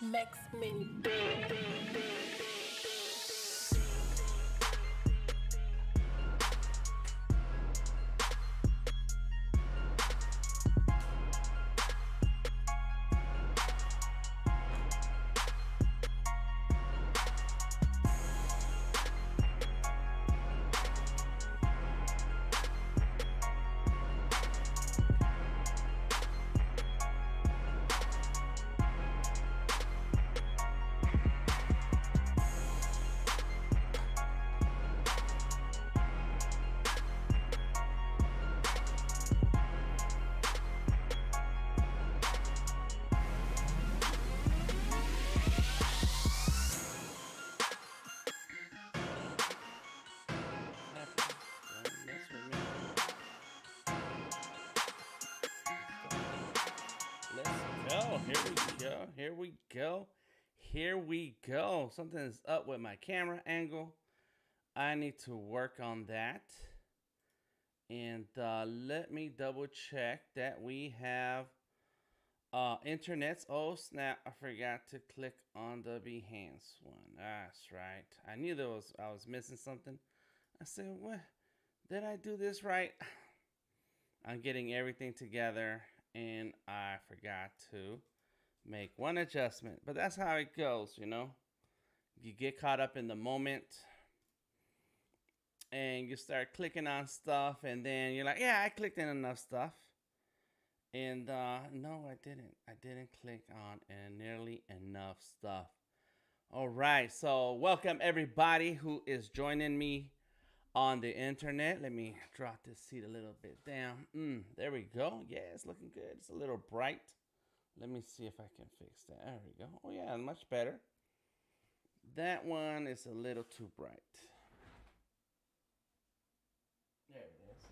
Max Mini Band. Here we go. Here we go. Something's up with my camera angle. I need to work on that. And let me double check that we have internets. Oh snap! I forgot to click on the Behance one. That's right. I knew I was missing something. I said, "What? Did I do this right?" I'm getting everything together, and I forgot to make one adjustment. But that's how it goes, you know. You get caught up in the moment and you start clicking on stuff, and then you're like, yeah, I clicked in enough stuff. And no, I didn't. I didn't click on nearly enough stuff. All right, so welcome everybody who is joining me on the internet. Let me drop this seat a little bit down. There we go. Yeah, it's looking good. It's a little bright. Let me see if I can fix that. There we go. Oh yeah, much better. That one is a little too bright. There it is.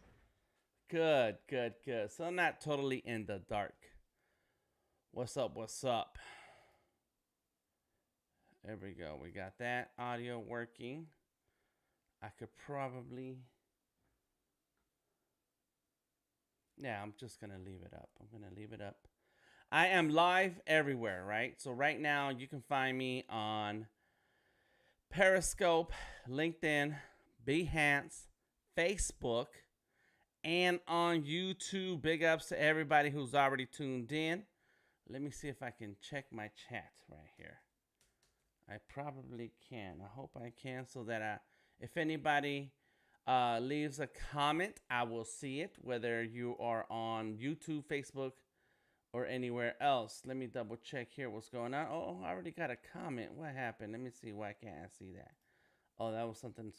Good, good, good. So I'm not totally in the dark. What's up? What's up? There we go. We got that audio working. I could probably... Yeah, I'm just going to leave it up. I'm going to leave it up. I am live everywhere, right? So right now you can find me on Periscope, LinkedIn, Behance, Facebook, and on YouTube. Big ups to everybody who's already tuned in. Let me see if I can check my chat right here. I probably can. I hope I can, so that if anybody leaves a comment, I will see it, whether you are on YouTube, Facebook, or anywhere else. Let me double check here what's going on. Oh, I already got a comment. What happened? Let me see. Why can't I see that? Oh, that was something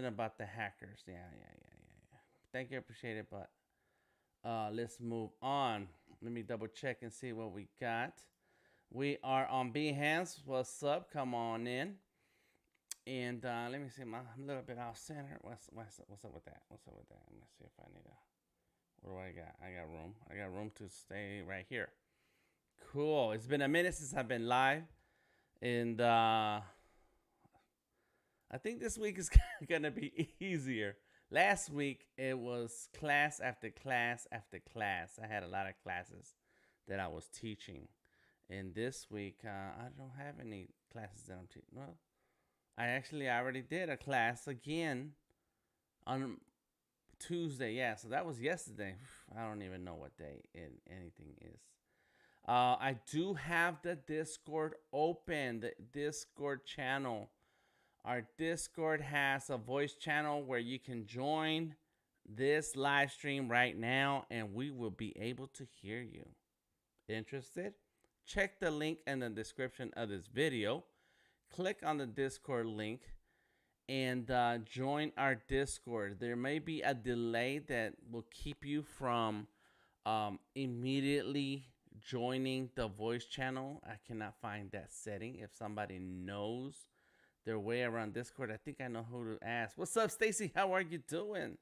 about the hackers. Yeah. Thank you, appreciate it. But let's move on. Let me double check and see what we got. We are on Behance. What's up? Come on in. And let me see. I'm a little bit off center. What's up with that? What's up with that? Let me see if I need a... What do I got? I got room. I got room to stay right here. Cool. It's been a minute since I've been live. And I think this week is going to be easier. Last week, it was class after class after class. I had a lot of classes that I was teaching. And this week, I don't have any classes that I'm teaching. Well, I already did a class again on Tuesday. Yeah, so that was yesterday. I don't even know what day anything is. I do have the Discord open, the Discord channel. Our Discord has a voice channel where you can join this live stream right now, and we will be able to hear you. Interested? Check the link in the description of this video. Click on the Discord link and join our Discord. There may be a delay that will keep you from immediately joining the voice channel. I cannot find that setting. If somebody knows their way around Discord, I think I know who to ask. What's up, Stacy? How are you doing?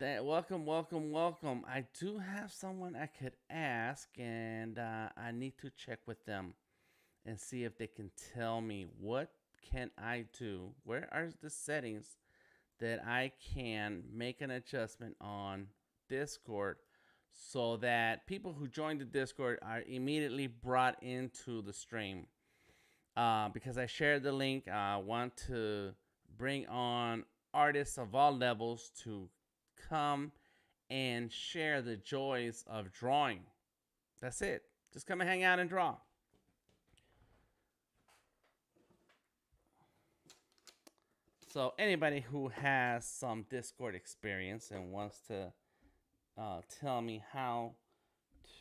Welcome. I do have someone I could ask, and I need to check with them and see if they can tell me what can I do. Where are the settings that I can make an adjustment on Discord so that people who join the Discord are immediately brought into the stream. Because I shared the link, I want to bring on artists of all levels to come and share the joys of drawing. That's it. Just come and hang out and draw. So anybody who has some Discord experience and wants to tell me how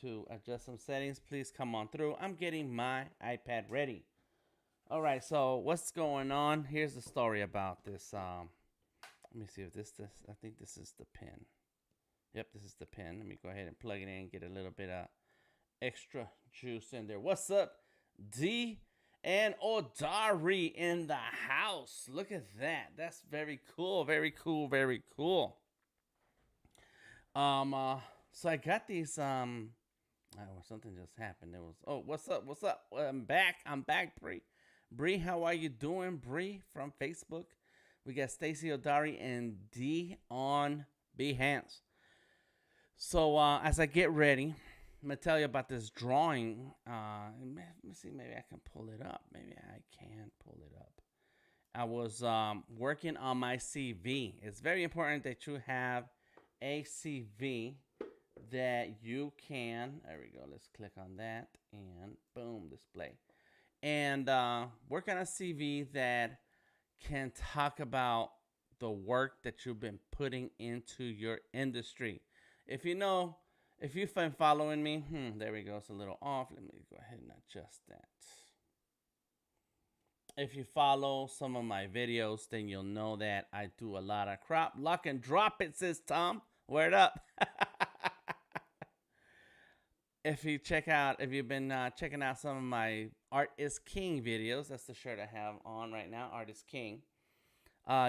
to adjust some settings, please come on through. I'm getting my iPad ready. All right, so what's going on? Here's the story about this. Let me see if this. I think this is the pin. Yep, this is the pin. Let me go ahead and plug it in and get a little bit of extra juice in there. What's up, D and Odari in the house? Look at that. That's very cool. Very cool. Very cool. So I got these. Something just happened. It was. Oh, what's up? What's up? I'm back. I'm back, Bree. Bree, how are you doing, Bree from Facebook? We got Stacy Odari and D on Behance. So as I get ready, I'm gonna tell you about this drawing. Let me see. Maybe I can pull it up. Maybe I can pull it up. I was working on my CV. It's very important that you have a CV that you can. There we go. Let's click on that and boom, display. And work on a CV that can talk about the work that you've been putting into your industry. If you've been following me, there we go. It's a little off. Let me go ahead and adjust that. If you follow some of my videos, then you'll know that I do a lot of crop, lock, and drop it, says Tom. Word up. If you've been checking out some of my Art is King videos, that's the shirt I have on right now, Art is King.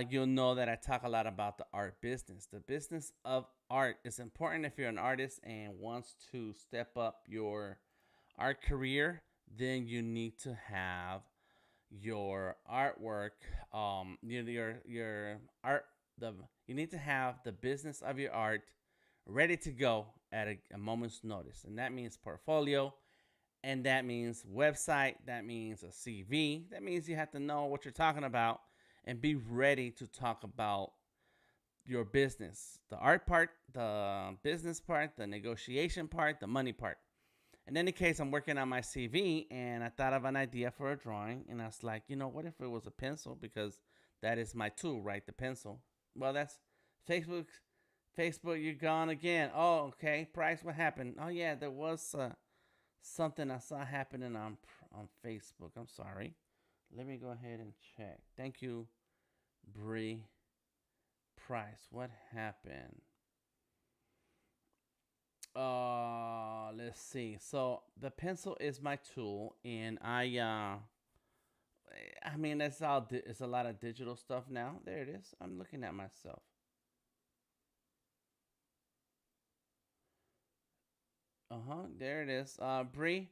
You'll know that I talk a lot about the art business. The business of art is important if you're an artist and wants to step up your art career. Then you need to have your artwork, your art. You need to have the business of your art ready to go at a moment's notice, and that means portfolio, and that means website, that means a CV, that means you have to know what you're talking about and be ready to talk about your business, the art part, the business part, the negotiation part, the money part. In any case, I'm working on my CV, and I thought of an idea for a drawing, and I was like, what if it was a pencil, because that is my tool, right? The pencil. Well, that's Facebook. Facebook, you're gone again. Oh, okay. Price, what happened? Oh, yeah, there was something I saw happening on Facebook. I'm sorry. Let me go ahead and check. Thank you, Bree. Price, what happened? Let's see. So the pencil is my tool, and I mean, it's a lot of digital stuff now. There it is. I'm looking at myself. There it is. Bree,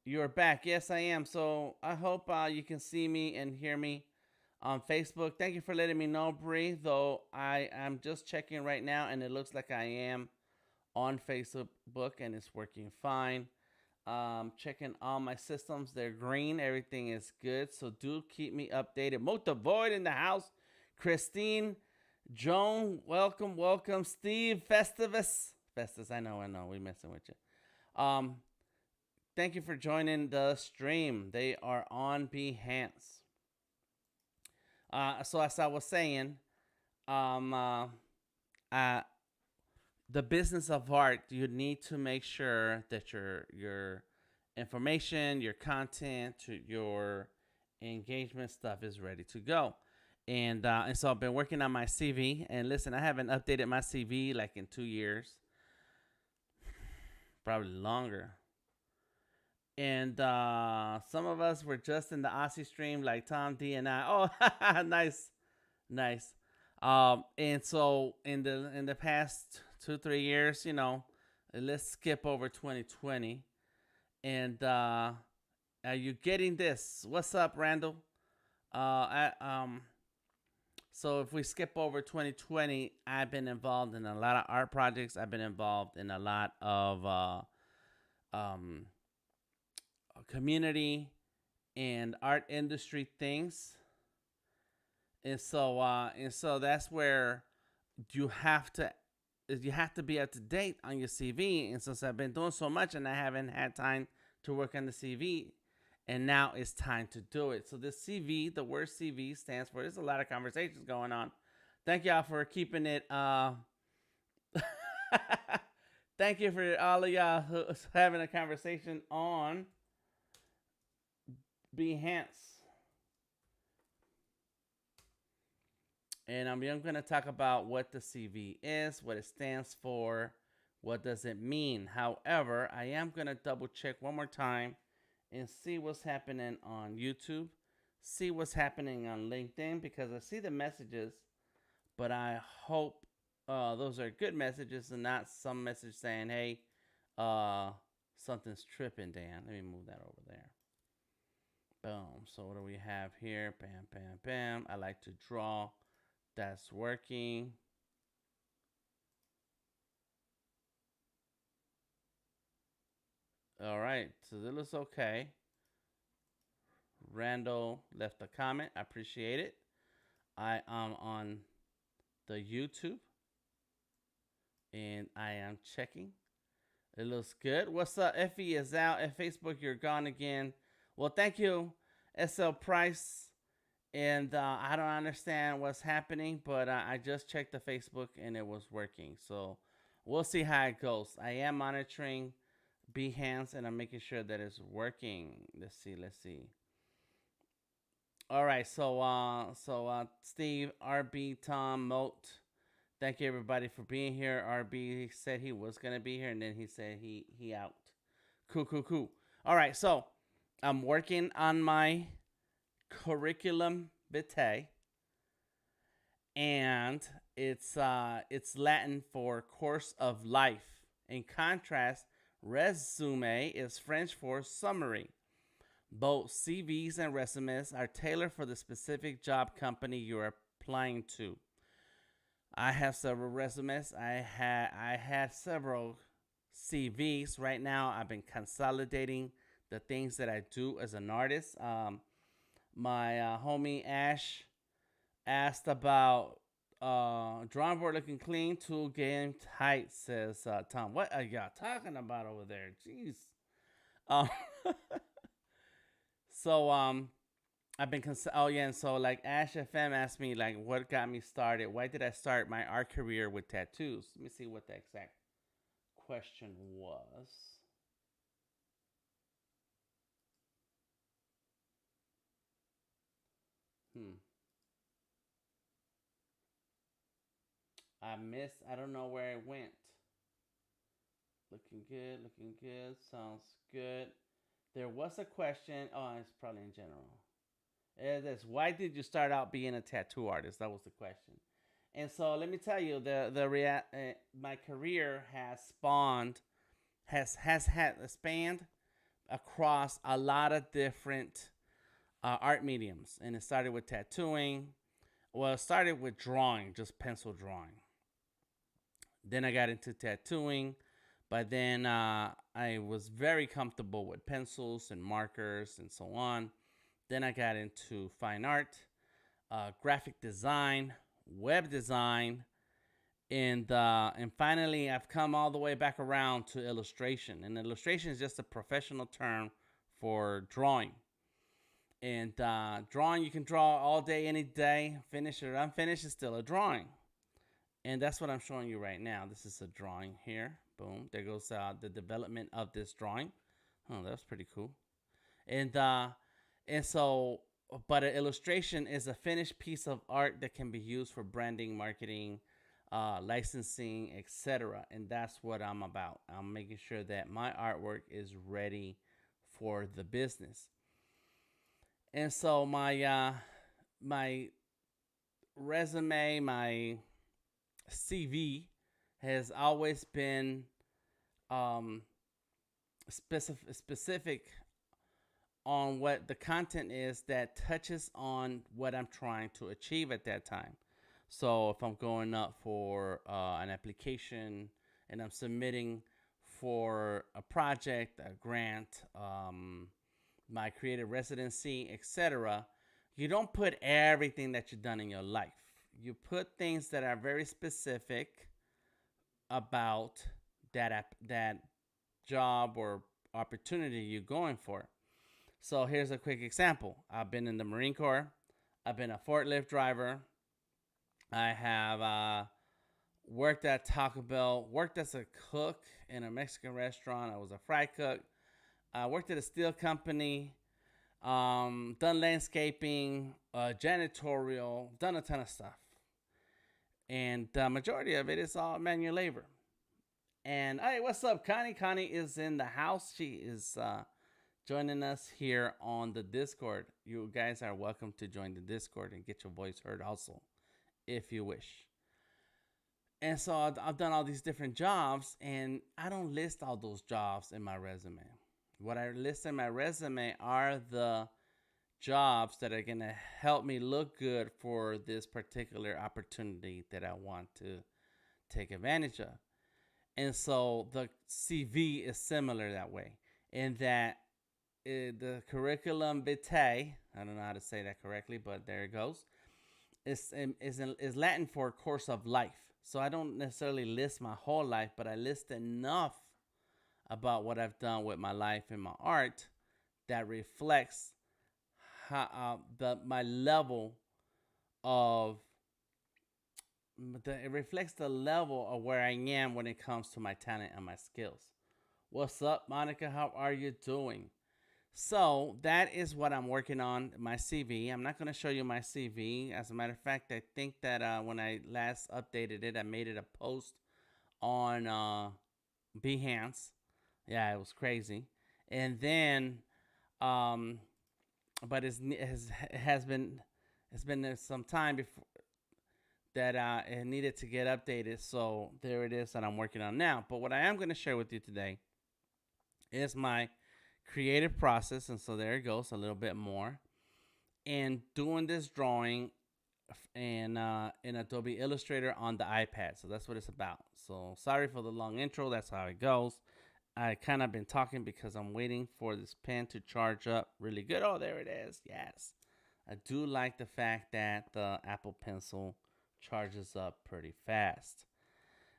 you're back. Yes, I am. So I hope you can see me and hear me on Facebook. Thank you for letting me know, Bree. Though I am just checking right now, and it looks like I am on Facebook, and it's working fine. Checking all my systems. They're green. Everything is good. So do keep me updated. Mota Void in the house. Christine, Joan, welcome. Steve, Festivus. I know. We messing with you. Thank you for joining the stream. They are on Behance. So as I was saying, the business of art, you need to make sure that your information, your content, your engagement stuff is ready to go. And so I've been working on my CV. And listen, I haven't updated my CV like in 2 years. Probably longer. And some of us were just in the Aussie stream, like Tom D and I. Oh, nice. And so in the past 2-3 years, let's skip over 2020. And are you getting this? What's up, Randall? So if we skip over 2020, I've been involved in a lot of art projects. I've been involved in a lot of um, community and art industry things, and so that's where you have to you have to be up to date on your CV. And since I've been doing so much and I haven't had time to work on the CV, and now it's time to do it. So this CV, the word CV stands for. There's a lot of conversations going on. Thank y'all for keeping it. Thank you for all of y'all who's having a conversation on Behance. And I'm going to talk about what the CV is, what it stands for, what does it mean. However, I am going to double check one more time and see what's happening on YouTube, see what's happening on LinkedIn, because I see the messages, but I hope those are good messages and not some message saying, hey, something's tripping, Dan. Let me move that over there. Boom. So what do we have here? Bam, bam, bam. I like to draw. That's working. All right. So this looks okay. Randall left a comment. I appreciate it. I am on the YouTube and I am checking. It looks good. What's up? Effie is out. At Facebook, you're gone again. Well, thank you, SL Price. And I don't understand what's happening, but I just checked the Facebook and it was working. So we'll see how it goes. I am monitoring Behance and I'm making sure that it's working. Let's see. All right, so Steve, RB, Tom, Moat, thank you everybody for being here. RB said he was gonna be here, and then he said he out. Cool. All right, so I'm working on my curriculum vitae, and it's Latin for course of life. In contrast, resume is French for summary. Both CVs and resumes are tailored for the specific job company you're applying to. I have several resumes. I had several CVs. Right now, I've been consolidating the things that I do as an artist. My homie Ash asked about drawing board looking clean, tool game tight, says Tom. What are y'all talking about over there? Jeez. Um, so I've been and so like Ash FM asked me like what got me started. Why did I start my art career with tattoos? Let me see what the exact question was. I don't know where it went. Looking good, sounds good. There was a question. Oh, it's probably in general. It is. Why did you start out being a tattoo artist? That was the question. And so let me tell you, my career has had spanned across a lot of different art mediums, and it started with tattooing. Well, it started with drawing, just pencil drawing. Then I got into tattooing, but then I was very comfortable with pencils and markers and so on. Then I got into fine art, graphic design, web design, and finally I've come all the way back around to illustration. And illustration is just a professional term for drawing. And drawing, you can draw all day, any day, finished or unfinished, is still a drawing. And that's what I'm showing you right now. This is a drawing here. Boom. There goes the development of this drawing. Oh, that's pretty cool. And so, but an illustration is a finished piece of art that can be used for branding, marketing, licensing, etc. And that's what I'm about. I'm making sure that my artwork is ready for the business. And so my resume, my CV has always been specific on what the content is that touches on what I'm trying to achieve at that time. So if I'm going up for an application and I'm submitting for a project, a grant, my creative residency, etc., you don't put everything that you've done in your life. You put things that are very specific about that job or opportunity you're going for. So here's a quick example. I've been in the Marine Corps. I've been a forklift driver. I have worked at Taco Bell. Worked as a cook in a Mexican restaurant. I was a fry cook. I worked at a steel company. Done landscaping, janitorial. Done a ton of stuff, and the majority of it is all manual labor. And hey, what's up, Connie? Connie is in the house. She is joining us here on the Discord. You guys are welcome to join the Discord and get your voice heard also, if you wish. And so I've done all these different jobs, and I don't list all those jobs in my resume. What I list in my resume are the jobs that are going to help me look good for this particular opportunity that I want to take advantage of. And so the CV is similar that way, in that the curriculum vitae, I don't know how to say that correctly, but there it goes, is Latin for course of life. So I don't necessarily list my whole life, but I list enough about what I've done with my life and my art that reflects my level of it reflects the level of where I am when it comes to my talent and my skills. What's up, Monica? How are you doing? So that is what I'm working on, my CV. I'm not going to show you my CV. As a matter of fact, I think that when I last updated it, I made it a post on Behance. Yeah, it was crazy. And then, but it has been it's been some time before that it needed to get updated. So there it is that I'm working on now. But what I am going to share with you today is my creative process. And so there it goes, a little bit more. And doing this drawing in Adobe Illustrator on the iPad. So that's what it's about. So sorry for the long intro. That's how it goes. I kind of been talking because I'm waiting for this pen to charge up really good. Oh, there it is. Yes. I do like the fact that the Apple Pencil charges up pretty fast.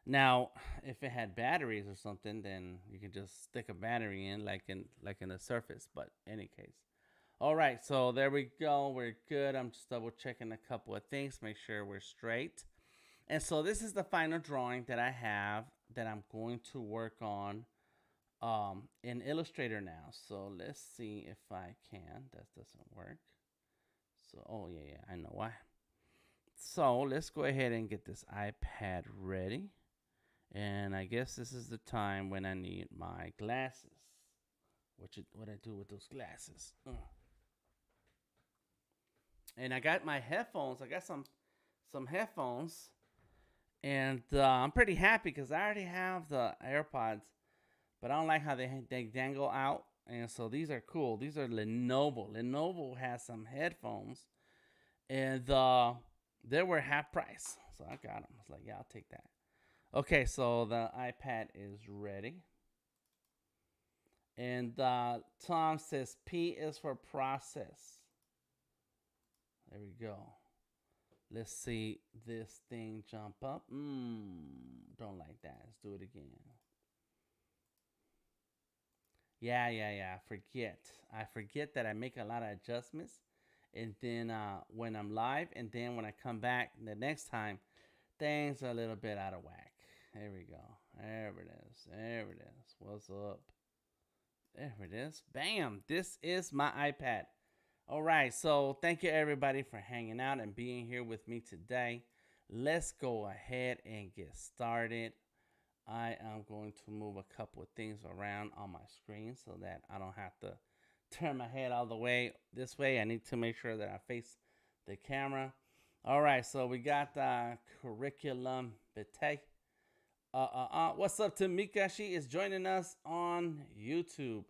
Now, if it had batteries or something, then you can just stick a battery in like in the Surface. But any case, all right. So there we go. We're good. I'm just double checking a couple of things, make sure we're straight. And so this is the final drawing that I have that I'm going to work on in Illustrator now. So let's see if I can. That doesn't work. So oh yeah, I know why. So let's go ahead and get this iPad ready. And I guess this is the time when I need my glasses. What I do with those glasses? And I got my headphones. I got some headphones, and I'm pretty happy because I already have the AirPods, but I don't like how they dangle out. And so these are cool. These are Lenovo. Lenovo has some headphones, and they were half price, so I got them. I was like, yeah, I'll take that. Okay, so the iPad is ready. And Tom says P is for process. There we go. Let's see this thing jump up. Don't like that. Let's do it again. Yeah. I forget that I make a lot of adjustments. And then when I'm live, and then when I come back the next time, things are a little bit out of whack. There we go. There it is. There it is. What's up? There it is. Bam. This is my iPad. All right. So thank you, everybody, for hanging out and being here with me today. Let's go ahead and get started. I am going to move a couple of things around on my screen so that I don't have to turn my head all the way this way. I need to make sure that I face the camera. All right. So we got the curriculum vitae. What's up, Tamika? She is joining us on YouTube.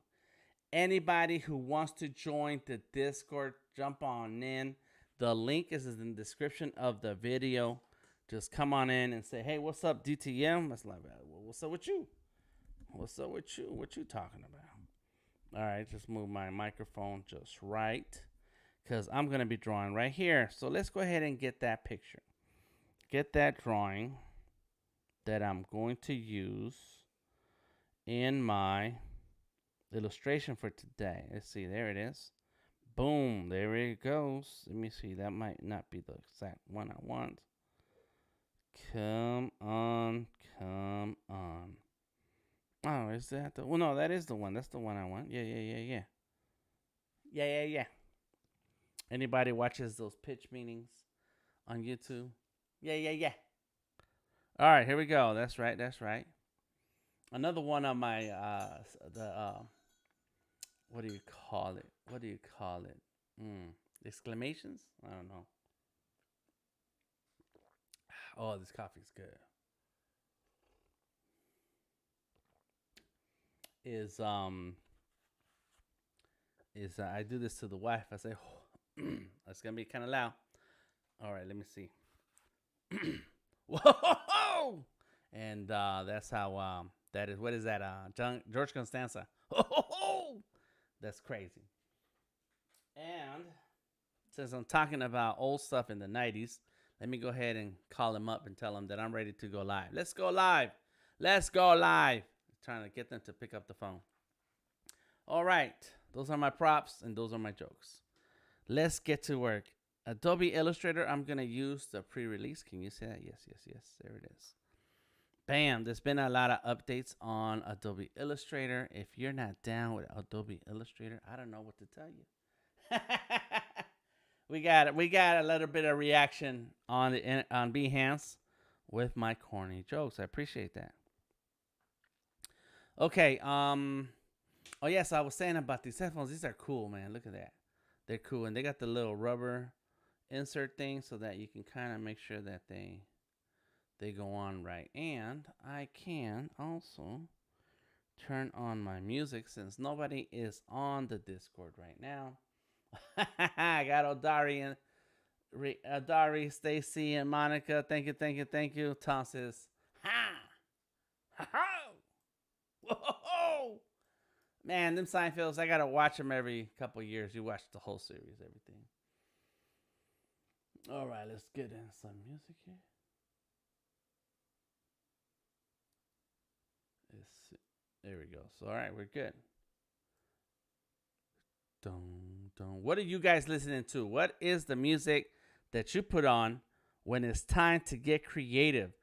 Anybody who wants to join the Discord, jump on in. The link is in the description of the video. just come on in and say, "Hey, what's up, DTM?" That's like, well, "What's up with you? What's up with you? What you talking about?" All right, just move my microphone just right because I'm gonna be drawing right here. So let's go ahead and get that picture, get that drawing that I'm going to use in my illustration for today. Let's see, there it is. Boom, there it goes. Let me see, that might not be the exact one I want. Come on, come on. Oh, is that the? Well, no, that is the one. That's the one I want. Yeah, yeah, yeah, yeah. Yeah, yeah, yeah. Anybody watches those pitch meetings on YouTube? Yeah, yeah, yeah. All right, here we go. That's right. That's right. Another one of my the what do you call it? What do you call it? Exclamations? I don't know. Oh, this coffee's good. Is I do this to the wife. I say, oh, it's gonna be kind of loud. All right, let me see. Whoa! And that's how that is. What is that? George Constanza. That's crazy. And since I'm talking about old stuff in the 90s, let me go ahead and call him up and tell him that I'm ready to go live. Let's go live. Let's go live. I'm trying to get them to pick up the phone. All right. Those are my props and those are my jokes. Let's get to work. Adobe Illustrator, I'm going to use the pre-release. Can you see that? Yes, yes, yes. There it is. Bam. There's been a lot of updates on Adobe Illustrator. If you're not down with Adobe Illustrator, I don't know what to tell you. we got a little bit of reaction on Behance with my corny jokes. I appreciate that. Okay. Oh yes, I was saying about these headphones. These are cool, man. Look at that. They're cool, and they got the little rubber insert thing so that you can kind of make sure that they go on right. And I can also turn on my music since nobody is on the Discord right now. I got Odari and Odari, Stacy, and Monica. Thank you, thank you, thank you. Tom says, "Ha, ha, ha, whoa." Man, them Seinfelds, I gotta watch them every couple years. You watch the whole series, everything. All right, let's get in some music here. There we go. So, all right, we're good. Dun, dun. What are you guys listening to? What is the music that you put on when it's time to get creative?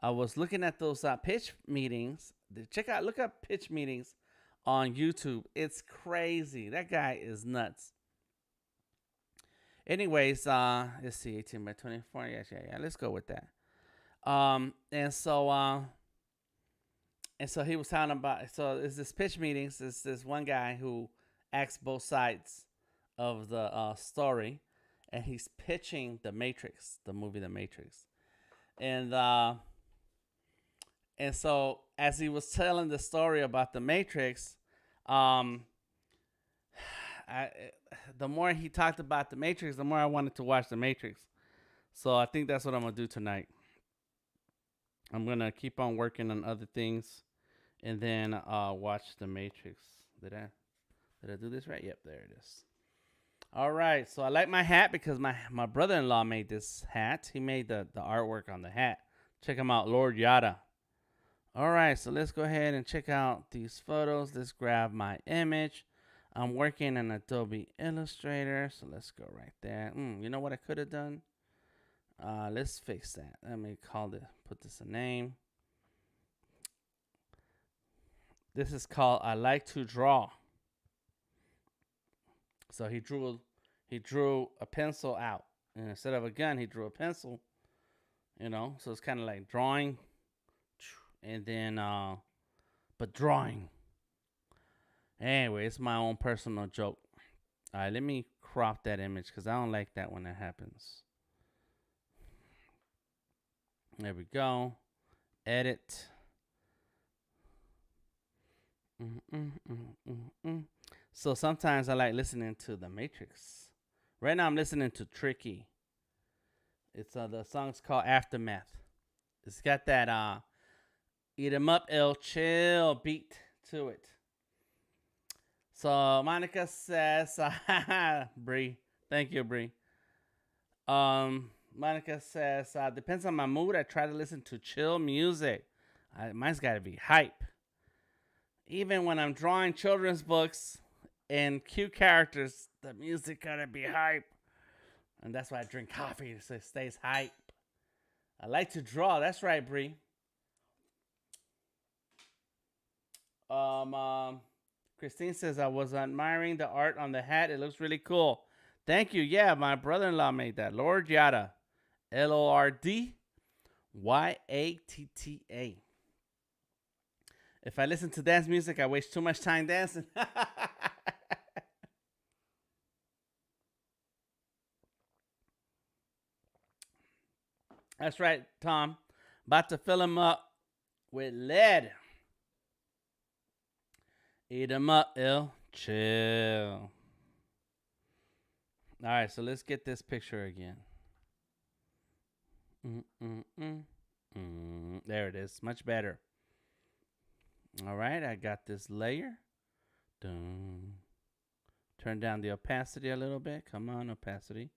I was looking at those pitch meetings. Look up pitch meetings on YouTube. It's crazy. That guy is nuts. Anyways, let's see, 18 by 24. Yeah. Let's go with that. And so he was talking about. So it's this pitch meetings. It's this one guy who acts both sides of the story, and he's pitching The Matrix, the movie The Matrix, and so as he was telling the story about The Matrix, the more he talked about The Matrix, the more I wanted to watch The Matrix. So I think that's what I'm gonna do tonight. I'm gonna keep on working on other things, and then watch The Matrix. Did I do this right? Yep, there it is. All right, so I like my hat because my brother-in-law made this hat. He made the artwork on the hat. Check him out, Lord Yada. All right, so let's go ahead and check out these photos. Let's grab my image. I'm working in Adobe Illustrator, so let's go right there. You know what I could have done? Let's fix that. Let me put this a name. This is called I Like to Draw. So he drew a pencil out, and instead of a gun, he drew a pencil. So it's kind of like drawing, and then but drawing. Anyway, it's my own personal joke. All right, let me crop that image because I don't like that when that happens. There we go. Edit. So sometimes I like listening to The Matrix. Right now I'm listening to Tricky. It's the song's called Aftermath. It's got that eat 'em up, ill chill beat to it. So Monica says, Bree, thank you, Bree. Monica says, depends on my mood. I try to listen to chill music. Mine's got to be hype. Even when I'm drawing children's books and cute characters, the music gotta be hype. And that's why I drink coffee so it stays hype. I like to draw. That's right, Bree. Um, um, Christine says I was admiring the art on the hat. It looks really cool. Thank you. Yeah, my brother-in-law made that. Lord Yada, Lordyatta. If I listen to dance music, I waste too much time dancing. That's right, Tom. About to fill him up with lead. Eat him up, ill. Chill. All right, so let's get this picture again. There it is. Much better. All right, I got this layer. Dun. Turn down the opacity a little bit. Come on, opacity.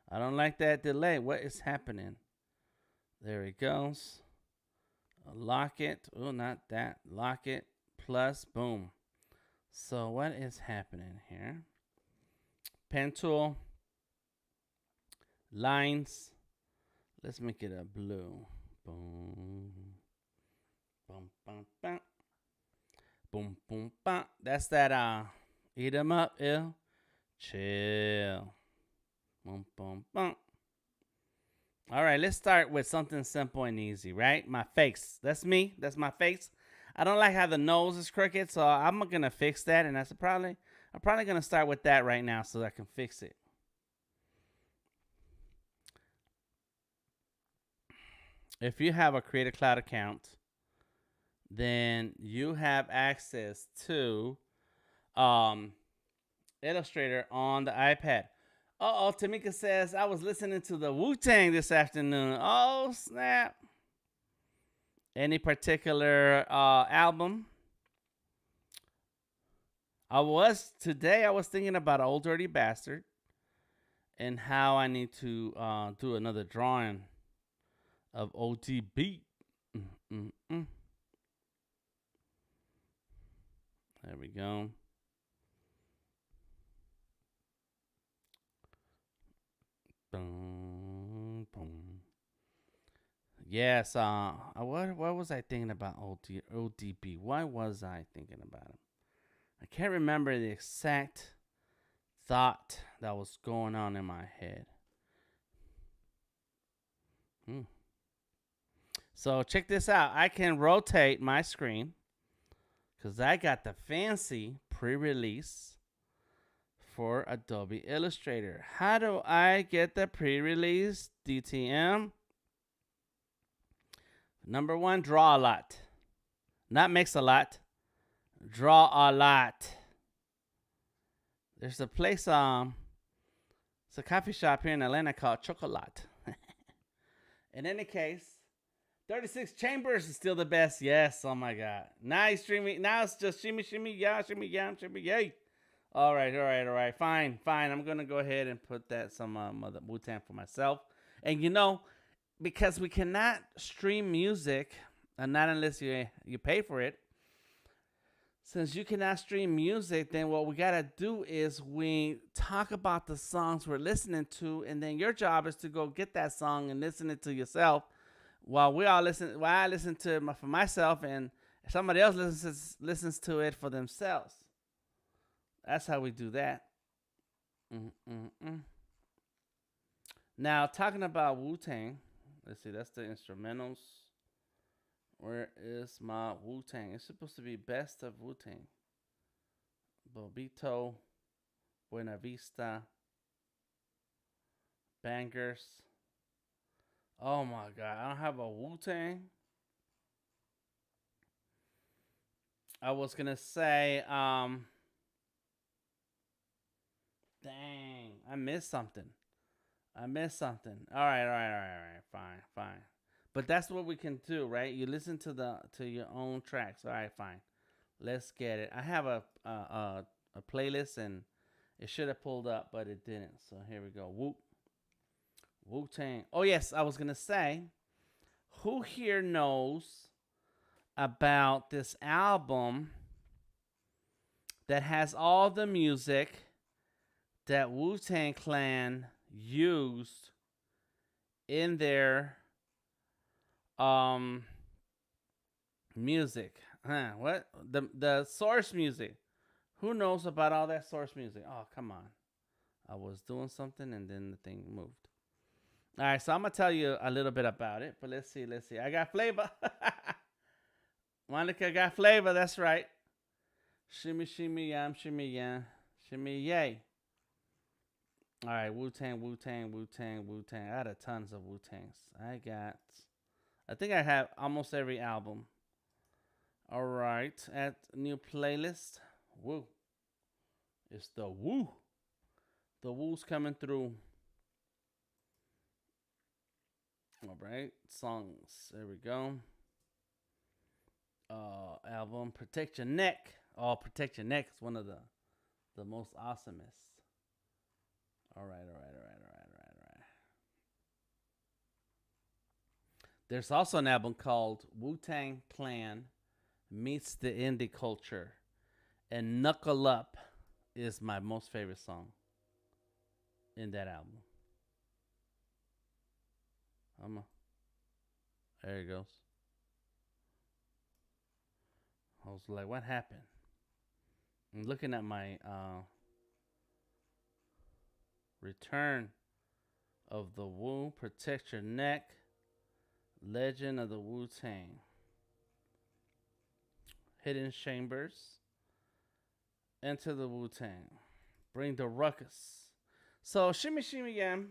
I don't like that delay. What is happening? There it goes. Lock it. Oh, not that. Lock it. Plus, boom. So what is happening here? Pen tool. Lines. Let's make it a blue. Boom. Boom, boom, boom. Boom, boom, boom. That's that, eat 'em up, ill. Chill. Boom, boom, boom. All right, let's start with something simple and easy, right? My face. That's me. That's my face. I don't like how the nose is crooked, so I'm gonna fix that, and I'm probably gonna start with that right now so I can fix it. If you have a Creative Cloud account, then you have access to Illustrator on the iPad. Tamika says, I was listening to the Wu-Tang this afternoon. Oh, snap. Any particular album? Today I was thinking about Old Dirty Bastard and how I need to do another drawing of ODB. There we go. Boom, boom. Yes. What was I thinking about ODB? Why was I thinking about him? I can't remember the exact thought that was going on in my head. So check this out. I can rotate my screen because I got the fancy pre-release for Adobe Illustrator. How do I get the pre-release? DTM. Number one, draw a lot. Not mix a lot. Draw a lot. There's a place, it's a coffee shop here in Atlanta called Chocolat. In any case, 36 Chambers is still the best. Yes, oh my God. Now he's streaming. Now it's just shimmy, yeah, shimmy, yay. All right. Fine. I'm going to go ahead and put that some other Wu-Tang for myself. And because we cannot stream music, and not unless you pay for it. Since you cannot stream music, then what we gotta do is we talk about the songs we're listening to, and then your job is to go get that song and listen it to yourself, while I listen to it for myself, and somebody else listens to it for themselves. That's how we do that. Now talking about Wu-Tang, let's see, that's the instrumentals. Where is my Wu-Tang? It's supposed to be best of Wu-Tang. Bobito, Buena Vista, Bangers. Oh my God, I don't have a Wu-Tang. I was gonna say, dang, I missed something. I missed something. All right, all right, all right, all right. Fine, fine. But that's what we can do, right? You listen to your own tracks. All right, fine. Let's get it. I have a playlist and it should have pulled up, but it didn't. So here we go. Wu Tang. Oh yes, I was gonna say, who here knows about this album that has all the music that Wu Tang Clan used in their um music? Huh? What the source music? Who knows about all that source music? Oh, come on. I was doing something and then the thing moved. All right, so I'm gonna tell you a little bit about it, but let's see, let's see. I got flavor. Monica got flavor. That's right. Shimmy, shimmy, yam, shimmy, yam, shimmy, yay. All right, Wu Tang, Wu Tang, Wu Tang, Wu Tang. I had a tons of Wu Tangs. I think I have almost every album. All right, add new playlist. Woo, it's the Woo. The Woo's coming through. All right, songs. There we go. Album Protect Your Neck. Oh, Protect Your Neck is one of the most awesomest. All right, all right, all right, all right, all right, all right. There's also an album called Wu Tang Clan Meets the Indie Culture, and Knuckle Up is my most favorite song in that album. There it goes. I was like, what happened? I'm looking at my Return of the Wu, Protect Your Neck, Legend of the Wu Tang, Hidden Chambers, Enter the Wu Tang, Bring the Ruckus. So, Shimmy Shimmy Yam,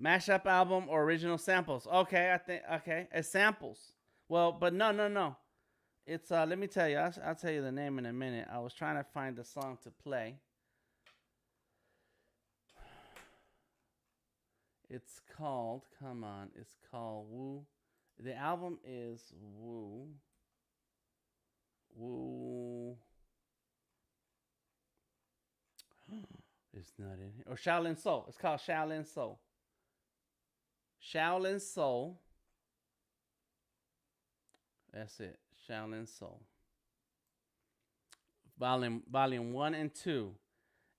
mashup album or original samples? Okay, I think, okay, it's samples. Well, but no, no, no. It's, let me tell you, I'll tell you the name in a minute. I was trying to find the song to play. It's called, come on, it's called Woo. The album is Woo. Woo. It's not in here. Or Shaolin Soul. It's called Shaolin Soul. Shaolin Soul. That's it. Shaolin Soul. Volume 1 and 2.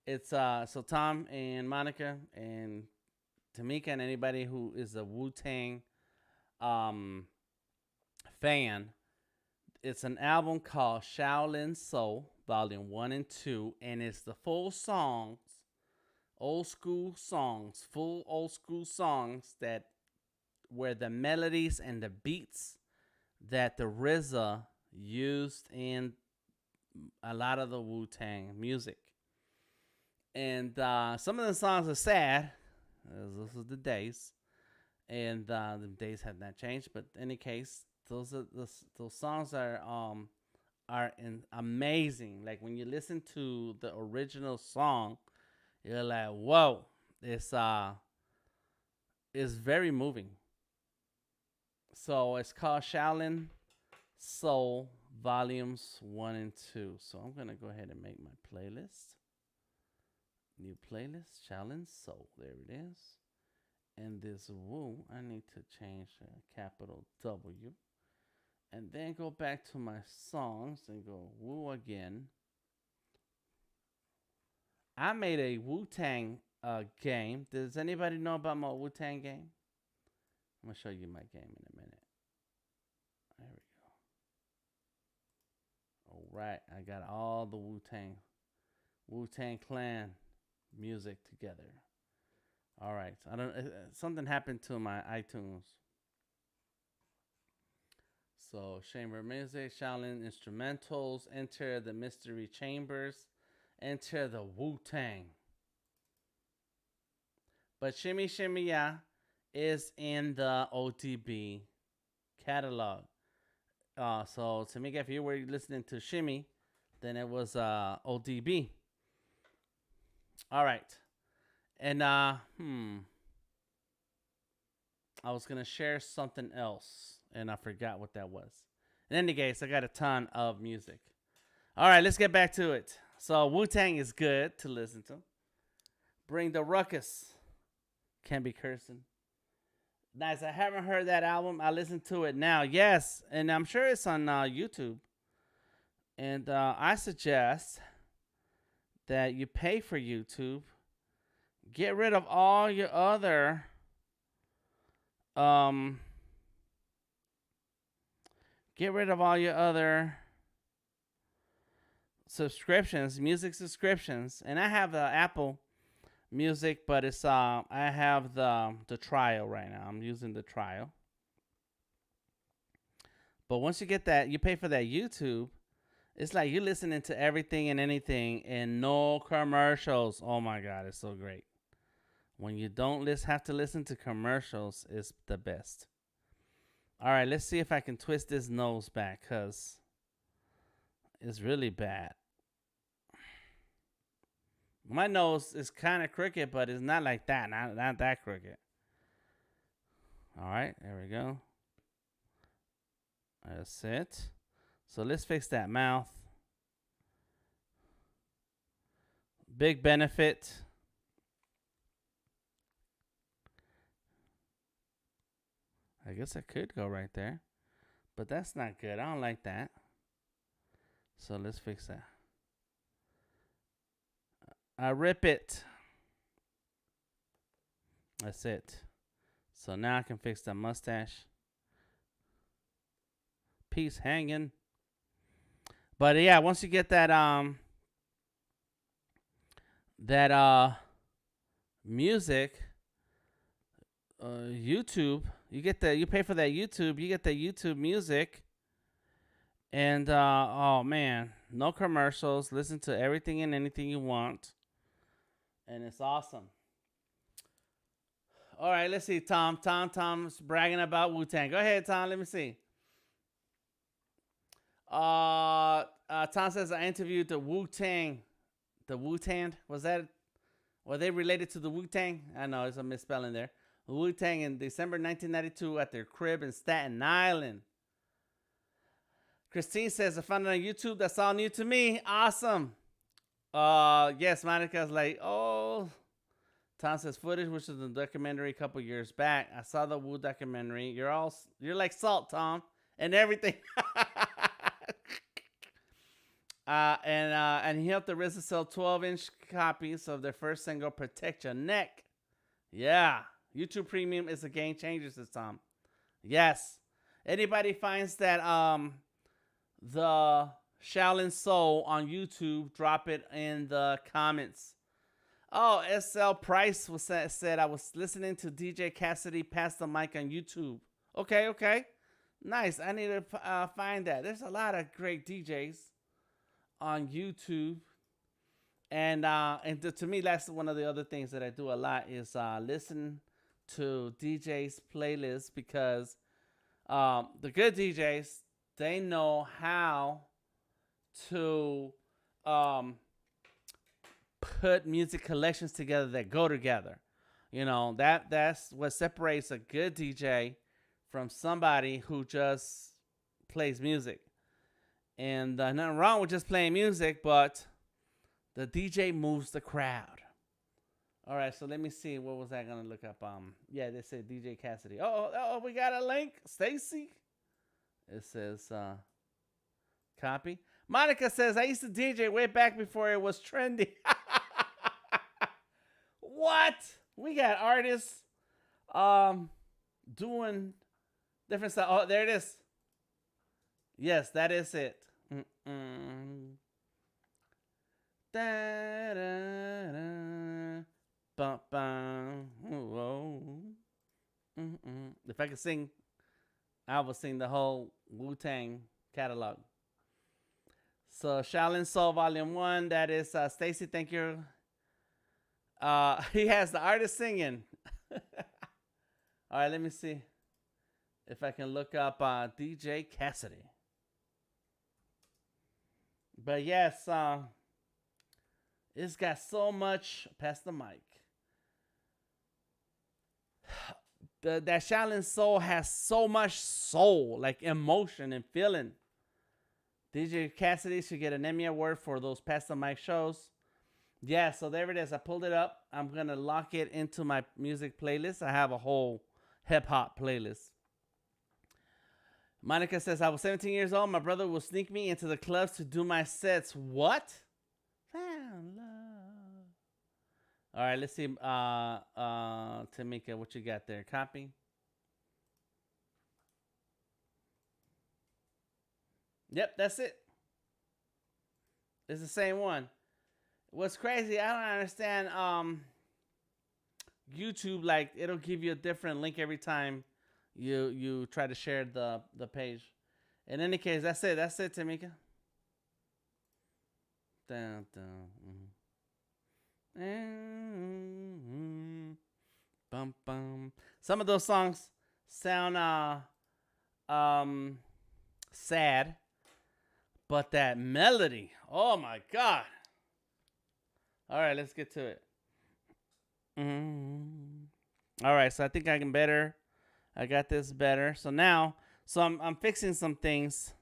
It's so Tom and Monica and Tamika and anybody who is a Wu-Tang um fan. It's an album called Shaolin Soul, Volume 1 and 2, and it's the full songs, old school songs, full old school songs that where the melodies and the beats that the RZA used in a lot of the Wu Tang music. And some of the songs are sad. Those are the days, and the days have not changed. But in any case, those songs are amazing. Like when you listen to the original song, you're like, whoa, it's very moving. So it's called Shaolin Soul Volumes 1 and 2. So I'm gonna go ahead and make my playlist. New playlist, Shaolin Soul. There it is. And this Woo, I need to change capital W. And then go back to my songs and go Woo again. I made a Wu Tang game. Does anybody know about my Wu Tang game? I'm gonna show you my game in a minute. There we go. All right, I got all the Wu Tang Clan music together. All right, I don't. Something happened to my iTunes. So chamber music, Shaolin instrumentals, enter the mystery chambers, enter the Wu Tang. But Shimmy Shimmy Ya is in the OTB catalog. So Tamika, if you were listening to Shimmy, then it was ODB. All right. And I was gonna share something else, and I forgot what that was. In any case, I got a ton of music. All right, let's get back to it. So Wu Tang is good to listen to. Bring the ruckus. Can't be cursing. Nice. I haven't heard that album. I listened to it now. Yes, and I'm sure it's on YouTube. And I suggest that you pay for YouTube. Get rid of all your other um. Get rid of all your other subscriptions, music subscriptions, and I have the Apple Music, but it's I have the trial right now. I'm using the trial. But once you get that, you pay for that YouTube. It's like you're listening to everything and anything and no commercials. Oh my god, it's so great. When you don't have to listen to commercials, it's the best. All right, let's see if I can twist this nose back because it's really bad. My nose is kind of crooked, but it's not like that. Not that crooked. All right, there we go. That's it. So let's fix that mouth. Big benefit. I guess I could go right there, but that's not good. I don't like that. So let's fix that. I rip it. That's it. So now I can fix the mustache. Piece hanging. But yeah, once you get that music, YouTube, you pay for that YouTube, you get the YouTube music, and oh man, no commercials. Listen to everything and anything you want, and it's awesome. All right, let's see. Tom's bragging about Wu-Tang. Go ahead, Tom. Let me see. Tom says I interviewed the Wu-Tang. The Wu-Tang, were they related to the Wu-Tang? I know it's a misspelling there. The Wu-Tang in December 1992 at their crib in Staten Island. Christine says I found it on YouTube. That's all new to me. Awesome. Yes, Monica's like, oh. Tom says footage, which is a documentary a couple years back. I saw the Wu documentary. You're like salt, Tom, and everything. And he helped the RZA sell 12-inch copies of their first single, "Protect Your Neck." Yeah, YouTube Premium is a game changer, says Tom. Yes. Anybody finds that the Shaolin Soul on YouTube, drop it in the comments. Oh, SL Price said I was listening to DJ Cassidy pass the mic on YouTube. Okay. Nice. I need to find that. There's a lot of great DJs on YouTube. And to me, that's one of the other things that I do a lot is listen to DJs' playlists because the good DJs, they know how to put music collections together that go together. You know, that's what separates a good DJ from somebody who just plays music. And nothing wrong with just playing music, but the DJ moves the crowd. All right, so let me see. What was I gonna look up? Yeah, they said DJ Cassidy. Oh, we got a link, Stacy. It says copy. Monica says I used to DJ way back before it was trendy. What? We got artists doing different stuff. Oh, there it is. Yes, that is it. Da, da, da. Bum, bum. Whoa. If I could sing, I would sing the whole Wu-Tang catalog. So Shaolin Soul Volume 1, that is Stacy, thank you. He has the artist singing. All right, let me see if I can look up DJ Cassidy. But yes, it's got so much. Pass the mic. that Shaolin Soul has so much soul, like emotion and feeling. DJ Cassidy should get an Emmy Award for those Pass the Mic shows. Yeah, so there it is. I pulled it up. I'm going to lock it into my music playlist. I have a whole hip hop playlist. Monica says, I was 17 years old. My brother will sneak me into the clubs to do my sets. What? Found love. All right, let's see. Tamika, what you got there? Copy. Yep, that's it. It's the same one. What's crazy, I don't understand. YouTube, like, it'll give you a different link every time you try to share the page. In any case, that's it. That's it, Tamika. Dun, dun, bum, bum. Some of those songs sound sad, but that melody, oh my god. All right, let's get to it. All right, so I think I can better. I got this better. So now, I'm fixing some things.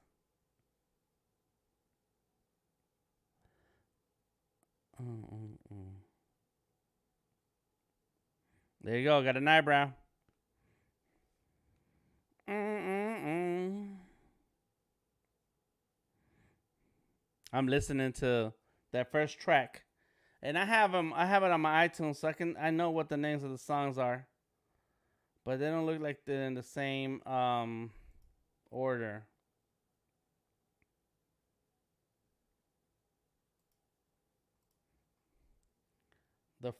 There you go. Got an eyebrow. I'm listening to that first track, and I have them. I have it on my iTunes, so I know what the names of the songs are, but they don't look like they're in the same order. The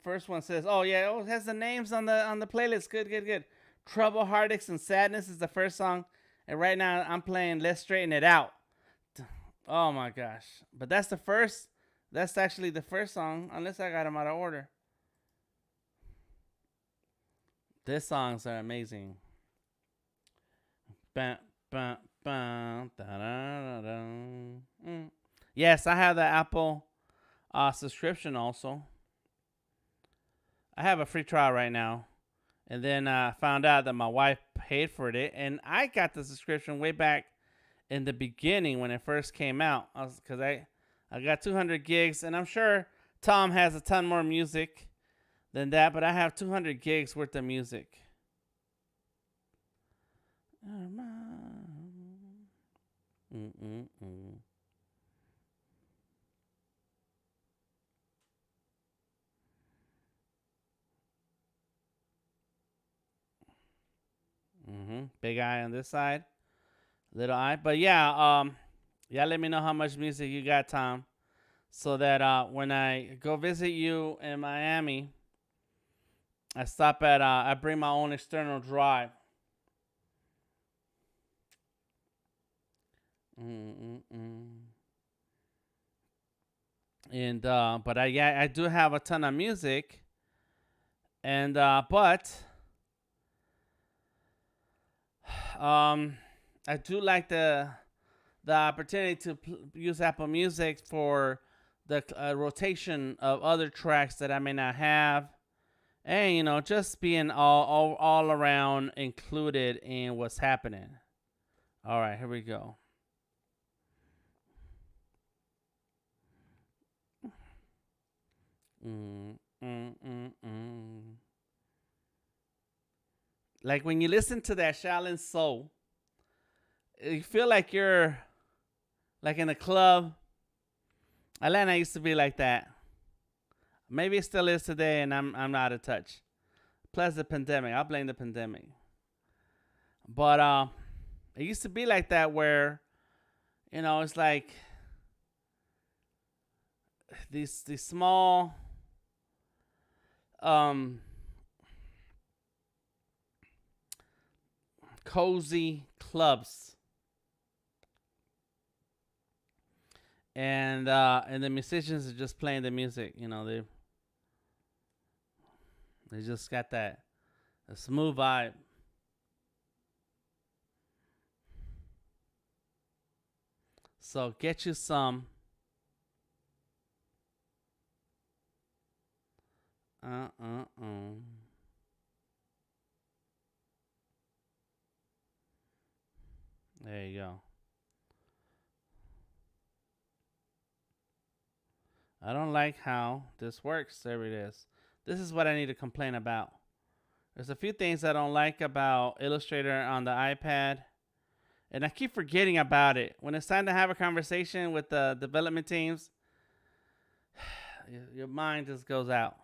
first one says, "Oh yeah, it has the names on the playlist. Good, good, good." Trouble, Heartaches, and Sadness is the first song, and right now I'm playing Let's Straighten It Out. Oh my gosh! But that's the first. That's actually the first song, unless I got them out of order. These songs are amazing. Bam, bam, bam, yes, I have the Apple subscription also. I have a free trial right now. And then I found out that my wife paid for it. And I got the subscription way back in the beginning when it first came out. Because I got 200 gigs. And I'm sure Tom has a ton more music than that. But I have 200 gigs worth of music. Big eye on this side, little eye. But yeah, yeah. Let me know how much music you got, Tom, so that when I go visit you in Miami, I stop at I bring my own external drive. And but I do have a ton of music, and but I do like the opportunity to use Apple Music for the rotation of other tracks that I may not have, and just being all around included in what's happening. All right, here we go. Like when you listen to that Shaolin Soul, you feel like you're like in a club. Atlanta used to be like that. Maybe it still is today, and I'm out of touch. Plus the pandemic. I'll blame the pandemic. But it used to be like that where, it's like these small cozy clubs, and the musicians are just playing the music. They just got that a smooth vibe. So get you some. There you go. I don't like how this works. There it is. This is what I need to complain about. There's a few things I don't like about Illustrator on the iPad, and I keep forgetting about it. When it's time to have a conversation with the development teams, your mind just goes out.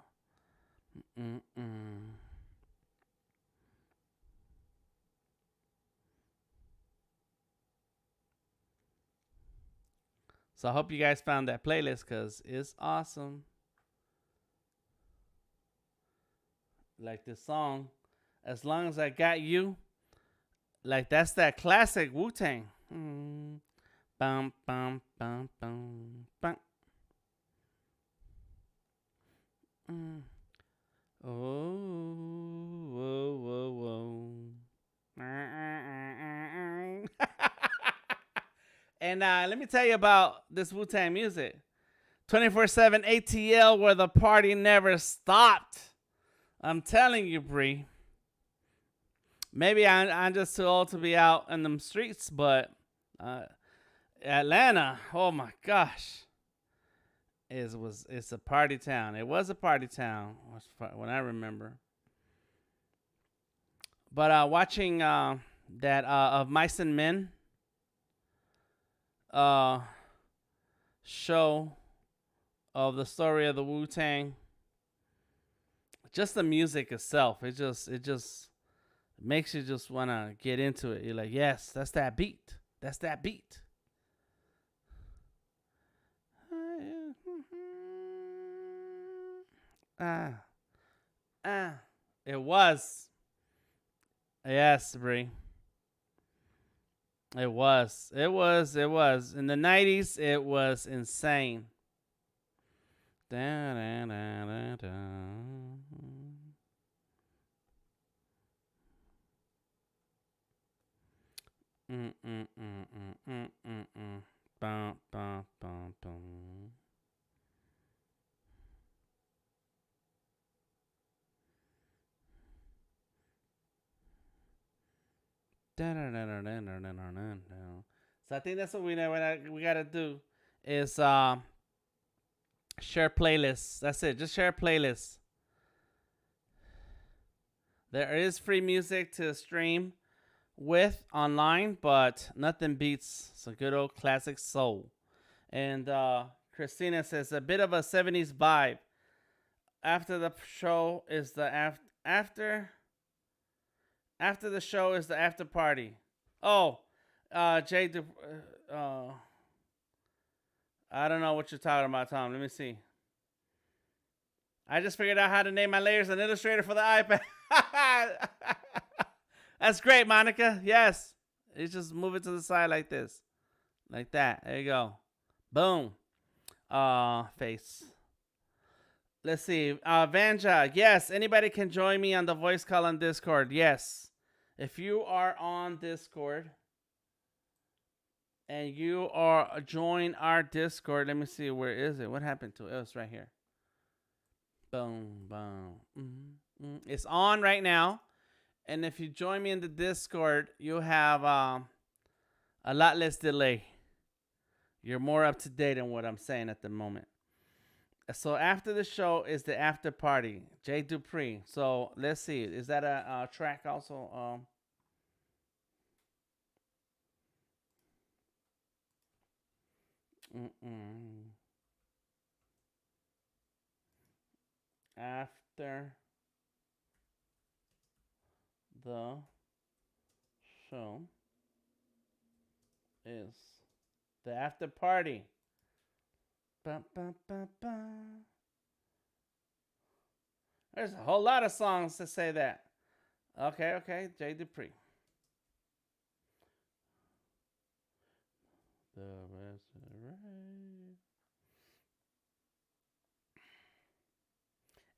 Mm-mm. So I hope you guys found that playlist because it's awesome. Like this song, As Long as I Got You, like that's that classic Wu Tang. Bum, bum, bum, bum, bum. Mm. Oh, whoa, whoa, whoa. And let me tell you about this Wu Tang music. 24/7 ATL, where the party never stopped. I'm telling you, Bree. Maybe I'm just too old to be out in them streets, but uh, Atlanta, oh my gosh, it's a party town. It was a party town when I remember. But watching that of Mice and Men uh, show of the story of the Wu Tang, just the music itself, it just makes you just want to get into it. You're like, yes, that's that beat. That's that beat. Ah, ah. It was. Yes, Brie. It was. It was. It was. In the 90s, it was insane. Da, da, da, da, da. Mm, mm, mm, mm, mm, mm, mm. Bum, bum, bum, bum. Da, da, da, da, da, da, da, da, da. So I think that's what we gotta do is share playlists. That's it. Just share playlists. There is free music to stream with online, but nothing beats some good old classic soul. And Christina says a bit of a 70s vibe. After the show is the after the show is the after party. Oh, Jay, I don't know what you're talking about, Tom. Let me see. I just figured out how to name my layers in Illustrator for the iPad. That's great, Monica. Yes. You just move it to the side like this. Like that. There you go. Boom. Face. Let's see. Vanja. Yes. Anybody can join me on the voice call on Discord. Yes. If you are on Discord and you are join our Discord, let me see. Where is it? What happened to it? Oh, it's right here. Boom. Boom. It's on right now. And if you join me in the Discord, you have a lot less delay. You're more up to date on what I'm saying at the moment. So after the show is the after party, Jay Dupree. So let's see, is that a track also? After the show is the after party. Ba, ba, ba, ba. There's a whole lot of songs to say that. Okay, okay, Jay Dupree. The rest is right.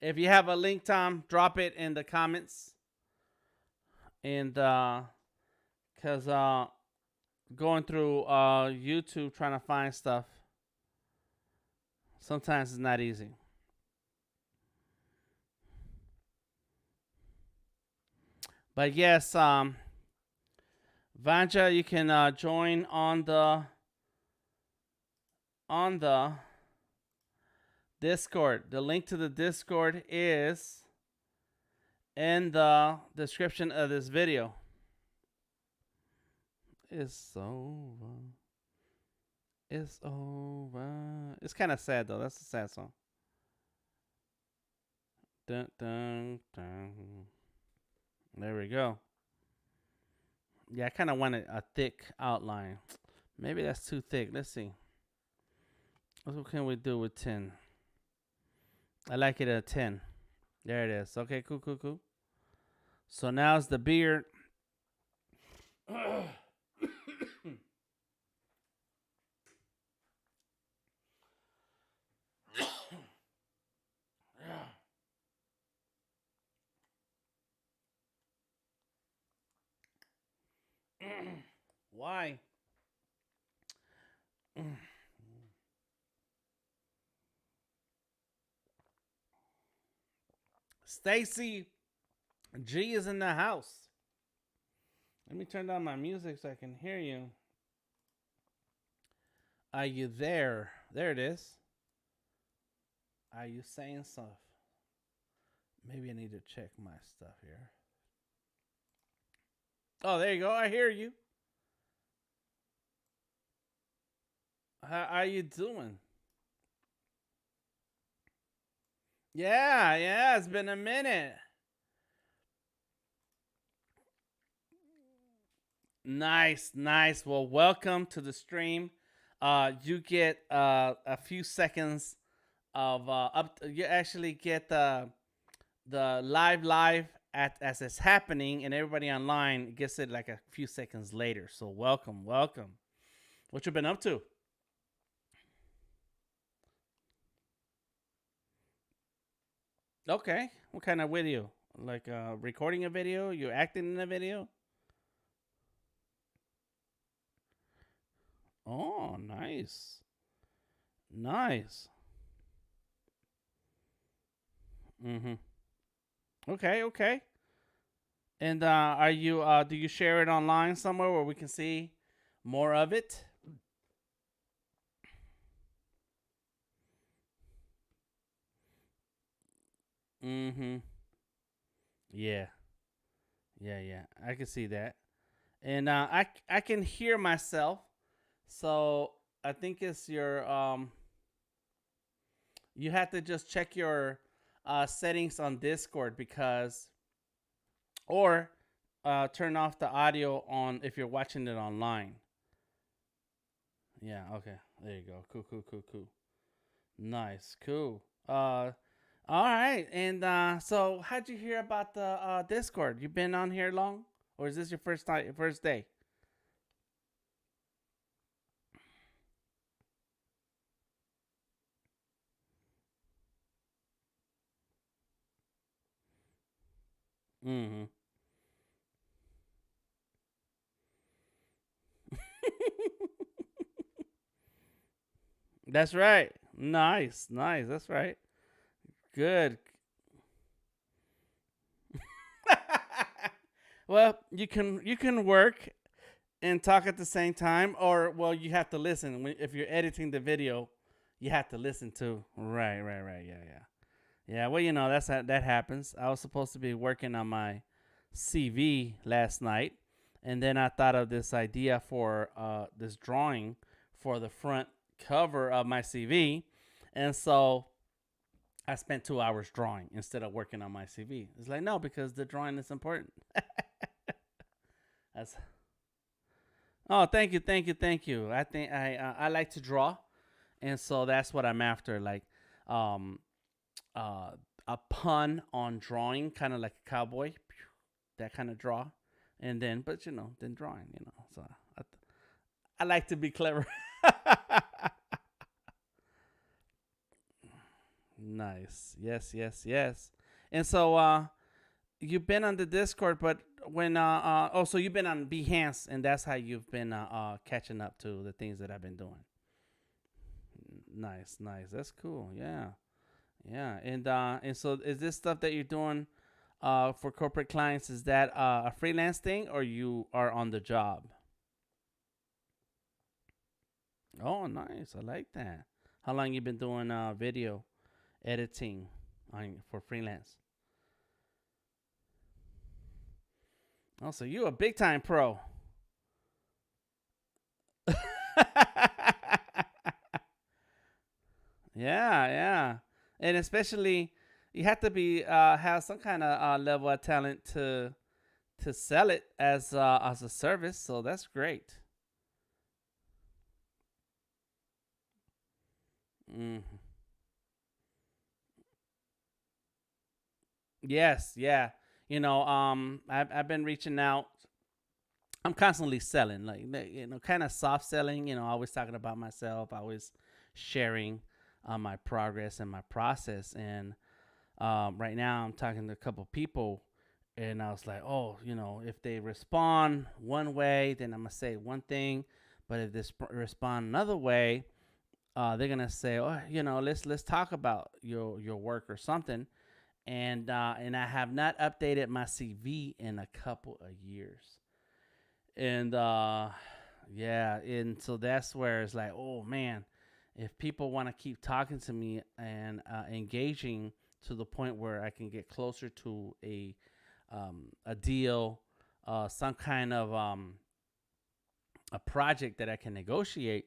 If you have a link, Tom, drop it in the comments. And because going through YouTube trying to find stuff, sometimes it's not easy. But yes, Vanja, you can join on the Discord. The link to the Discord is in the description of this video. It's over. It's over. It's kind of sad though. That's a sad song. Dun, dun, dun. There we go. Yeah, I kind of wanted a thick outline. Maybe that's too thick. Let's see. What can we do with 10? I like it at 10. There it is. Okay, cool, cool, cool. So now it's the beard. Why? Stacy G is in the house. Let me turn down my music so I can hear you. Are you there? There it is. Are you saying stuff? Maybe I need to check my stuff here. Oh, there you go. I hear you. How are you doing? Yeah, it's been a minute. Nice, nice. Well, welcome to the stream. You get a few seconds of you actually get the live at as it's happening, and everybody online gets it like a few seconds later. So welcome, welcome. What you been up to? Okay, what kind of video? Like recording a video? You acting in a video? Oh, nice, nice. Mm-hmm. Okay, okay. And are you do you share it online somewhere where we can see more of it? Mm-hmm. Yeah, yeah. I can see that, and I can hear myself. So I think it's your you have to just check your settings on Discord because or turn off the audio on if you're watching it online. Yeah. Okay. There you go. Cool. Cool. Cool. Cool. Nice. Cool. All right. And so, how'd you hear about the Discord? You been on here long, or is this your first time, first day? Mm-hmm. That's right. Nice. Nice. That's right. Good. Well, you can work and talk at the same time, or well, you have to listen. If you're editing the video, you have to listen too. Right. Right. Right. Yeah. Yeah. Yeah, well, that happens. I was supposed to be working on my CV last night, and then I thought of this idea for this drawing for the front cover of my CV, and so I spent 2 hours drawing instead of working on my CV. It's like no, because the drawing is important. That's oh, thank you, thank you, thank you. I think I like to draw, and so that's what I'm after. Like, um, uh, a pun on drawing, kind of like a cowboy, that kind of draw, and then but then drawing, So I like to be clever. Nice, yes, yes, yes. And so you've been on the Discord, but when oh, so you've been on Behance, and that's how you've been catching up to the things that I've been doing. Nice, nice. That's cool. Yeah. Yeah, and so is this stuff that you're doing for corporate clients? Is that a freelance thing or you are on the job? Oh, nice. I like that. How long you been doing video editing for freelance? Oh, so you a big time pro. Yeah, yeah, and especially you have to be have some kind of level of talent to sell it as a service. So that's great. Mm. Yes, yeah. I've been reaching out. I'm constantly selling, like kind of soft selling. Always talking about myself, always sharing my progress and my process. And right now, I'm talking to a couple people, and I was like, oh, if they respond one way, then I'm gonna say one thing, but if they respond another way, they're gonna say, oh, let's talk about your work or something. And I have not updated my CV in a couple of years. And yeah, and so that's where it's like, oh man, if people want to keep talking to me and engaging to the point where I can get closer to a deal, some kind of a project that I can negotiate,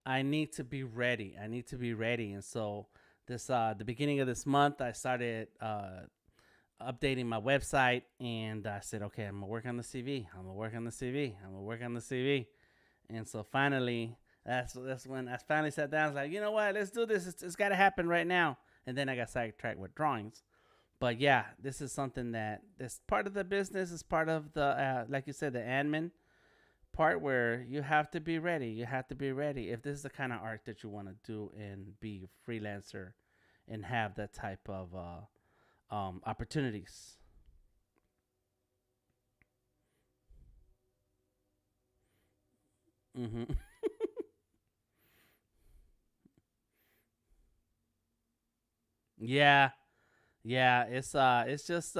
I need to be ready. I need to be ready. And so this the beginning of this month, I started updating my website, and I said, okay, I'm gonna work on the CV. I'm gonna work on the CV. I'm gonna work on the CV. And so finally, that's when I finally sat down. I was like, you know what? Let's do this. It's got to happen right now. And then I got sidetracked with drawings. But yeah, this is something that's part of the business. It's part of the like you said, the admin part where you have to be ready. You have to be ready if this is the kind of art that you want to do and be a freelancer and have that type of opportunities. Hmm. Yeah, yeah. It's just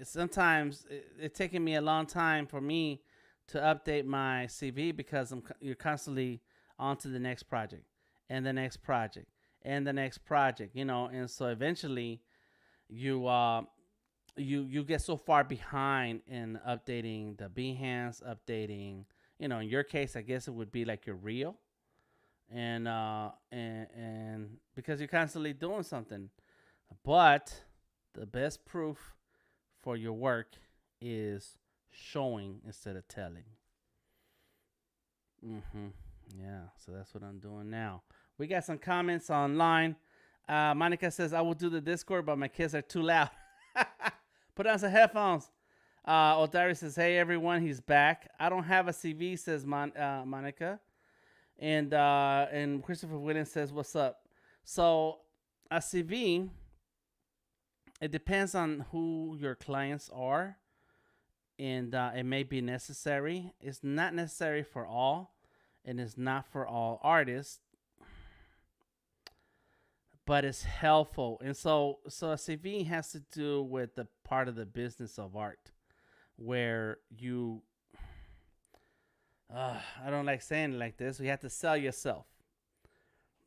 sometimes it's taking me a long time for me to update my CV because you're constantly on to the next project and the next project and the next project, and so eventually you you get so far behind in updating the Behance, updating, in your case, I guess it would be like your reel, and because you're constantly doing something, but the best proof for your work is showing instead of telling. Mm-hmm. Yeah, so that's what I'm doing now. We got some comments online. Monica says, I will do the Discord, but my kids are too loud. Put on some headphones. Odari says, hey, everyone, he's back. I don't have a CV, says Monica. And Christopher Williams says, what's up? So, a CV, it depends on who your clients are, and it may be necessary. It's not necessary for all, and it's not for all artists, but it's helpful. And so a CV has to do with the part of the business of art where you, I don't like saying it like this. You have to sell yourself,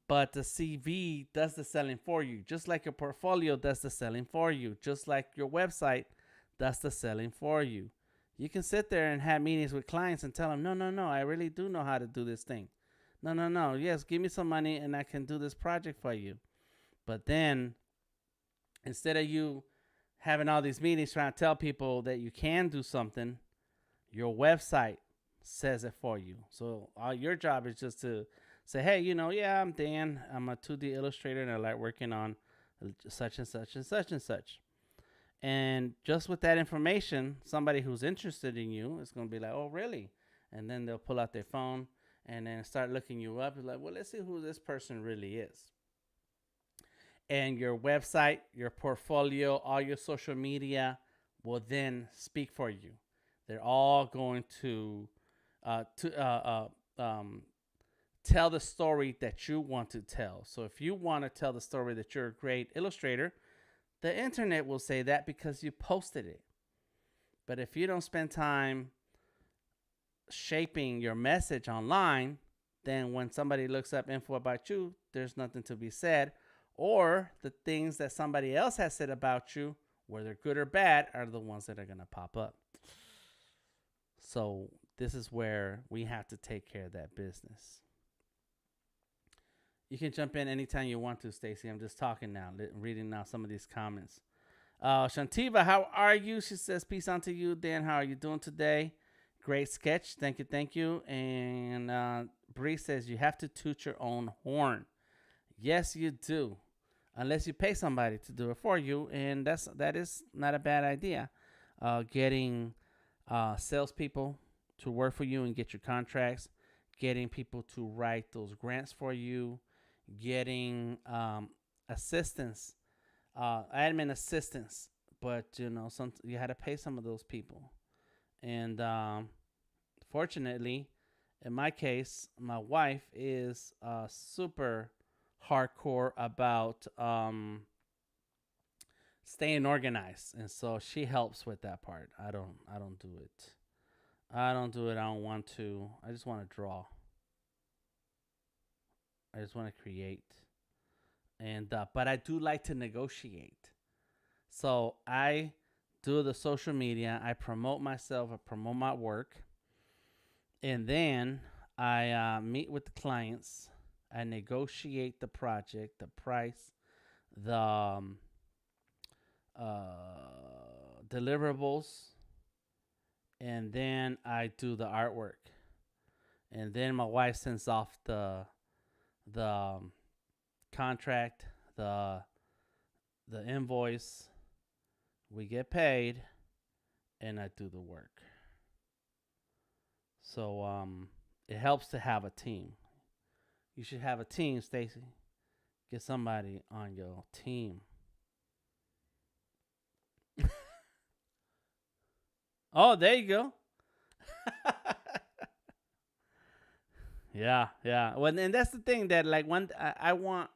but the CV does the selling for you, just like your portfolio does the selling for you, just like your website does the selling for you. You can sit there and have meetings with clients and tell them, no, no, no, I really do know how to do this thing. No, no, no. Yes, give me some money and I can do this project for you. But then instead of you having all these meetings trying to tell people that you can do something, your website says it for you. So all your job is just to say, hey, yeah, I'm Dan. I'm a 2D illustrator and I like working on such and such and such and such. And just with that information, somebody who's interested in you is going to be like, oh, really? And then they'll pull out their phone and then start looking you up. It's like, well, let's see who this person really is. And your website, your portfolio, all your social media will then speak for you. They're all going to tell the story that you want to tell. So if you want to tell the story that you're a great illustrator, the internet will say that because you posted it. But if you don't spend time shaping your message online, then when somebody looks up info about you, there's nothing to be said. Or the things that somebody else has said about you, whether good or bad, are the ones that are going to pop up. So this is where we have to take care of that business. You can jump in anytime you want to, Stacy. I'm just talking now, reading now some of these comments. Shantiva, how are you? She says, peace on to you. Dan, how are you doing today? Great sketch. Thank you, thank you. And Bree says, you have to toot your own horn. Yes, you do. Unless you pay somebody to do it for you. And that is not a bad idea. Getting salespeople to work for you and get your contracts. Getting people to write those grants for you. Getting assistance. Admin assistance, but you had to pay some of those people, and fortunately, in my case, my wife is super hardcore about staying organized, and so she helps with that part. I don't do it. I don't do it. I don't want to. I just want to draw. I just want to create. And but I do like to negotiate. So I do the social media. I promote myself. I promote my work, and then I meet with the clients. I negotiate the project, the price, the deliverables, and then I do the artwork. And then my wife sends off the contract, the invoice, we get paid, and I do the work. So it helps to have a team. You should have a team, Stacy. Get somebody on your team. Oh, there you go. Yeah. Well, and that's the thing that like when I want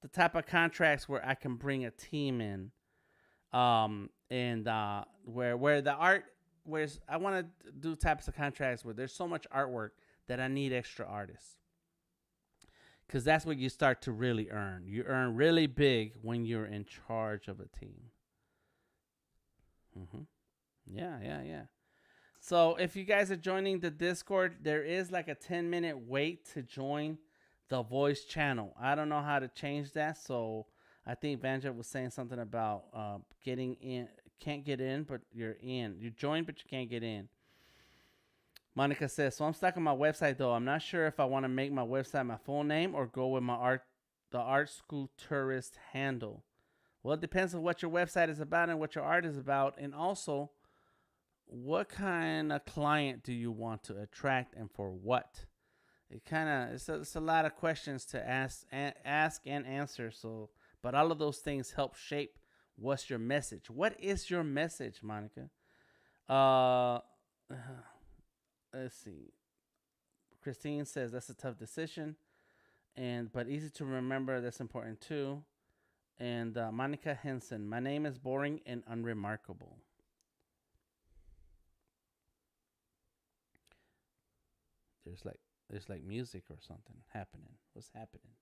the type of contracts where I can bring a team in, and where the art, where's I want to do types of contracts where there's so much artwork that I need extra artists, because that's what you start to really earn. You earn really big when you're in charge of a team. Mm-hmm. Yeah. So if you guys are joining the Discord, there is like a 10-minute wait to join the voice channel. I don't know how to change that. So I think Vanja was saying something about getting in. Can't get in, but you're in. You joined, but you can't get in. Monica says, so I'm stuck on my website, though. I'm not sure if I want to make my website my full name or go with the art school tourist handle. Well, it depends on what your website is about and what your art is about. And also, what kind of client do you want to attract and for what? It's a lot of questions to ask and answer. So, but all of those things help shape what's your message. What is your message, Monica? Let's see. Christine says that's a tough decision, but easy to remember. That's important too. And Monica Henson, my name is boring and unremarkable. There's like music or something happening. What's happening?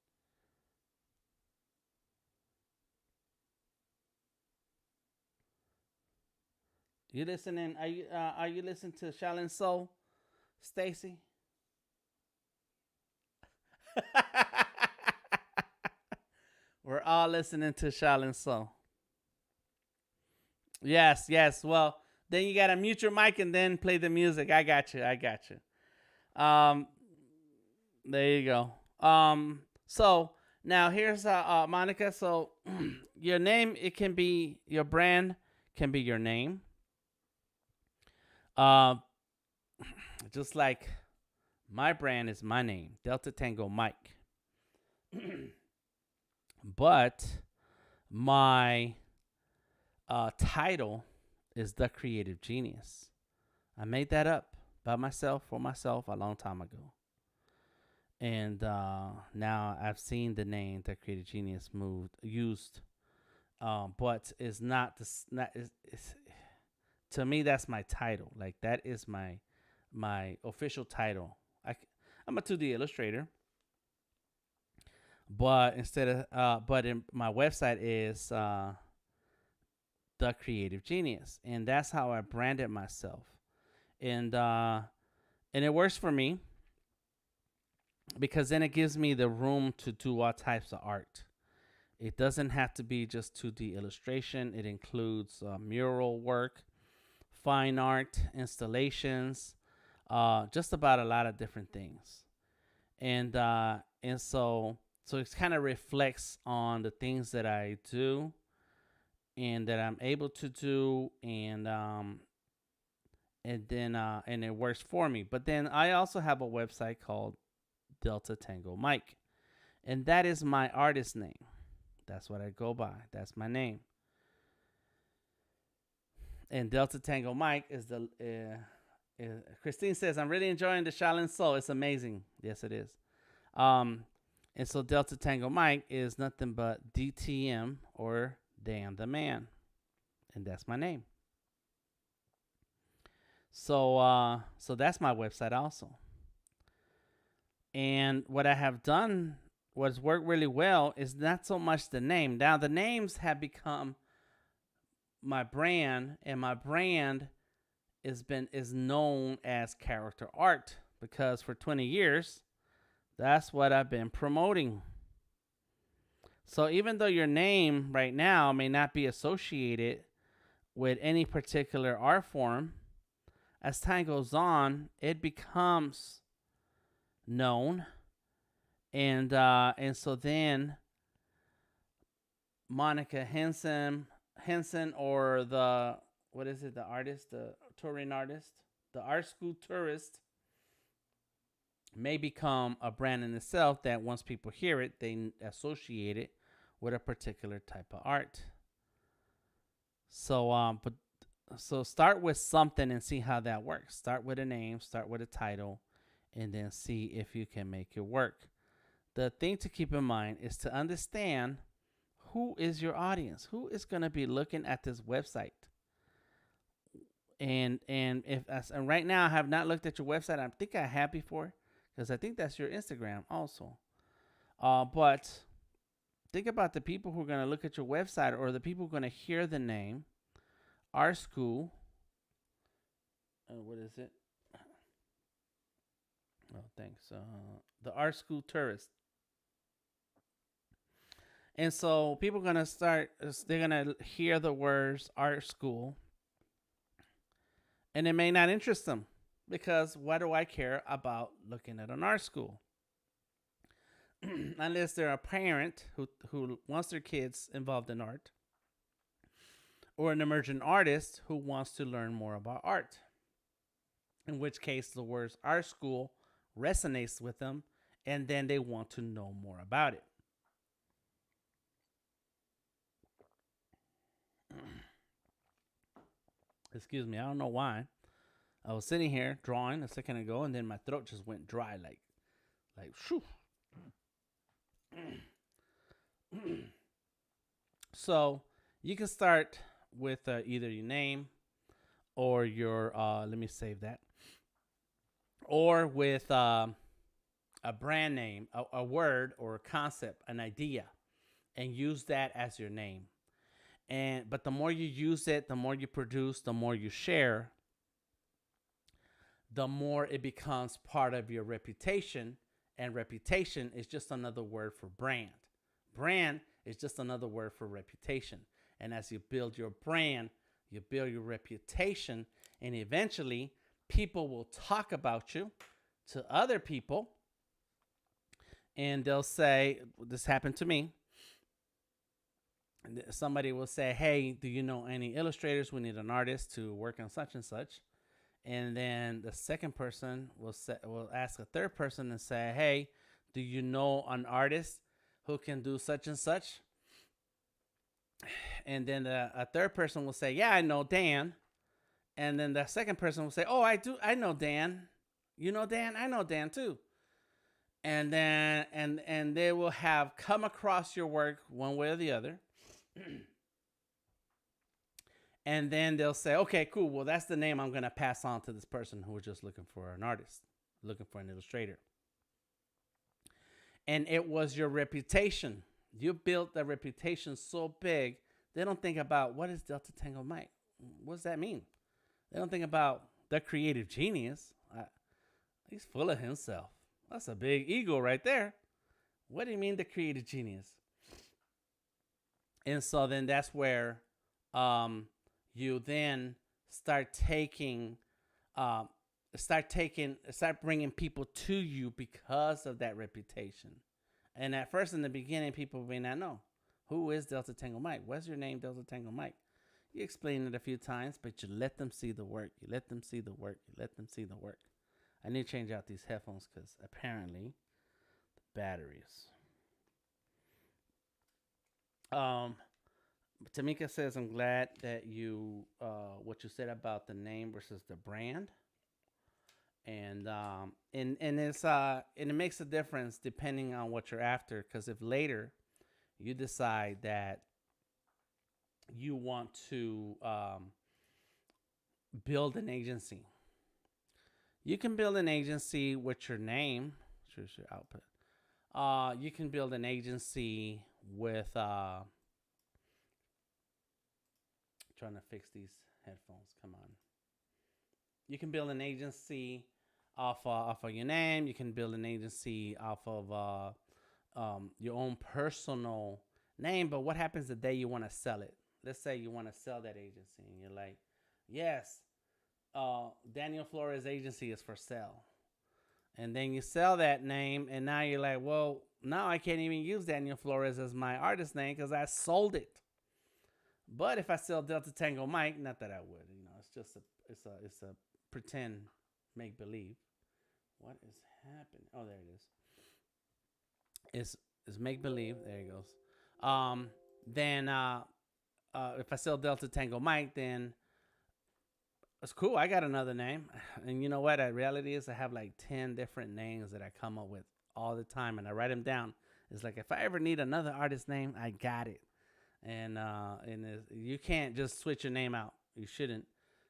You listening? Are you listening to Shaolin Soul, Stacy? We're all listening to Shaolin Soul. Yes. Well, then you gotta mute your mic and then play the music. I got you. Um, there you go. So now here's Monica. So your name, it can be your brand, can be your name. Just like my brand is my name, Delta Tango Mike. But my title is The Creative Genius. I made that up by myself for myself a long time ago. And now I've seen the name The Creative Genius used but it's not not it's, to me that's my title. Like that is my official title. I'm a 2D illustrator, but instead of but in my website is the creative genius, and that's how I branded myself. And it works for me because then it gives me the room to do all types of art. It doesn't have to be just 2D illustration. It includes mural work, fine art, installations, just about a lot of different things. And so it kind of reflects on the things that I do and that I'm able to do, and it works for me. But then I also have a website called Delta Tango Mike, and that is my artist name. That's what I go by. That's my name. And Delta Tango Mike is the. Christine says, "I'm really enjoying the Shaolin Soul. It's amazing." Yes, it is. Um, and so Delta Tango Mike is nothing but DTM, or Dan the Man, and that's my name. So that's my website also. And what I have done, what's worked really well, is not so much the name. Now the names have become my brand, and my brand is known as character art, because for 20 years that's what I've been promoting. So even though your name right now may not be associated with any particular art form, as time goes on, it becomes known, and so then Monica Henson, or the, what is it, the artist, the touring artist, the art school tourist, may become a brand in itself, that once people hear it, they associate it with a particular type of art. So start with something and see how that works. Start with a name, start with a title, and then see if you can make it work. The thing to keep in mind is to understand who is your audience, who is going to be looking at this website. And right now I have not looked at your website. I think I have before, because I think that's your Instagram also. But think about the people who are going to look at your website, or the people who are going to hear the name Art School. What is it? Oh, thanks. The Art School Tourist. And so people are going to they're going to hear the words art school, and it may not interest them, because why do I care about looking at an art school? Unless they're a parent who wants their kids involved in art, or an emerging artist who wants to learn more about art, in which case the words art school resonates with them, and then they want to know more about it. Excuse me, I don't know why. I was sitting here drawing a second ago, and then my throat just went dry, like shoo. So you can start with either your name, or your let me save that, or with a brand name, a word or a concept, an idea, and use that as your name. But the more you use it, the more you produce, the more you share, the more it becomes part of your reputation. And reputation is just another word for brand. Brand is just another word for reputation. And as you build your brand, you build your reputation, and eventually people will talk about you to other people, and they'll say, this happened to me. Somebody will say, hey, do you know any illustrators? We need an artist to work on such and such. And then the second person will ask a third person and say, hey, do you know an artist who can do such and such? And then a third person will say, yeah, I know Dan. And then the second person will say, oh, I know Dan. You know Dan? I know Dan too. And then and they will have come across your work one way or the other. And then they'll say, okay, cool. Well, that's the name I'm going to pass on to this person who was just looking for an artist, looking for an illustrator. And it was your reputation. You built a reputation so big, they don't think about what is Delta Tango Mike? What does that mean? They don't think about the creative genius. He's full of himself. That's a big ego right there. What do you mean the creative genius? And so then that's where you then start taking, start bringing people to you because of that reputation. And at first, in the beginning, people may not know who is Delta Tango Mike. What's your name, Delta Tango Mike? You explain it a few times, but you let them see the work. You let them see the work. You let them see the work. I need to change out these headphones because apparently the batteries. Tamika says, I'm glad that you, what you said about the name versus the brand. And it's and it makes a difference depending on what you're after. Because if later you decide that you want to build an agency, you can build an agency with your name. Choose your output. You can build an agency with trying to fix these headphones. Come on. You can build an agency off of your name. You can build an agency off of your own personal name. But what happens the day you want to sell it? Let's say you want to sell that agency, and you're like, yes, Daniel Flores Agency is for sale. And then you sell that name, and now you're like, well, now I can't even use Daniel Flores as my artist name because I sold it. But if I sell Delta Tango Mike, not that I would, it's just it's a pretend make believe. What is happening? Oh, there it is. It's make believe. There it goes. Then if I sell Delta Tango Mike, then it's cool. I got another name, and you know what? The reality is, I have like 10 different names that I come up with all the time, and I write them down. It's like if I ever need another artist name, I got it. And you can't just switch your name out. You shouldn't,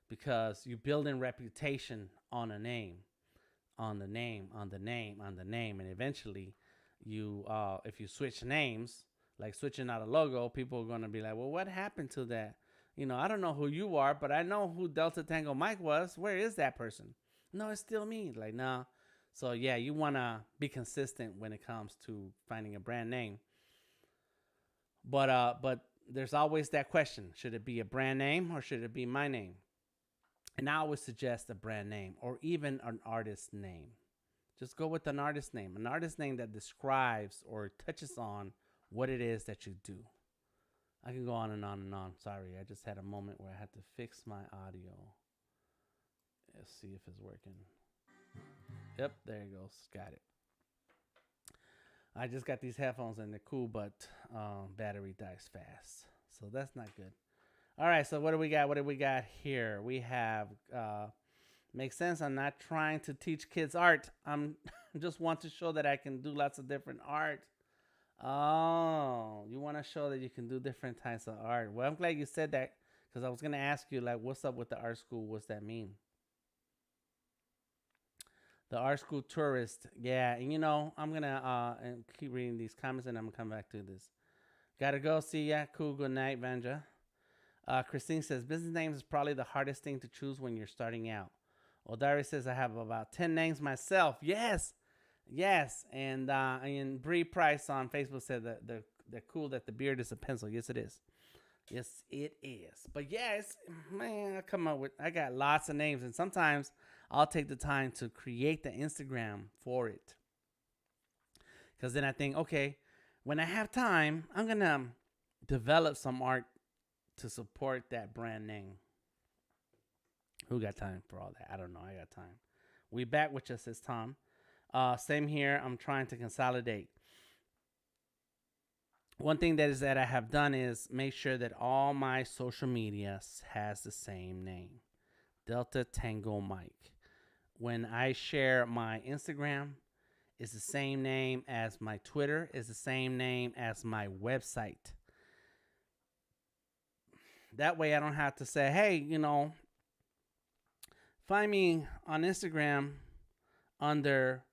because you're building reputation on a name, on the name, on the name, on the name, and eventually, you if you switch names, like switching out a logo, people are gonna be like, well, what happened to that? I don't know who you are, but I know who Delta Tango Mike was. Where is that person? No, it's still me. Like, no. So yeah, you wanna be consistent when it comes to finding a brand name. But there's always that question: should it be a brand name or should it be my name? And I always suggest a brand name or even an artist name. Just go with an artist name that describes or touches on what it is that you do. I can go on and on and on. Sorry, I just had a moment where I had to fix my audio. Let's see if it's working. Yep, there it goes. Got it. I just got these headphones and they're cool, but battery dies fast. So that's not good. All right, so what do we got? What do we got here? We have, makes sense. I'm not trying to teach kids art. I'm just want to show that I can do lots of different art. Oh, you want to show that you can do different types of art. Well, I'm glad you said that, because I was going to ask you, like, what's up with the art school? What's that mean? The art school tourist. Yeah, and I'm going to keep reading these comments, and I'm going to come back to this. Gotta go. See ya. Cool. Good night, Vanja. Christine says, business names is probably the hardest thing to choose when you're starting out. Odari says, I have about 10 names myself. Yes. And Bree Price on Facebook said that they're cool that the beard is a pencil. Yes, it is. Yes, it is. But yes, man, I got lots of names, and sometimes I'll take the time to create the Instagram for it. Because then I think, okay, when I have time, I'm going to develop some art to support that brand name. Who got time for all that? I don't know. I got time. We back with you, says Tom. Same here. I'm trying to consolidate. One thing that I have done is make sure that all my social media has the same name, Delta Tango Mike. When I share my Instagram, it's the same name as my Twitter, it's the same name as my website. That way I don't have to say, hey, find me on Instagram under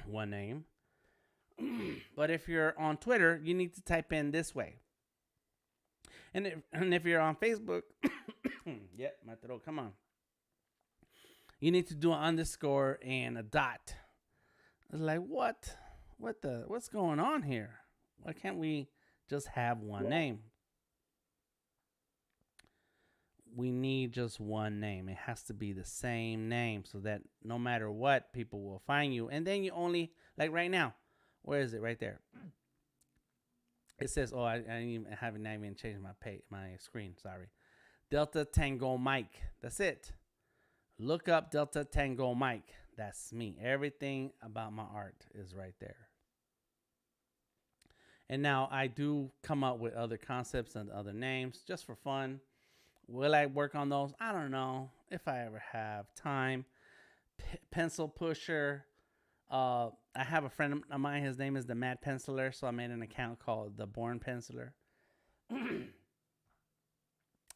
one name. But if you're on Twitter, you need to type in this way. And if you're on Facebook, yep, my throat, come on. You need to do an underscore and a dot. It's like, what? What's going on here? Why can't we just have one name? We need just one name. It has to be the same name so that no matter what, people will find you. And then you only, like right now, where is it? Right there. It says, oh, I haven't even changed my screen. Sorry. Delta Tango Mike. That's it. Look up Delta Tango Mike. That's me. Everything about my art is right there. And now I do come up with other concepts and other names just for fun. Will I work on those? I don't know if I ever have time. Pencil Pusher. I have a friend of mine. His name is the Mad Penciler, so I made an account called the Born Penciler.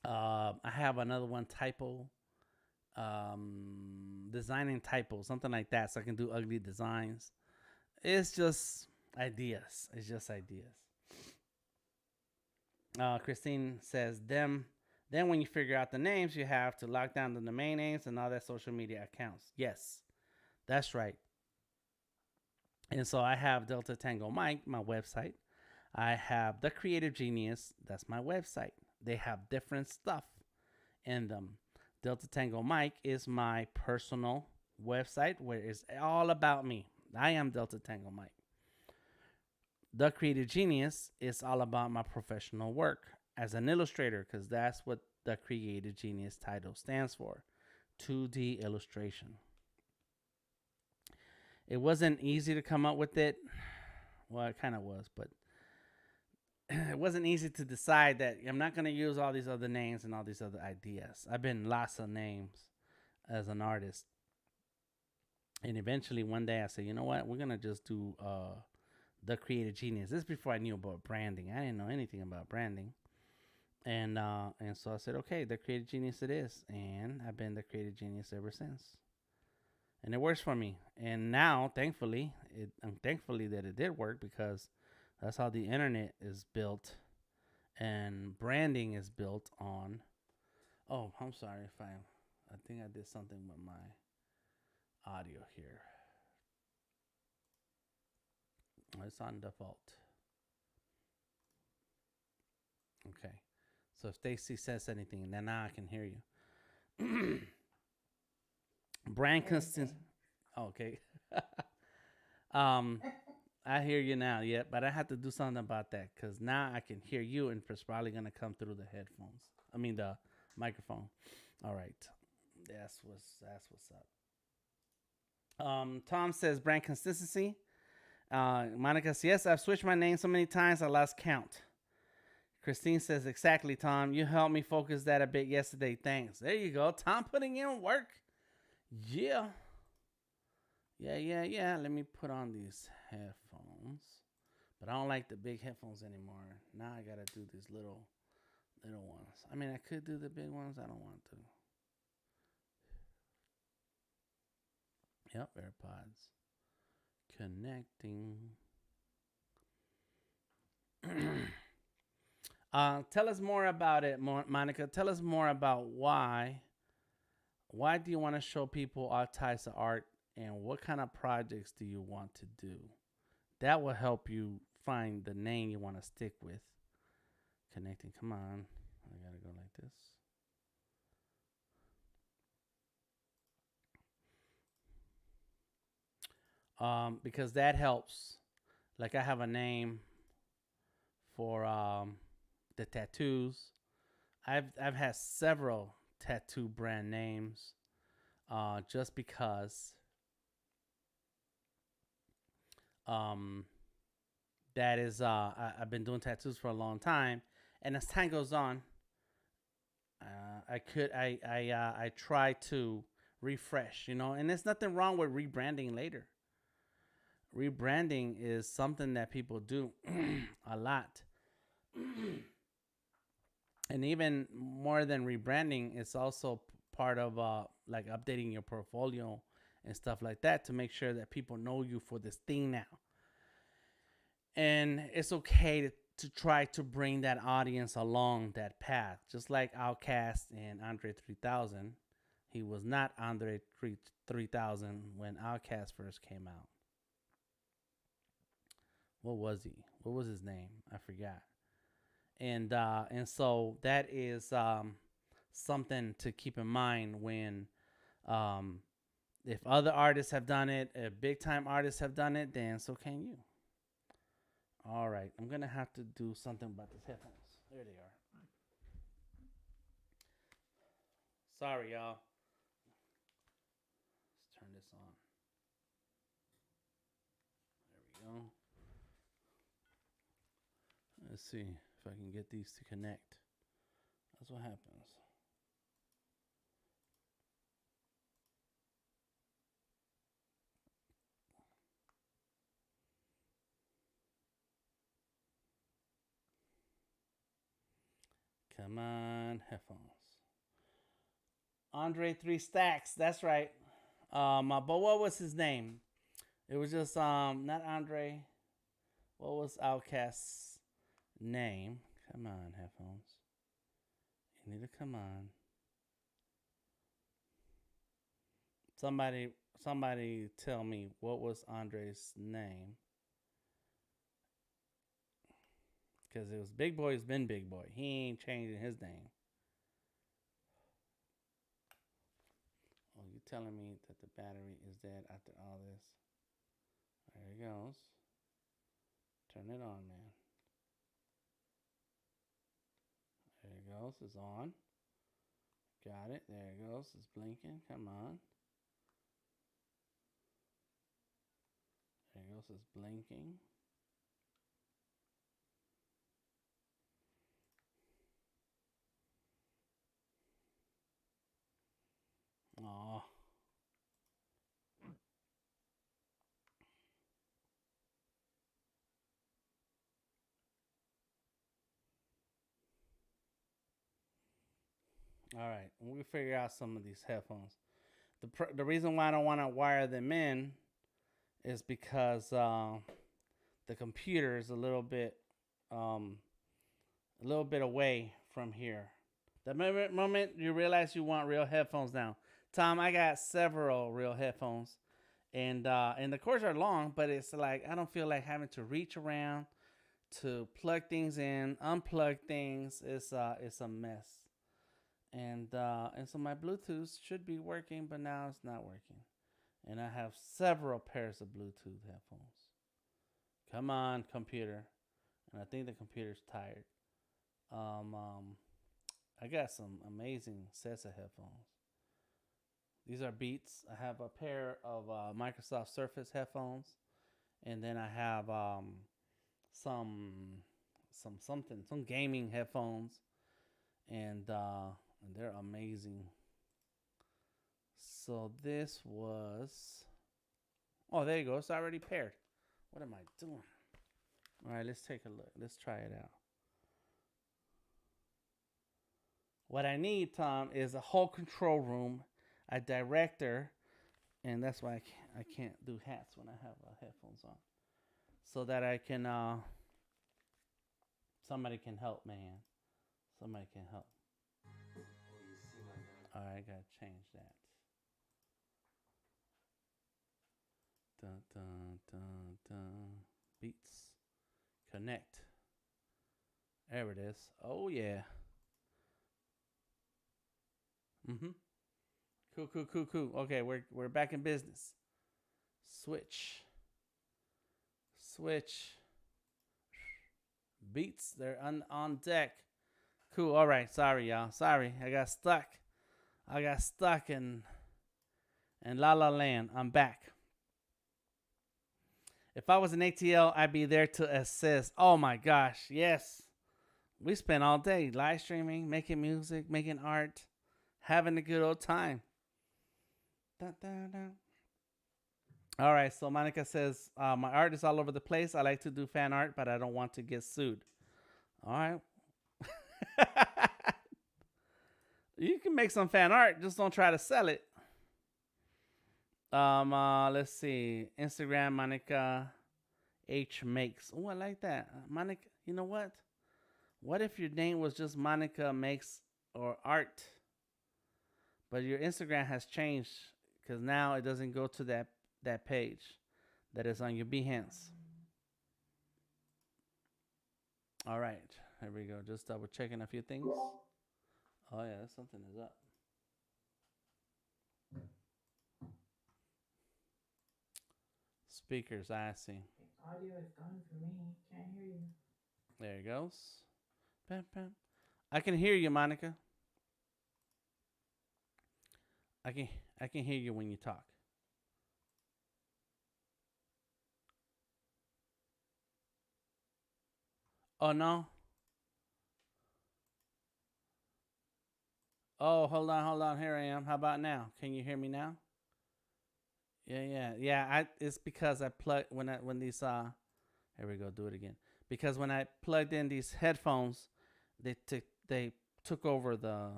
I have another one, Typo. Designing typo, something like that, so I can do ugly designs. It's just ideas. It's just ideas. Christine says, then when you figure out the names, you have to lock down the domain names and all that social media accounts. Yes, that's right. And so I have Delta Tango Mike, my website. I have The Creative Genius. That's my website. They have different stuff in them. Delta Tango Mike is my personal website where it's all about me. I am Delta Tango Mike. The Creative Genius is all about my professional work as an illustrator, because that's what the Creative Genius title stands for, 2D illustration. It wasn't easy to come up with it. Well, it kind of was, but it wasn't easy to decide that I'm not going to use all these other names and all these other ideas. I've been lots of names as an artist. And eventually one day I said, you know what? We're going to just do The Creative Genius. This is before I knew about branding. I didn't know anything about branding. And so I said, okay, The Creative Genius it is. And I've been The Creative Genius ever since. And it works for me. And now, thankfully, I'm thankfully that it did work, because that's how the internet is built, and branding is built on. Oh, I'm sorry if I think I did something with my audio here. It's on default. Okay. So if Stacy says anything, then now I can hear you. Brand consistency. Okay. I hear you now, yeah, but I have to do something about that, because now I can hear you, and it's probably going to come through the headphones. I mean, the microphone. All right. That's what's up. Tom says brand consistency. Monica says, yes, I've switched my name so many times I lost count. Christine says, exactly, Tom. You helped me focus that a bit yesterday. Thanks. There you go. Tom putting in work. Yeah. Yeah. Let me put on these headphones. But I don't like the big headphones anymore. Now I got to do these little ones. I mean, I could do the big ones. I don't want to. Yep, AirPods. Connecting. Tell us more about it, Monica. Tell us more about why do you want to show people all types of art, and what kind of projects do you want to do? That will help you find the name you want to stick with. Connecting. Come on. I got to go like this. Because that helps. Like, I have a name for the tattoos. I've had several tattoo brand names, just because that is I've been doing tattoos for a long time, and as time goes on, I try to refresh, and there's nothing wrong with rebranding later. Rebranding is something that people do a lot. And even more than rebranding, it's also part of like updating your portfolio and stuff like that to make sure that people know you for this thing now. And it's okay to try to bring that audience along that path, just like Outkast and Andre 3000. He was not Andre 3000 when Outkast first came out. What was he? What was his name? I forgot. And so that is something to keep in mind when um, if other artists have done it, if big time artists have done it, then so can you. All right, I'm gonna have to do something about these headphones. There they are. Sorry, y'all. Let's turn this on. There we go. Let's see if I can get these to connect. That's what happens. Come on, headphones. Andre Three Stacks. That's right. But what was his name? It was just not Andre. What was Outkast's name? Come on, headphones. You need to come on. Somebody tell me what was Andre's name. Because it was Big Boy's been Big Boy. He ain't changing his name. Oh, you telling me that the battery is dead after all this? There it goes. Turn it on, man. There it goes. It's on. Got it. There it goes. It's blinking. Come on. There it goes. It's blinking. Oh. All right. We'll figure out some of these headphones. The reason why I don't want to wire them in is because the computer is um, a little bit away from here. The moment you realize you want real headphones now, Tom, I got several real headphones, and the cords are long, but it's like I don't feel like having to reach around to plug things in, unplug things. It's a mess, and so my Bluetooth should be working, but now it's not working, and I have several pairs of Bluetooth headphones. Come on, computer, and I think the computer's tired. Um, um, I got some amazing sets of headphones. These are Beats. I have a pair of Microsoft Surface headphones, and then I have some some gaming headphones, and they're amazing. So this was oh there you go. It's already paired. What am I doing? All right, let's take a look. Let's try it out. What I need, Tom, is a whole control room, a director, and that's why I can't do hats when I have headphones on, so that I can somebody can help, man. Somebody can help. All right, I gotta change that. Dun dun dun dun. Beats connect. There it is. Oh yeah. Mhm. Cool, cool, cool, cool. Okay, we're back in business. Switch. Switch. Beats, they're on deck. Cool. All right. Sorry, y'all. Sorry. I got stuck. I got stuck in La La Land. I'm back. If I was an ATL, I'd be there to assist. Oh my gosh. Yes. We spent all day live streaming, making music, making art, having a good old time. Dun, dun, dun. All right. So Monica says, my art is all over the place. I like to do fan art, but I don't want to get sued. All right. You can make some fan art, just don't try to sell it. Let's see. Instagram Monica H makes. Oh, I like that. Monica, you know what? What if your name was just Monica makes or art, but your Instagram has changed because now it doesn't go to that page that is on your Behance. All right, here we go. Just double checking a few things. Oh yeah, something is up. Speakers, I see. Audio is gone for me. Can't hear you. There it goes. Bam, bam. I can hear you, Monica. I can I can hear you when you talk. Oh no. Oh, hold on. Here I am. How about now? Can you hear me now? Yeah. It's because I plugged when these here we go. Do it again. Because when I plugged in these headphones, they took over the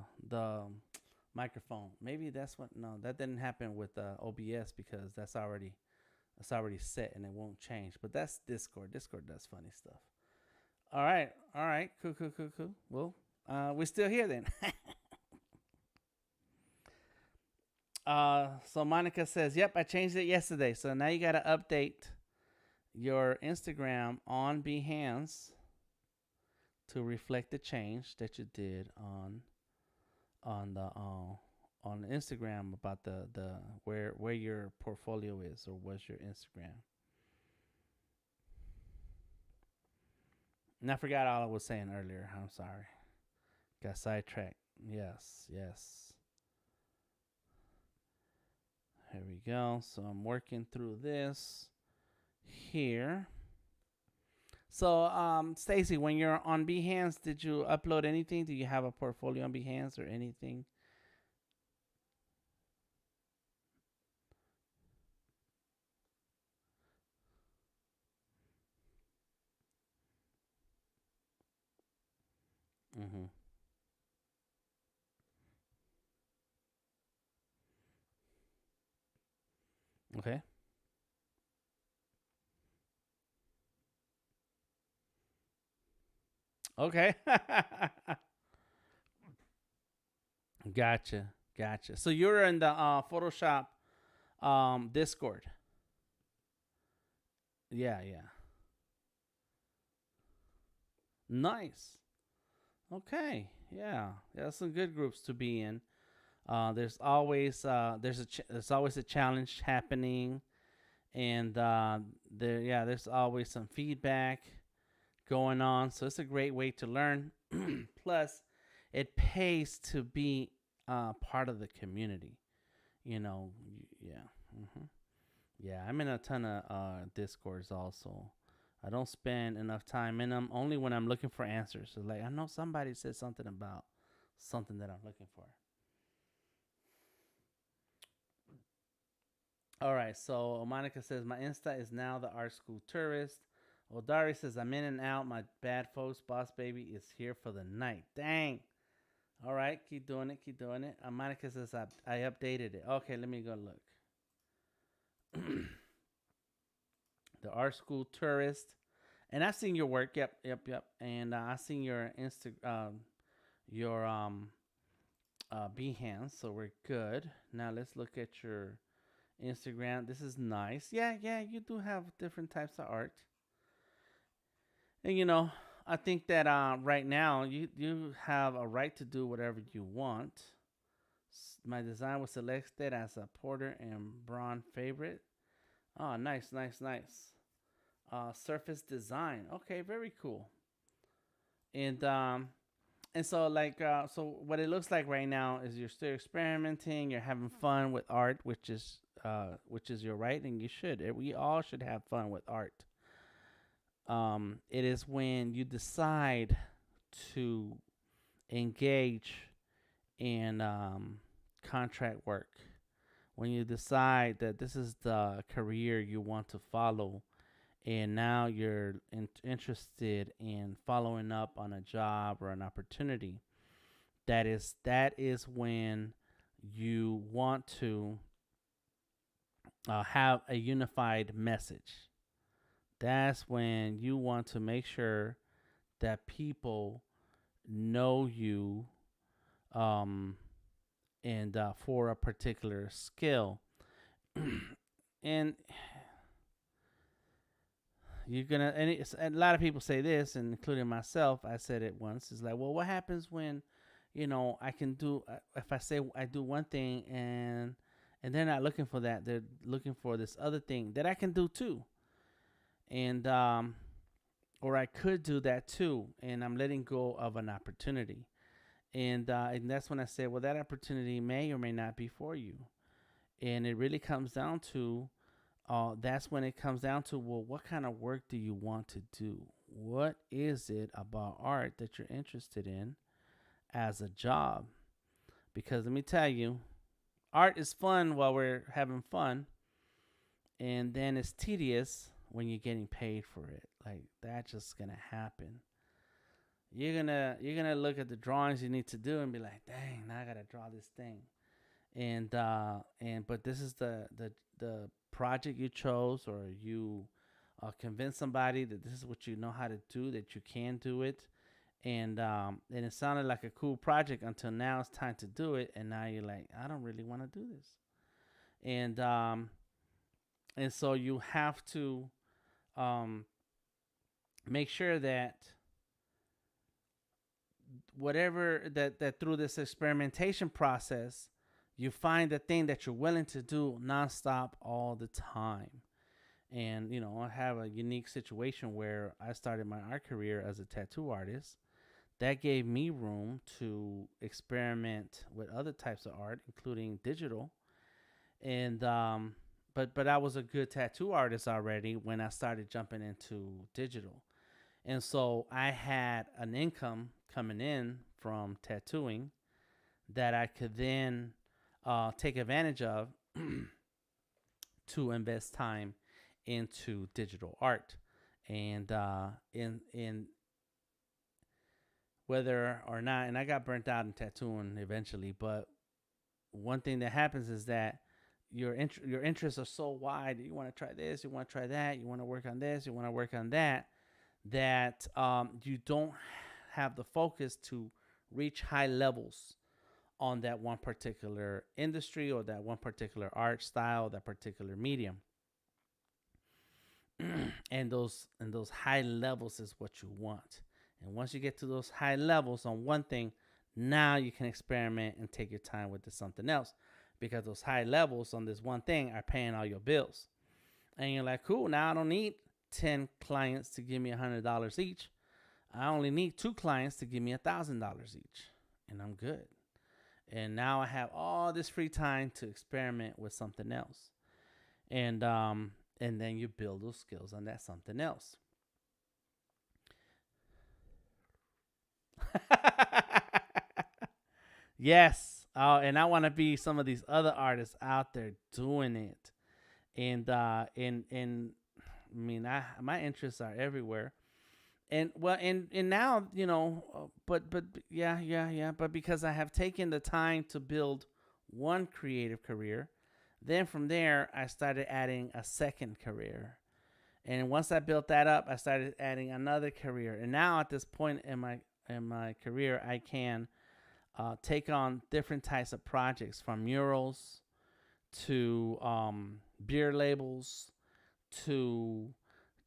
microphone. Maybe that's what. No, that didn't happen with OBS because that's already set and it won't change. But that's Discord. Discord does funny stuff. All right. Cool. Well, we're still here then. So Monica says, "Yep, I changed it yesterday. So now you got to update your Instagram on Behance to reflect the change that you did on Instagram about the where your portfolio is or what's your Instagram." And I forgot all I was saying earlier. I'm sorry. Got sidetracked. Yes. Here we go. So I'm working through this here. So, Stacy, when you're on Behance, did you upload anything? Do you have a portfolio on Behance or anything? Mm-hmm. Okay. Okay. Gotcha. So you're in the Photoshop Discord. Yeah. Nice. Okay. Yeah. That's some good groups to be in. There's always a challenge happening, and there's always some feedback going on. So it's a great way to learn. Plus, it pays to be part of the community. You know, yeah. Yeah, I'm in a ton of discords also. I don't spend enough time in them. Only when I'm looking for answers. So like I know somebody said something about something that I'm looking for. All right, so Monica says my Insta is now the art school tourist. Odari says I'm in and out. My bad folks, boss baby is here for the night. Dang. All right, keep doing it, keep doing it. Monica says I updated it. Okay, let me go look. The art school tourist, and I've seen your work. Yep. And I've seen your your Behance. So we're good. Now let's look at your Instagram. This is nice. Yeah. You do have different types of art. And I think that right now you have a right to do whatever you want. My design was selected as a Porter and Braun favorite. Oh, nice. Surface design. Okay, very cool. And so so what it looks like right now is you're still experimenting. You're having fun with art, which is your right, and you should. We all should have fun with art. It is when you decide to engage in contract work, when you decide that this is the career you want to follow, and now you're interested in following up on a job or an opportunity, that is when you want to have a unified message. That's when you want to make sure that people know you, um, and for a particular skill. And you're gonna, and a lot of people say this, and including myself. I said it once. It's like, well, what happens when, I can do, if I say I do one thing, and they're not looking for that. They're looking for this other thing that I can do too, and or I could do that too, and I'm letting go of an opportunity. And that's when I say, well, that opportunity may or may not be for you. And it really comes down to, that's when it comes down to, well, what kind of work do you want to do? What is it about art that you're interested in as a job? Because let me tell you, art is fun while we're having fun, and then it's tedious when you're getting paid for it. Like, that's just gonna happen. You're gonna look at the drawings you need to do and be like, dang, now I gotta draw this thing. And but this is the project you chose, or you convince somebody that this is what you know how to do, that you can do it. And it sounded like a cool project until now it's time to do it, and now you're like, I don't really want to do this. And um and so you have to um make sure that whatever that through this experimentation process, you find the thing that you're willing to do nonstop all the time. And I have a unique situation where I started my art career as a tattoo artist. That gave me room to experiment with other types of art, including digital. And um but but I was a good tattoo artist already when I started jumping into digital. And so I had an income coming in from tattooing that I could then take advantage of to invest time into digital art. And in whether or not, and I got burnt out in tattooing eventually, but one thing that happens is that your interests are so wide. You want to try this, you want to try that, you want to work on this, you want to work on that, that you don't have the focus to reach high levels on that one particular industry, or that one particular art style, that particular medium. And those high levels is what you want. And once you get to those high levels on one thing, now you can experiment and take your time with something else, because those high levels on this one thing are paying all your bills. And you're like, cool, now I don't need 10 clients to give me $100 each. I only need 2 clients to give me $1,000 each, and I'm good. And now I have all this free time to experiment with something else. And then you build those skills on that something else. Yes. And I want to be some of these other artists out there doing it. And I mean, my interests are everywhere. And well, and now, but yeah, but because I have taken the time to build one creative career, then from there I started adding a second career. And once I built that up, I started adding another career. And now at this point in my career, I can take on different types of projects, from murals to beer labels, to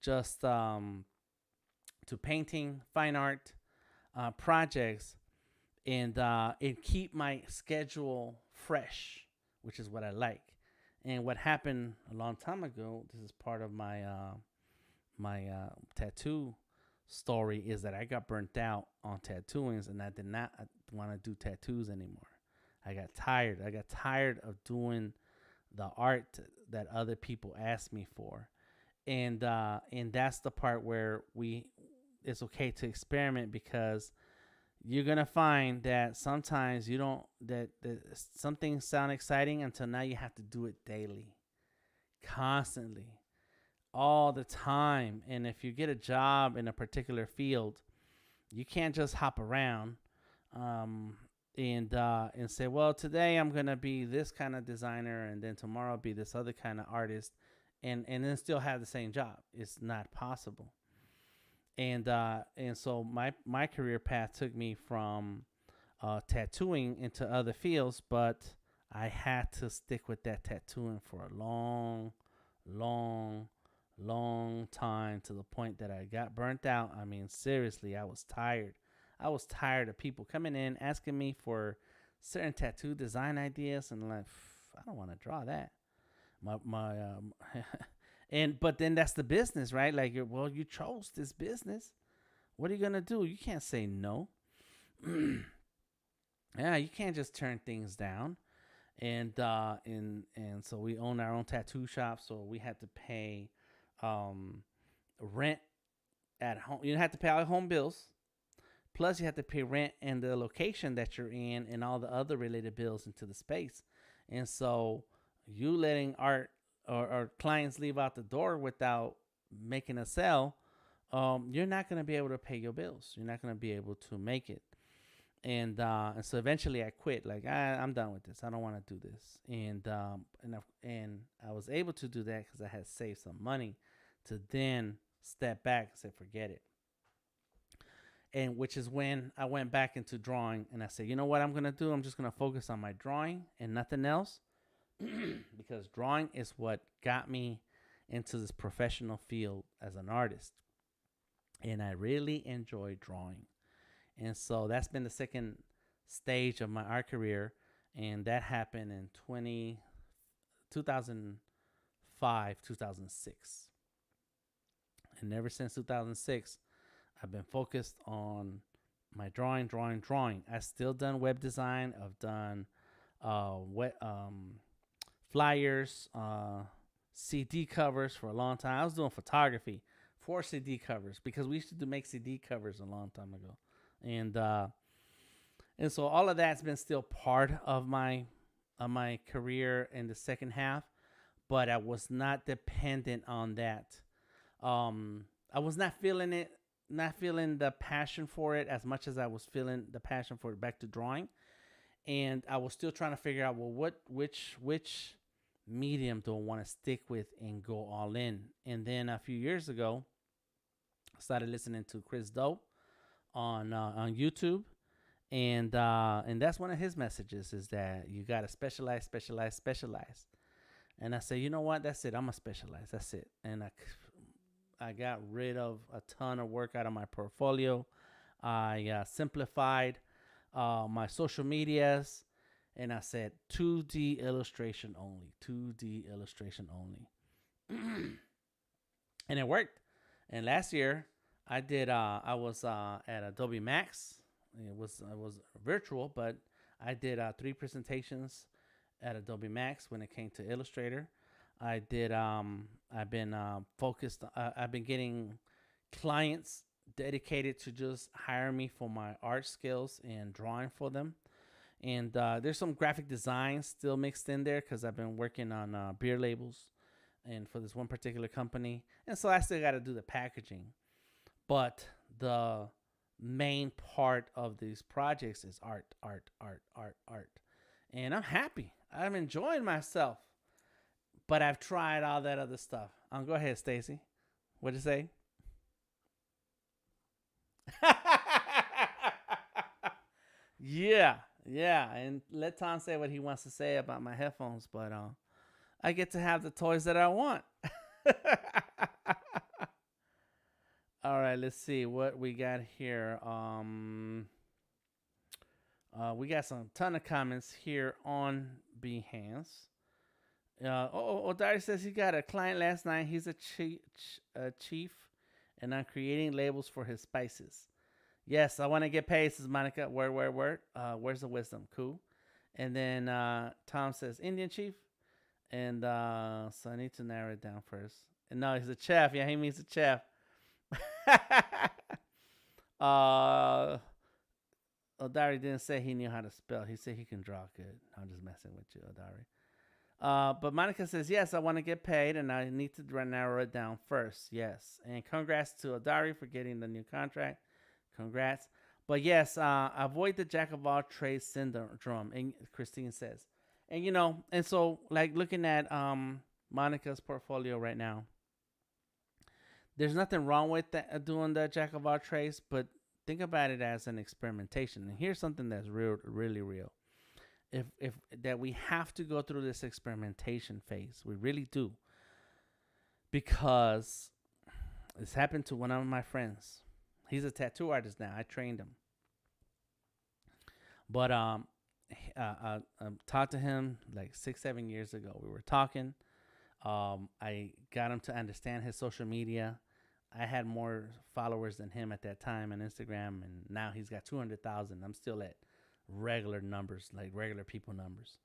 just to painting, fine art projects, and keep my schedule fresh, which is what I like. And what happened a long time ago, this is part of my tattoo story, is that I got burnt out on tattooings, and I did not want to do tattoos anymore. I got tired. I got tired of doing the art that other people asked me for. And that's the part where it's okay to experiment, because you're gonna find that sometimes you don't that some things sound exciting until now you have to do it daily, constantly, all the time. And if you get a job in a particular field, you can't just hop around um, and say, well, today I'm gonna be this kind of designer, and then tomorrow I'll be this other kind of artist, and then still have the same job. It's not possible. And so my career path took me from tattooing into other fields, but I had to stick with that tattooing for a long, long time, to the point that I got burnt out. I mean, seriously, I was tired. I was tired of people coming in asking me for certain tattoo design ideas, and like, I don't want to draw that. My and but then that's the business, right? Like, well, you chose this business. What are you gonna do? You can't say no. Yeah, you can't just turn things down. And so we own our own tattoo shop, so we had to pay um rent at home. You have to pay all home bills. Plus, you have to pay rent and the location that you're in, and all the other related bills into the space. And so, you letting art or clients leave out the door without making a sale, you're not going to be able to pay your bills. You're not going to be able to make it. And so eventually I quit. Like, I'm done with this. I don't want to do this. And I was able to do that because I had saved some money to then step back and say, forget it. And which is when I went back into drawing, and I said, you know what I'm gonna do? I'm just gonna focus on my drawing and nothing else, because drawing is what got me into this professional field as an artist, and I really enjoy drawing. And so that's been the second stage of my art career, and that happened in 2005, 2006. And ever since 2006, I've been focused on my drawing. I've still done web design. I've done flyers, CD covers for a long time. I was doing photography for CD covers because we used to make CD covers a long time ago, and so all of that's been still part of my career in the second half, but I was not dependent on that. I was not feeling it, not feeling the passion for it as much as I was feeling the passion for it back to drawing. And I was still trying to figure out, well, which medium do I want to stick with and go all in. And then a few years ago, I started listening to Chris Dope on YouTube, and that's one of his messages, is that you gotta specialize. And I said, you know what? That's it. I'm gonna specialize. That's it. And I got rid of a ton of work out of my portfolio. I simplified my social medias, and I said 2D illustration only. 2D illustration only. And it worked. And last year, I was at Adobe Max. It was virtual, but I did 3 presentations at Adobe Max when it came to Illustrator. I did. I've been focused. I've been getting clients dedicated to just hire me for my art skills and drawing for them. And there's some graphic design still mixed in there because I've been working on beer labels, and for this one particular company. And so I still got to do the packaging. But the main part of these projects is art. And I'm happy. I'm enjoying myself. But I've tried all that other stuff. Go ahead, Stacy. What'd you say? Yeah. And let Tom say what he wants to say about my headphones. But I get to have the toys that I want. All right, let's see what we got here. We got some ton of comments here on Behance. Dari says he got a client last night. He's a chief, and I'm creating labels for his spices. Yes, I want to get paid, says Monica. Word. Where's the wisdom? Cool. And then Tom says Indian chief. And so I need to narrow it down first. And no, he's a chef. Yeah, he means a chef. Odari didn't say he knew how to spell. He said he can draw good. I'm just messing with you, Odari. But Monica says, yes, I want to get paid and I need to narrow it down first. Yes. And congrats to Adari for getting the new contract. Congrats. But yes, avoid the jack of all trades syndrome. And Christine says, and and so like looking at Monica's portfolio right now, there's nothing wrong with doing the jack of all trades, but think about it as an experimentation. And here's something that's real, really real. If that we have to go through this experimentation phase, we really do, because this happened to one of my friends. He's a tattoo artist now. I trained him, but talked to him like 6-7 years ago. We were talking. I got him to understand his social media. I had more followers than him at that time on Instagram, and now he's got 200,000. I'm still at regular numbers, like regular people numbers.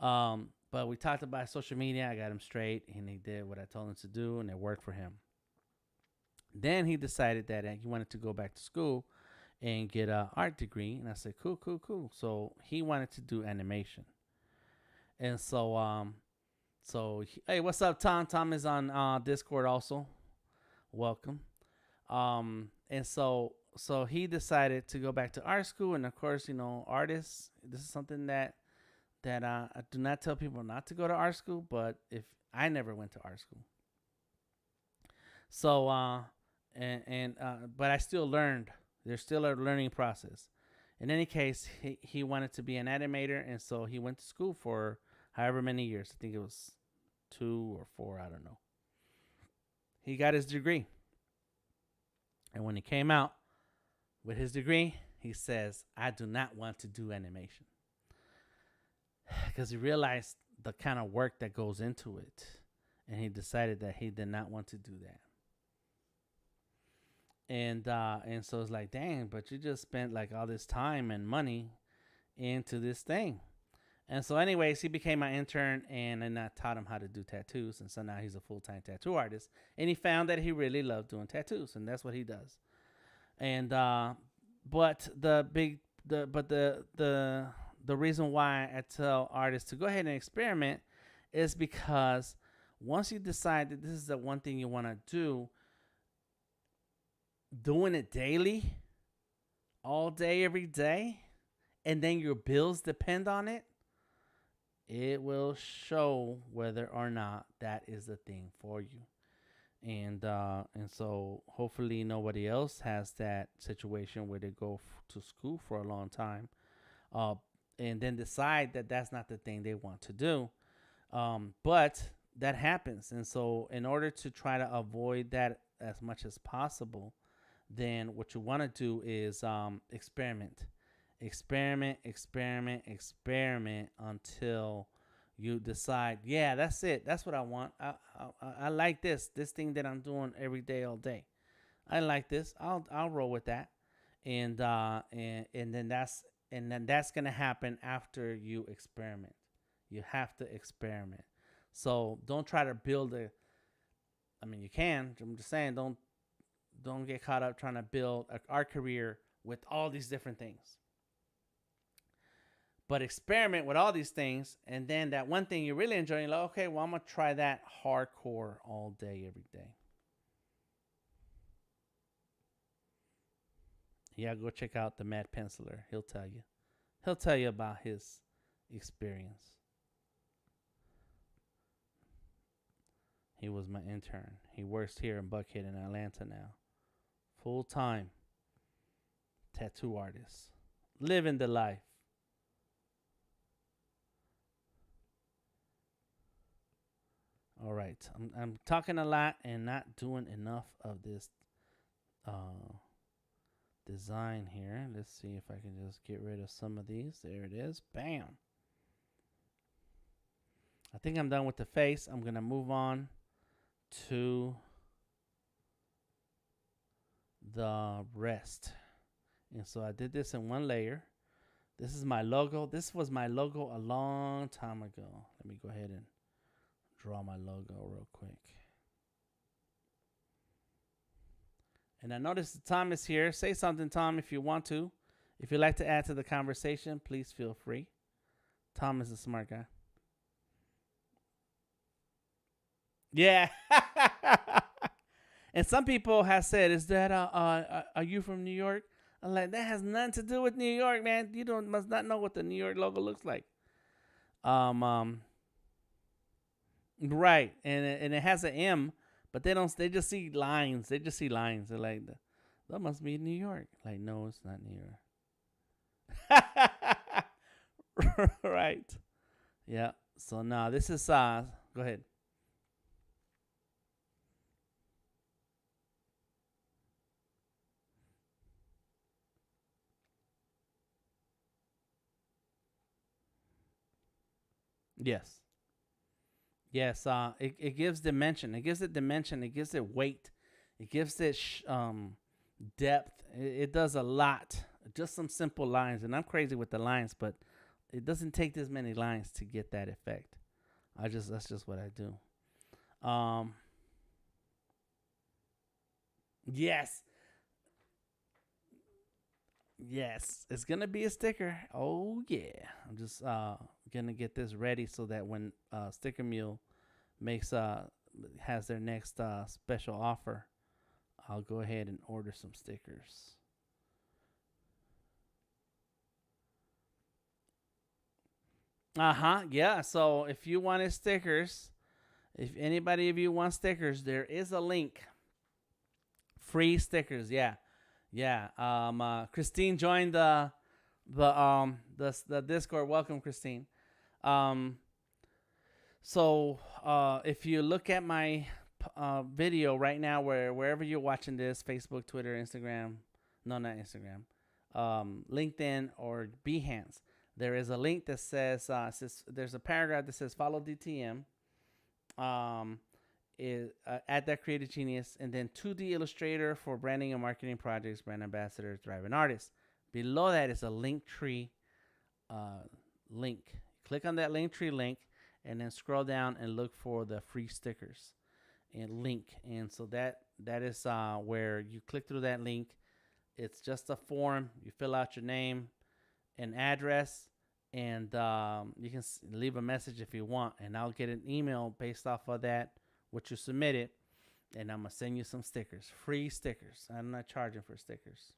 But we talked about social media. I got him straight, and he did what I told him to do, and it worked for him. Then he decided that he wanted to go back to school and get an art degree, and I said, cool, cool, cool. So he wanted to do animation, and hey, what's up, Tom? Tom is on Discord also. Welcome. And so he decided to go back to art school, and of course, artists. This is something that I do not tell people not to go to art school, but if I never went to art school, so but I still learned. There's still a learning process. In any case, he wanted to be an animator, and so he went to school for however many years. I think it was 2 or 4. I don't know. He got his degree, and when he came out with his degree, he says, I do not want to do animation. Because he realized the kind of work that goes into it. And he decided that he did not want to do that. And so it's like, dang, but you just spent like all this time and money into this thing. And so anyways, he became my intern, and then I taught him how to do tattoos. And so now he's a full-time tattoo artist. And he found that he really loved doing tattoos, and that's what he does. And but the reason why I tell artists to go ahead and experiment is because once you decide that this is the one thing you want to do, doing it daily, all day, every day, and then your bills depend on it, it will show whether or not that is the thing for you. And so hopefully nobody else has that situation where they go to school for a long time, and then decide that that's not the thing they want to do. But that happens, and so in order to try to avoid that as much as possible, then what you want to do is experiment until you decide, yeah, that's it. That's what I want. I like this thing that I'm doing every day, all day. I like this. I'll roll with that, and then that's gonna happen after you experiment. You have to experiment. So don't try to build a. I mean, you can. I'm just saying, don't get caught up trying to build an art career with all these different things. But experiment with all these things, and then that one thing you really enjoy, you're like, okay, well, I'm going to try that hardcore all day, every day. Yeah, go check out the Mad Penciler. He'll tell you. He'll tell you about his experience. He was my intern. He works here in Buckhead in Atlanta now. Full-time tattoo artist. Living the life. All right, I'm talking a lot and not doing enough of this design here. Let's see if I can just get rid of some of these. There it is. Bam. I think I'm done with the face. I'm going to move on to the rest. And so I did this in one layer. This is my logo. This was my logo a long time ago. Let me go ahead and draw my logo real quick. And I noticed Tom is here. Say something, Tom, if you want to. If you'd like to add to the conversation, please feel free. Tom is a smart guy. Yeah. And some people have said, "Is that are you from New York?" I'm like, that has nothing to do with New York, man. You don't must not know what the New York logo looks like. Um, um, right, and it has an M, but they don't. They just see lines. They just see lines. They're like, that must be New York. Like, no, it's not New York. Right. Yeah. So now this is Go ahead. Yes. Yes. It gives dimension. It gives it dimension. It gives it weight. It gives it depth. It does a lot. Just some simple lines, and I'm crazy with the lines, but it doesn't take this many lines to get that effect. I just That's just what I do. Um, yes, yes, it's gonna be a sticker. Oh yeah, I'm just gonna get this ready so that when Sticker Mule makes has their next special offer, I'll go ahead and order some stickers. Yeah. So if you wanted stickers, if anybody of you wants stickers, there is a link. Free stickers. Yeah. Yeah. Christine joined the Discord. Welcome, Christine. Um, if you look at my video right now, wherever you're watching this, Facebook, Twitter, Instagram, no, not Instagram, LinkedIn or Behance, there is a link that there's a paragraph that says follow DTM. Um, at that creative genius, and then 2D Illustrator for branding and marketing projects, brand ambassadors, thriving artists. Below that is a link tree uh, link. Click on that link tree link, and then scroll down and look for the free stickers and link. And so that is where you click through that link. It's just a form. You fill out your name and address, and you can leave a message if you want, and I'll get an email based off of that, what you submitted, and I'm gonna send you some stickers, free stickers. I'm not charging for stickers.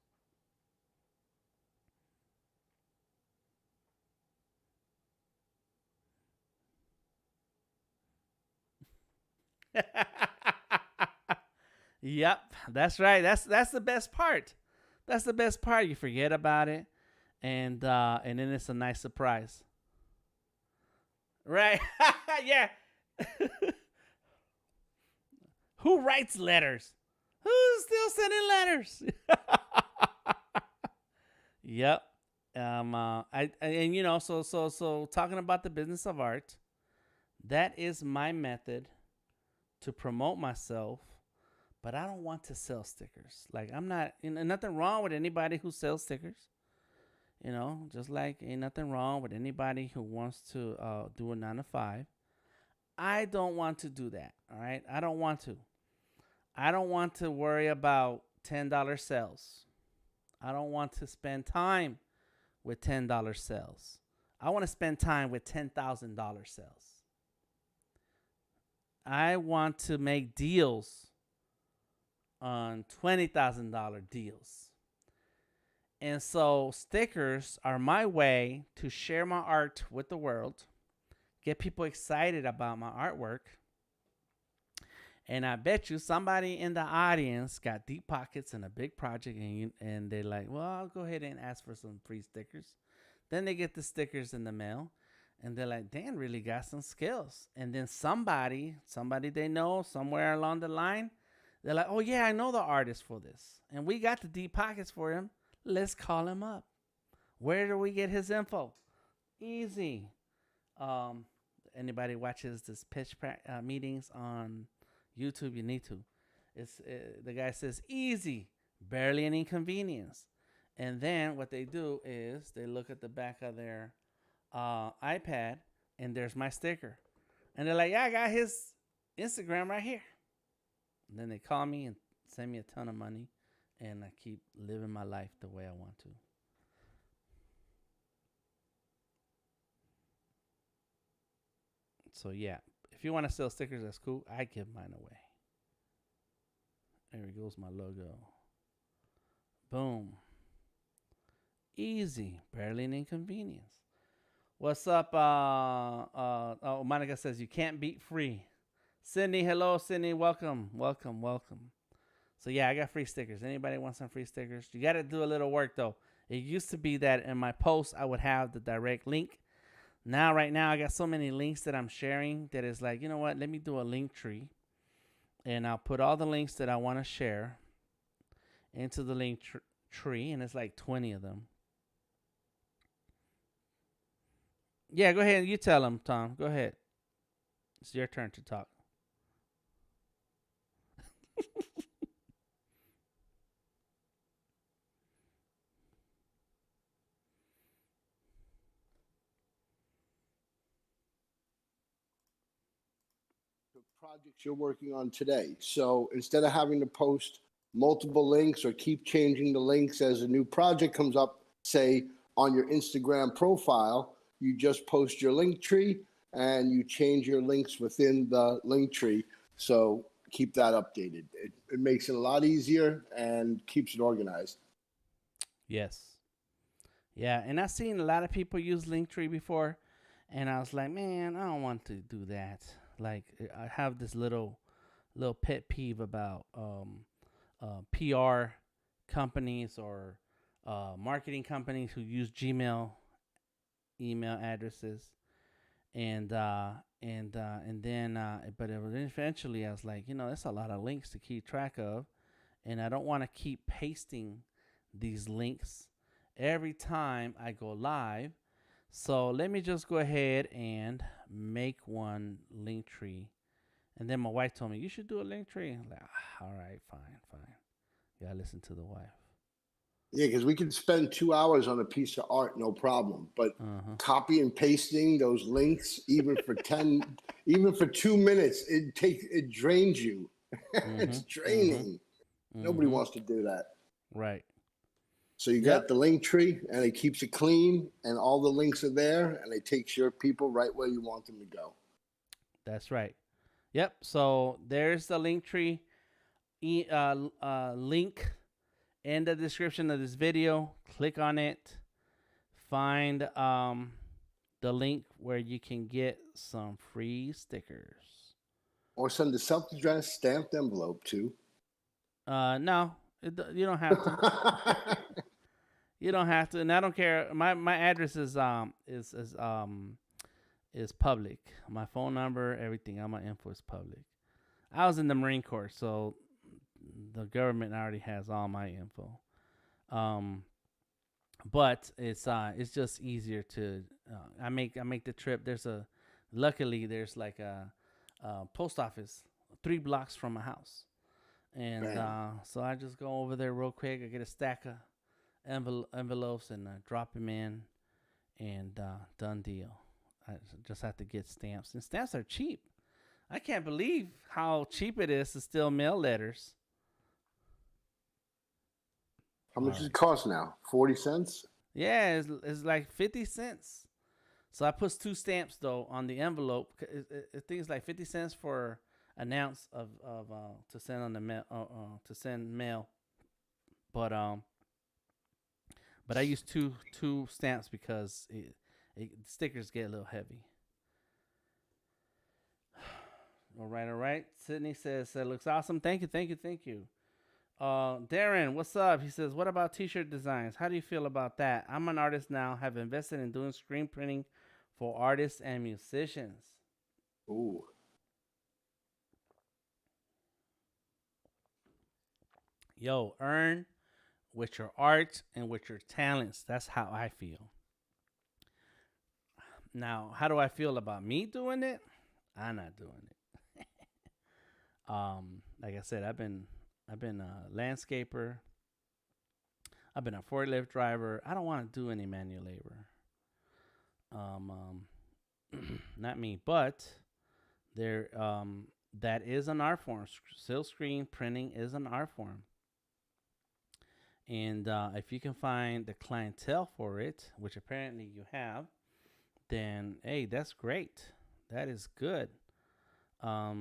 Yep, that's right. That's the best part. That's the best part. You forget about it, and then it's a nice surprise. Right? Yeah. Who writes letters? Who's still sending letters? Yep. And so talking about the business of art, that is my method to promote myself. But I don't want to sell stickers. Like I'm not, nothing wrong with anybody who sells stickers. Just like ain't nothing wrong with anybody who wants to do a 9 to 5. I don't want to do that. All right, I don't want to. I don't want to worry about $10 sales. I don't want to spend time with $10 sales. I want to spend time with $10,000 sales. I want to make deals on $20,000 deals. And so stickers are my way to share my art with the world, get people excited about my artwork. And I bet you somebody in the audience got deep pockets and a big project, and they're like, well, I'll go ahead and ask for some free stickers. Then they get the stickers in the mail, and they're like, Dan really got some skills. And then somebody they know somewhere along the line, they're like, oh, yeah, I know the artist for this. And we got the deep pockets for him. Let's call him up. Where do we get his info? Easy. Um, Anybody watches this meetings on YouTube, you need to. The guy says easy, barely an inconvenience. And then what they do is they look at the back of their iPad, and there's my sticker. And they're like, yeah, I got his Instagram right here. And then they call me and send me a ton of money, and I keep living my life the way I want to. So yeah, If you want to sell stickers, that's cool. I give mine away. There goes my logo. Boom. Easy. Barely an inconvenience. What's up? Oh, Monica says you can't beat free. Sydney, hello, Sydney. Welcome, welcome, welcome. So yeah, I got free stickers. Anybody want some free stickers? You got to do a little work though. It used to be that in my posts I would have the direct link. Right now, I got so many links that I'm sharing that it's like, you know what? Let me do a link tree, and I'll put all the links that I want to share into the link tree, and it's like 20 of them. Yeah, go ahead. You tell them, Tom. Go ahead. It's your turn to talk. Projects you're working on today. So instead of having to post multiple links or keep changing the links as a new project comes up, say on your Instagram profile, you just post your link tree and you change your links within the link tree. So keep that updated. It makes it a lot easier and keeps it organized. Yes. Yeah, and I've seen a lot of people use Linktree before, and I was like, man, I don't want to do that. Like, I have this little pet peeve about PR companies or marketing companies who use Gmail email addresses, and then but eventually I was like, that's a lot of links to keep track of, and I don't want to keep pasting these links every time I go live. So let me just go ahead and make one link tree. And then my wife told me, you should do a link tree. I'm like, all right, fine. You gotta listen to the wife. Yeah, because we can spend 2 hours on a piece of art, no problem. But copy and pasting those links, even for 2 minutes, it drains you. It's draining. Nobody wants to do that. Right. So you got the link tree, and it keeps it clean, and all the links are there, and it takes your people right where you want them to go. That's right. Yep. So there's the link tree link in the description of this video. Click on it. Find the link where you can get some free stickers. Or send a self-addressed stamped envelope too. No, you don't have to. You don't have to, and I don't care. My address is public. My phone number, everything, all my info is public. I was in the Marine Corps, so the government already has all my info. But it's just easier to I make the trip. Luckily there's like a post office 3 blocks from my house, and so I just go over there real quick. I get a stack of envelopes and drop them in, and done deal. I just have to get stamps, and stamps are cheap. I can't believe how cheap it is to still mail letters. How much does it cost now? 40 cents? Yeah, it's like 50 cents. So I put 2 stamps though on the envelope. I think it's like 50 cents for an ounce of to send on the mail to send mail. But I use two stamps because stickers get a little heavy. All right. Sydney says that looks awesome. Thank you. Darren, what's up? He says, what about t-shirt designs? How do you feel about that? I'm an artist now. Have invested in doing screen printing for artists and musicians. Ooh. Yo, earn with your art and with your talents. That's how I feel. Now, how do I feel about me doing it? I'm not doing it. Like I said, I've been a landscaper. I've been a forklift driver. I don't want to do any manual labor. Not me, but there that is an art form. Silk screen printing is an art form. And if you can find the clientele for it, which apparently you have, then hey, that's great. That is good. I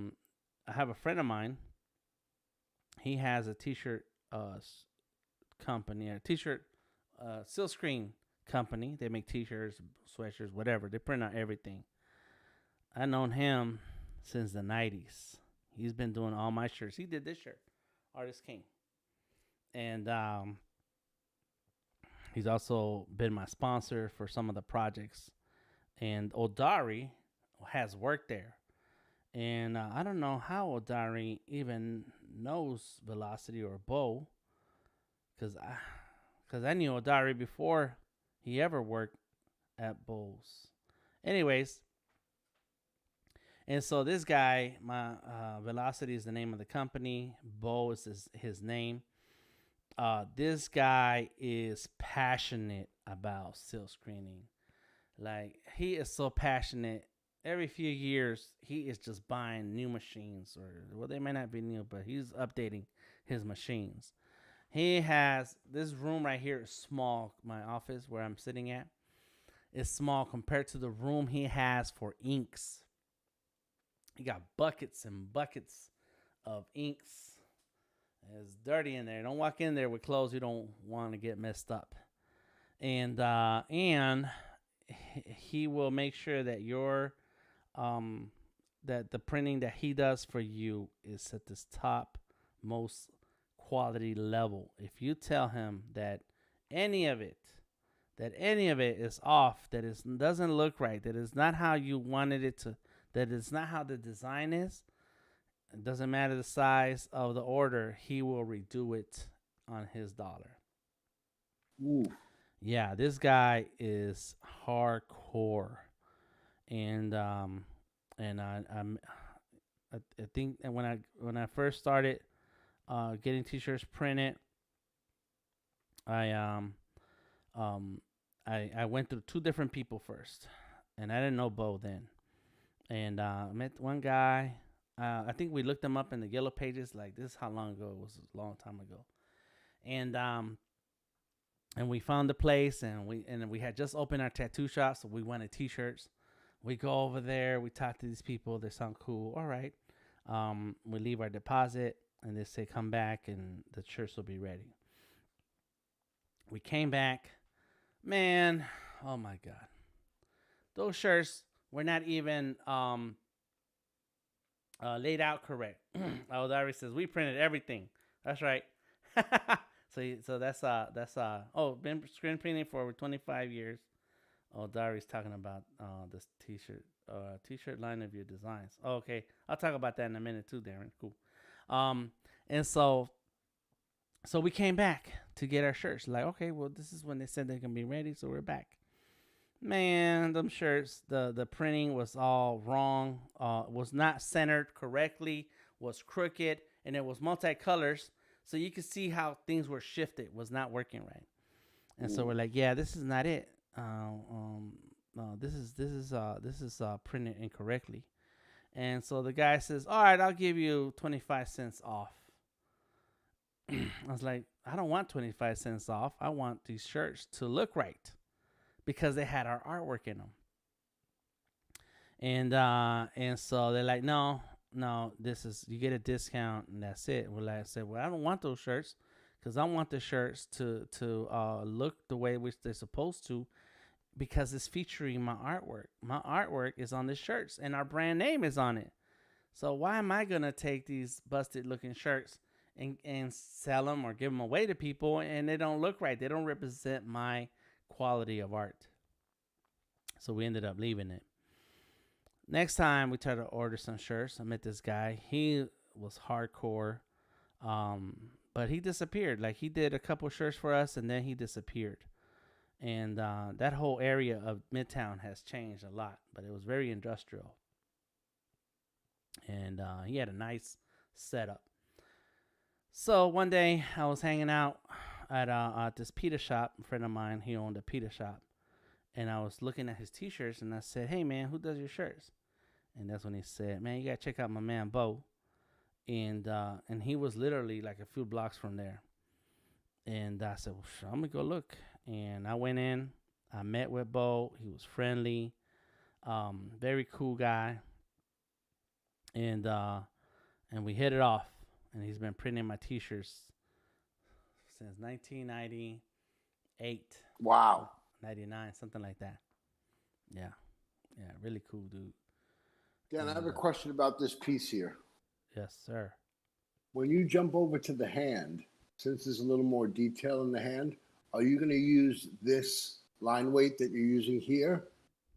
have a friend of mine. He has a t-shirt company, a t-shirt silk screen company. They make t-shirts, sweatshirts, whatever. They print out everything. I known him since the 90s. He's been doing all my shirts. He did this shirt, Artist King. And he's also been my sponsor for some of the projects. And Odari has worked there. And I don't know how Odari even knows Velocity or Bo, because I knew Odari before he ever worked at Bo's. Anyways, and so this guy, my Velocity is the name of the company. Bo is his name. This guy is passionate about silk screening. Like, he is so passionate. Every few years, he is just buying new machines, or well, they may not be new, but he's updating his machines. He has this room right here is small. My office where I'm sitting at is small compared to the room he has for inks. He got buckets and buckets of inks. It's dirty in there. Don't walk in there with clothes you don't want to get messed up. And he will make sure that that the printing that he does for you is at this top most quality level. If you tell him that any of it is off, that it doesn't look right, that is not how you wanted it to, that is not how the design is, it doesn't matter the size of the order, he will redo it on his dollar. Ooh. Yeah, this guy is hardcore. And I think when I first started getting t-shirts printed, I went through two different people first, and I didn't know Bo then. And I met one guy. I think we looked him up in the Yellow Pages. Like, this is how long ago it was. A long time ago. And we found the place, and we had just opened our tattoo shop, so we wanted t-shirts. We go over there, we talk to these people, they sound cool. All right. We leave our deposit, and they say come back and the shirts will be ready. We came back. Man, oh my God. Those shirts were not even laid out correct. Odari says we printed everything. That's right. So that's been screen printing for over 25 years. Dari's talking about this t-shirt line of your designs. Oh, okay, I'll talk about that in a minute too, Darren. Cool. And so we came back to get our shirts. Like, okay, well, this is when they said they're gonna be ready, so we're back. Man, them shirts, the printing was all wrong. Was not centered correctly. Was crooked, and it was multicolors, so you could see how things were shifted. Was not working right. And so we're like, yeah, this is not it. No, this is printed incorrectly. And so the guy says, all right, I'll give you 25 cents off. I was like, I don't want 25 cents off. I want these shirts to look right, because they had our artwork in them. And so they're like, no, this is, you get a discount and that's it. Well, I said, well, I don't want those shirts, because I want the shirts to look the way which they're supposed to, because it's featuring my artwork. My artwork is on the shirts, and our brand name is on it. So why am I gonna take these busted looking shirts and sell them or give them away to people, and they don't look right? They don't represent my quality of art. So we ended up leaving it. Next time we tried to order some shirts, I met this guy. He was hardcore, but he disappeared. Like, he did a couple shirts for us, and then he disappeared. And that whole area of Midtown has changed a lot, but it was very industrial. And he had a nice setup. So one day I was hanging out at this pita shop. A friend of mine, he owned a pita shop. And I was looking at his t-shirts, and I said, hey, man, who does your shirts? And that's when he said, man, you got to check out my man, Bo. And he was literally like a few blocks from there. And I said, well, I'm going to go look. And I went in. I met with Bo. He was friendly. Very cool guy. and we hit it off. And he's been printing my T-shirts since 1998, Wow. 99, something like that. Yeah, yeah, really cool, dude. Dan, I have And a question about this piece here. yes, sir. When you jump over to the hand, since there's a little more detail in the hand, are you going to use this line weight that you're using here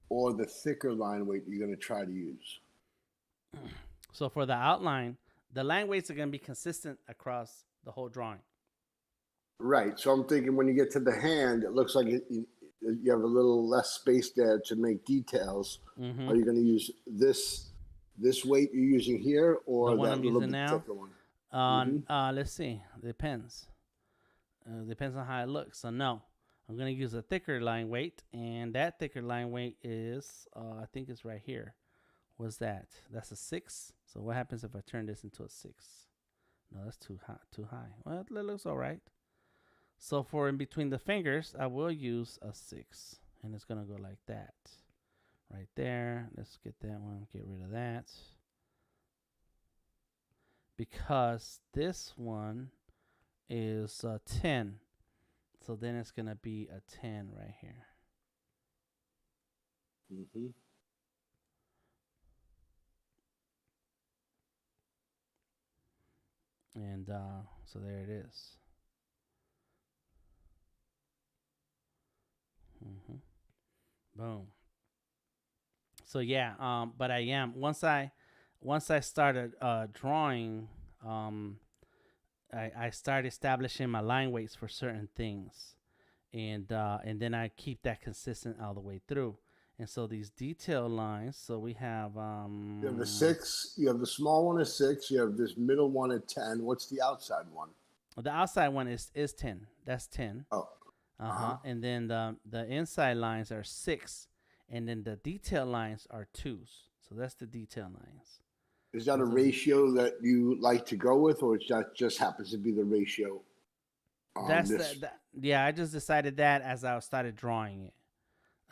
or the thicker line weight you're going to try to use? So for the outline, the line weights are going to be consistent across the whole drawing. Right. So I'm thinking when you get to the hand, it looks like you have a little less space there to make details. Mm-hmm. Are you going to use this weight you're using here or The one that I'm little using bit now? thicker one? Let's see. Depends. Depends on how it looks. So no, I'm gonna use a thicker line weight, and that thicker line weight is, I think it's right here. What's that? That's a 6. So what happens if I turn this into a 6? No, that's too high. Too high. Well, it looks all right. So for in between the fingers, I will use a 6, and it's gonna go like that, right there. Let's get that one. Get rid of that. Because this one is 10. So then it's going to be a 10 right here. Mm-hmm. And so there it is. Mm-hmm. Boom. So yeah, but I am once I started drawing, I start establishing my line weights for certain things, and then I keep that consistent all the way through. And so these detail lines. So we have You have the 6. You have the small one at 6. You have this middle one at 10. What's the outside one? the outside one is 10. That's 10. Oh. And then the inside lines are 6, and then the detail lines are 2s. So that's the detail lines. Is that a ratio that you like to go with, or that just happens to be the ratio? That's yeah. I just decided that as I started drawing it.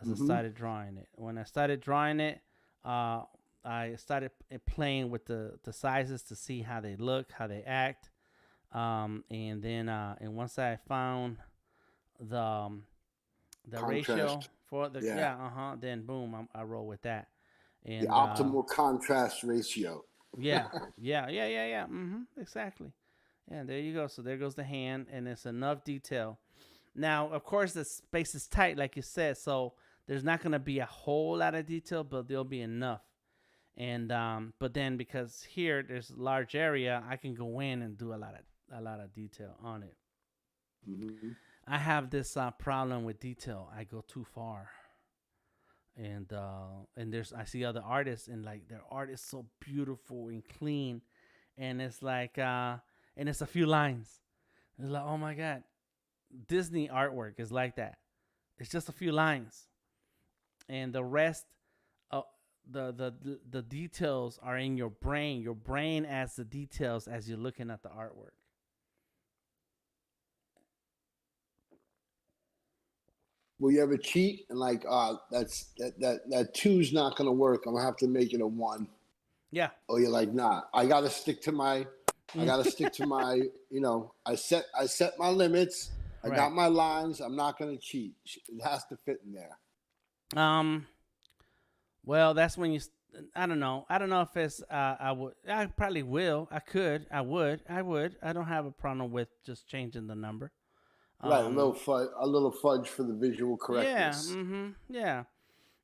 I started drawing it. When I started drawing it, I started playing with the sizes to see how they look, how they act, and then and once I found the ratio for the then boom, I roll with that. And the optimal contrast ratio. yeah. Exactly. Yeah, there you go. So there goes the hand, and it's enough detail. Now, of course, the space is tight, like you said, so there's not going to be a whole lot of detail, but there'll be enough. And but then because here there's a large area, I can go in and do a lot of detail on it. Mm-hmm. I have this problem with detail. I go too far. And I see other artists, and like their art is so beautiful and clean, and it's like and it's a few lines. It's like, oh my god, Disney artwork is like that. It's just a few lines, and the rest, the details are in your brain. Your brain adds the details as you're looking at the artwork. Will you ever cheat and like, that 2's not gonna work. I'm gonna have to make it a 1. Yeah. Or you're like, nah, I gotta stick to my, I set my limits. I got my lines. I'm not gonna cheat. It has to fit in there. Well, that's when you. I don't know. I don't know if it's. I probably will. I could. I would. I don't have a problem with just changing the number. Right, a little fudge for the visual correctness. Yeah.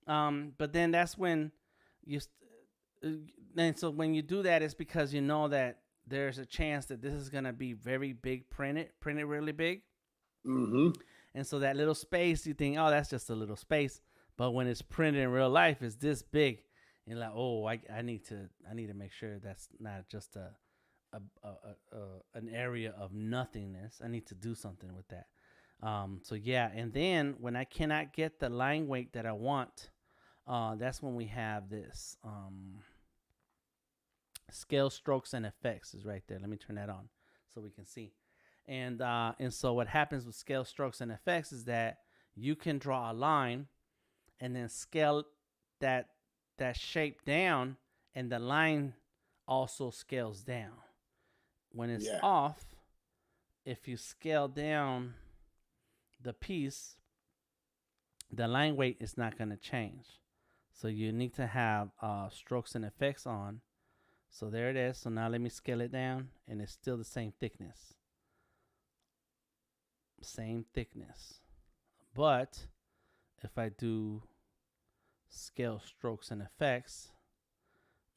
But then that's when you. And so when you do that, it's because you know that there's a chance that this is gonna be very big printed really big. Mm-hmm. And so that little space, you think, oh, that's just a little space. But when it's printed in real life, it's this big. And like, oh, I need to make sure that's not just an area of nothingness. I need to do something with that. So yeah, and then when I cannot get the line weight that I want, that's when we have this scale strokes and effects is right there. Let me turn that on so we can see. And so what happens with scale strokes and effects is that you can draw a line and then scale that shape down, and the line also scales down. When it's Yeah. off, if you scale down the piece, the line weight is not going to change. So you need to have strokes and effects on. So there it is. So now let me scale it down, and it's still the same thickness. Same thickness. But if I do scale strokes and effects,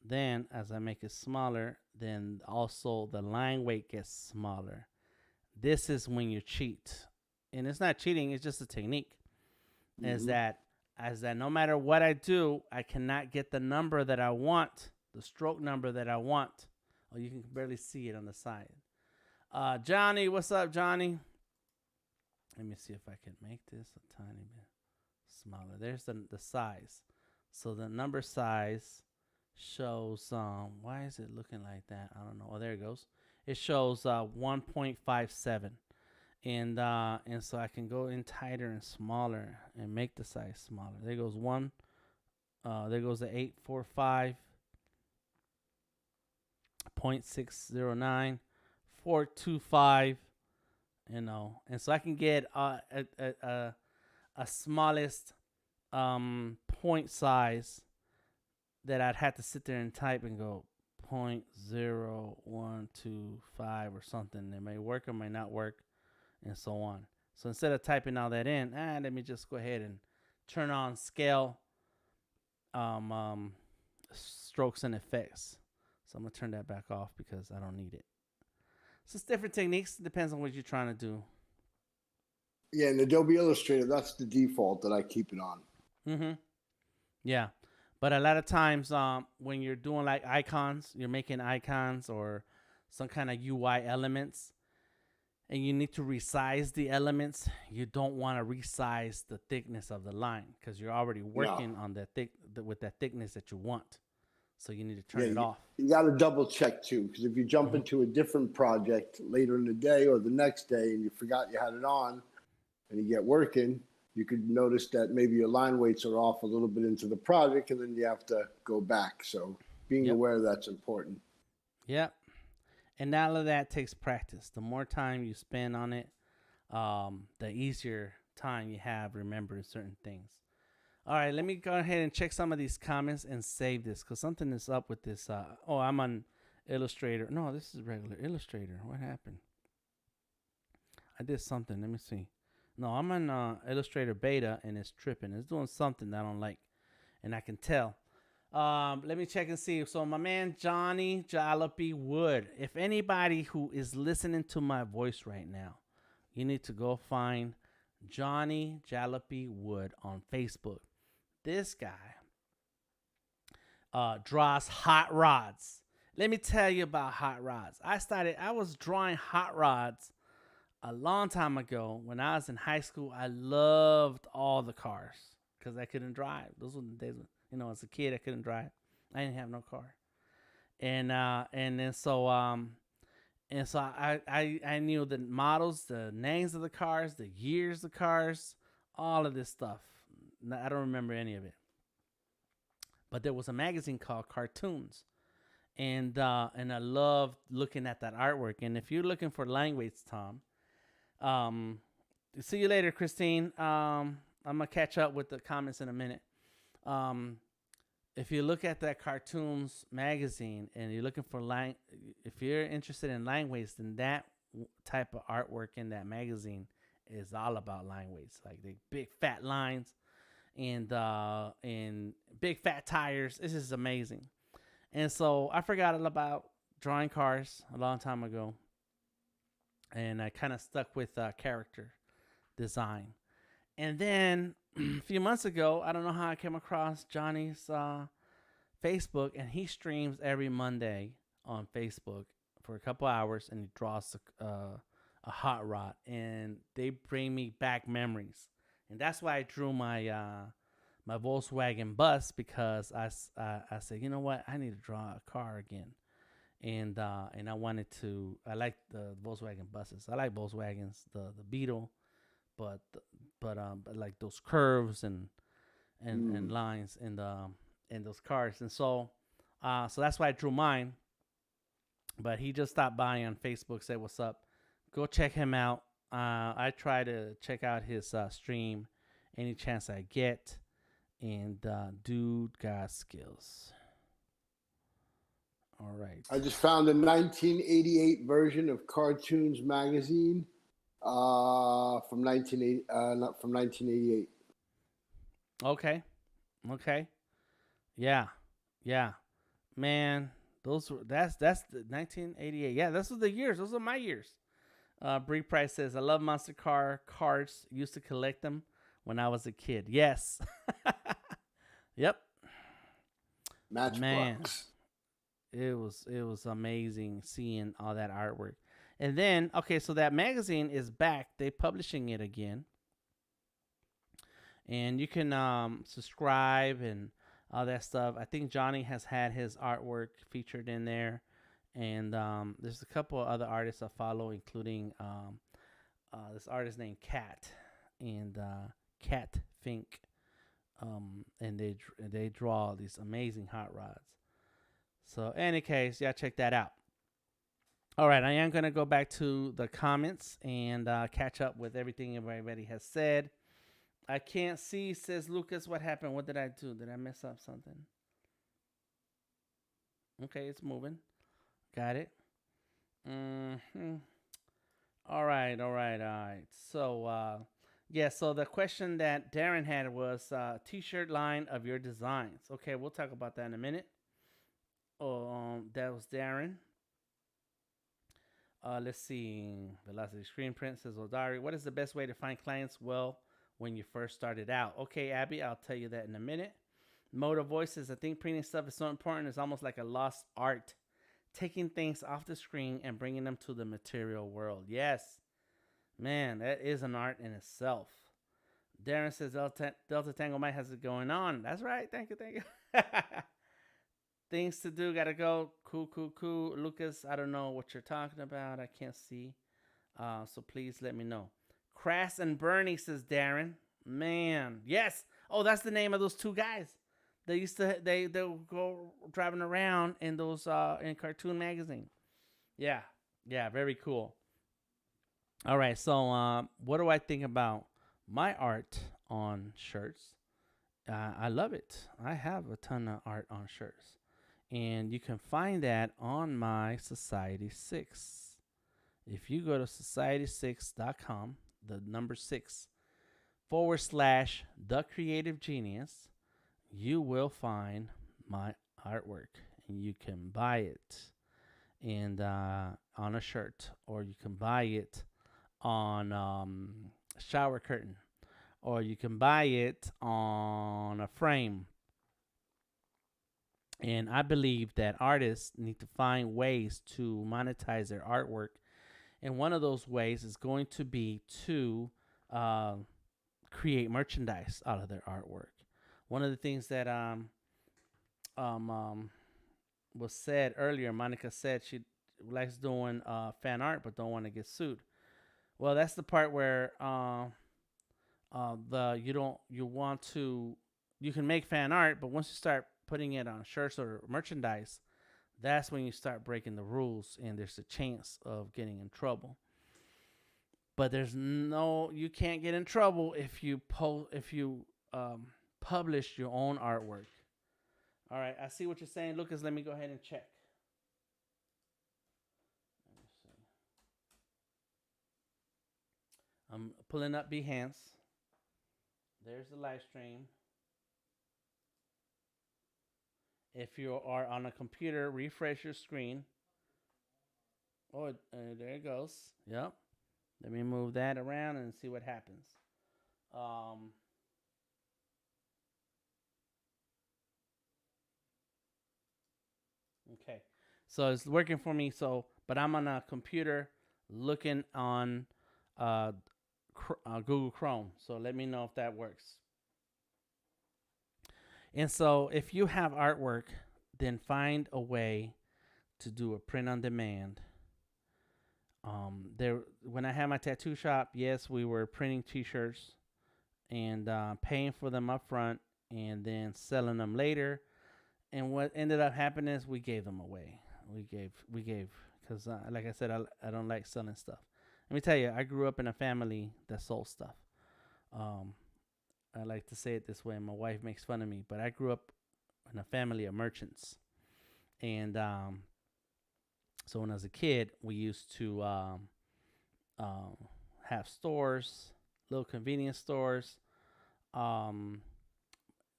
then as I make it smaller, then also the line weight gets smaller. This is when you cheat. And it's not cheating, it's just a technique. Is that no matter what I do, I cannot get the number that I want, the stroke number that I want. Oh, you can barely see it on the side. Johnny, what's up, Johnny? Let me see if I can make this a tiny bit smaller. There's the size. So the number size shows, why is it looking like that? I don't know. Oh, there it goes. It shows 1.57. And so I can go in tighter and smaller and make the size smaller. There goes one. There goes the 845.609, 425. And so I can get a smallest point size that I'd have to sit there and type and go 0.0125 or something. It may work or may not work, and so on. So instead of typing all that in, let me just go ahead and turn on scale strokes and effects. So I'm going to turn that back off because I don't need it. So it's different techniques. It depends on what you're trying to do. Yeah, in Adobe Illustrator, that's the default that I keep it on. Mm-hmm. Yeah. But a lot of times when you're doing like icons, you're making icons or some kind of UI elements, and you need to resize the elements, you don't want to resize the thickness of the line because you're already working on that with that thickness that you want. So you need to turn it off. You got to double check too, because if you jump into a different project later in the day or the next day and you forgot you had it on and you get working, you could notice that maybe your line weights are off a little bit into the project, and then you have to go back. So being aware of that's important. Yep. And all of that takes practice. The more time you spend on it, the easier time you have remembering certain things. All right, let me go ahead and check some of these comments and save this because something is up with this. I'm on Illustrator. No, this is regular Illustrator. What happened? I did something. Let me see. No, I'm on Illustrator beta and it's tripping. It's doing something that I don't like, and I can tell. Let me check and see. So my man Johnny Jalopy Wood. If anybody who is listening to my voice right now, you need to go find Johnny Jalopy Wood on Facebook. This guy draws hot rods. Let me tell you about hot rods. I was drawing hot rods a long time ago when I was in high school. I loved all the cars because I couldn't drive. Those were the days when, as a kid, I couldn't drive. I didn't have no car. And so I knew the models, the names of the cars, the years of the cars, all of this stuff. I don't remember any of it. But there was a magazine called Cartoons, and I loved looking at that artwork. And if you're looking for line weights, Tom, see you later, Christine. I'm gonna catch up with the comments in a minute. If you look at that Cartoons magazine and you're looking for if you're interested in line weights, then that type of artwork in that magazine is all about line weights, like the big fat lines and big fat tires. This is amazing. And so I forgot all about drawing cars a long time ago, and I kind of stuck with character design. And then a few months ago, I don't know how I came across Johnny's Facebook, and he streams every Monday on Facebook for a couple hours, and he draws a hot rod, and they bring me back memories. And that's why I drew my my Volkswagen bus, because I said, you know what, I need to draw a car again, and I wanted to. I like the Volkswagen buses. I like Volkswagens, the Beetle, but like those curves and lines in those cars, and so that's why I drew mine. But he just stopped by on Facebook, said what's up. Go check him out. I try to check out his stream any chance I get. And dude got skills. All right. I just found a 1988 version of Cartoons Magazine from 1980, not from 1988. Okay. Okay. Yeah. Yeah. Man, that's the 1988. Yeah, those are the years. Those are my years. Bree Price says, I love Monster Car cards. Used to collect them when I was a kid. Yes. Yep. Matchbox. Man, it was amazing seeing all that artwork. And then, okay, so that magazine is back. They publishing it again. And you can subscribe and all that stuff. I think Johnny has had his artwork featured in there. And there's a couple of other artists I follow, including this artist named Cat and Cat Fink. And they draw these amazing hot rods. So, any case, yeah, check that out. All right, I am going to go back to the comments and catch up with everything everybody has said. I can't see, says Lucas. What happened? What did I do? Did I mess up something? Okay, it's moving. Got it. All right. So, yeah, so the question that Darren had was t-shirt line of your designs. Okay, we'll talk about that in a minute. That was Darren. Let's see. Velocity Screen Print says, Odari, what is the best way to find clients? Well, when you first started out. Okay, Abby, I'll tell you that in a minute. Mode of Voices, I think printing stuff is so important. It's almost like a lost art. Taking things off the screen and bringing them to the material world. Yes. Man, that is an art in itself. Darren says, Delta Tango Mike has it going on. That's right. Thank you. Things to do. Gotta go. Cool. Lucas, I don't know what you're talking about. I can't see. So please let me know. Crass and Bernie, says Darren. Man, yes. Oh, that's the name of those two guys. They used to they would go driving around in those in Cartoon Magazine. Yeah, very cool. All right, so what do I think about my art on shirts? I love it. I have a ton of art on shirts, and you can find that on my Society 6. If you go to society6.com, the number 6 / The Creative Genius, you will find my artwork, and you can buy it and on a shirt, or you can buy it on a shower curtain, or you can buy it on a frame. And I believe that artists need to find ways to monetize their artwork. And one of those ways is going to be to create merchandise out of their artwork. One of the things that was said earlier, Monica said she likes doing fan art but don't want to get sued. Well, that's the part where you can make fan art, but once you start putting it on shirts or merchandise, that's when you start breaking the rules, and there's a chance of getting in trouble. But you can't get in trouble if you publish your own artwork. All right, I see what you're saying, Lucas. Let me go ahead and check. Let me see. I'm pulling up Behance. There's the live stream. If you are on a computer, refresh your screen. Oh, there it goes. Yep. Let me move that around and see what happens. Okay. So it's working for me. But I'm on a computer looking on Google Chrome. So let me know if that works. And so if you have artwork, then find a way to do a print on demand. When I had my tattoo shop, yes, we were printing t-shirts and paying for them up front and then selling them later. And what ended up happening is we gave them away. we gave because like I said, I don't like selling stuff. Let me tell you, I grew up in a family that sold stuff. Um, I like to say it this way. My wife makes fun of me, but I grew up in a family of merchants, and so when I was a kid, we used to um, have stores, little convenience stores, um,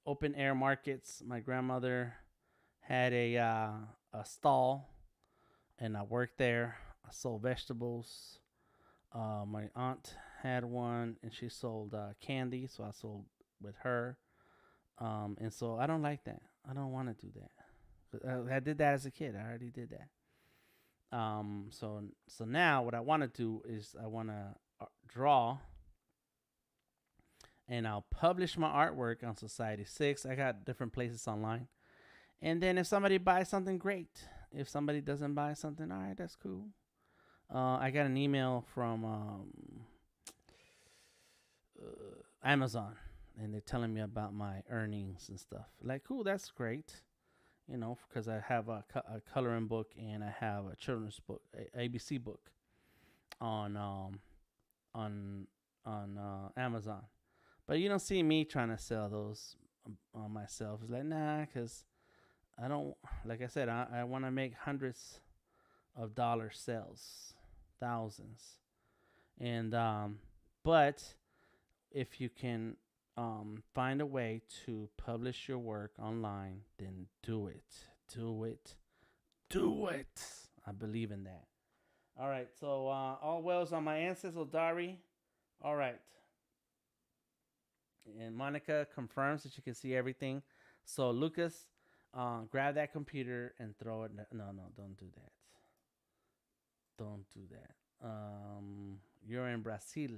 open air markets. My grandmother had a stall, and I worked there. I sold vegetables. My aunt had one, and she sold candy, so I sold with her. And so I don't like that. I don't want to do that. I did that as a kid. I already did that. So now what I want to do is I want to draw, and I'll publish my artwork on Society 6. I got different places online. And then if somebody buys something, great. If somebody doesn't buy something, all right, that's cool. I got an email from Amazon, and they're telling me about my earnings and stuff. Like, cool, that's great. Because I have a coloring book and I have a children's book, ABC book, on Amazon. But you don't see me trying to sell those on myself. It's like, nah, because I don't. Like I said, I want to make hundreds of dollar sales, thousands, and but if you can find a way to publish your work online, then do it. Do it. Do it. I believe in that. All right. So all wells on my ancestors, Dari. All right. And Monica confirms that you can see everything. So Lucas, grab that computer and throw it. No, don't do that. Don't do that. You're in Brazil.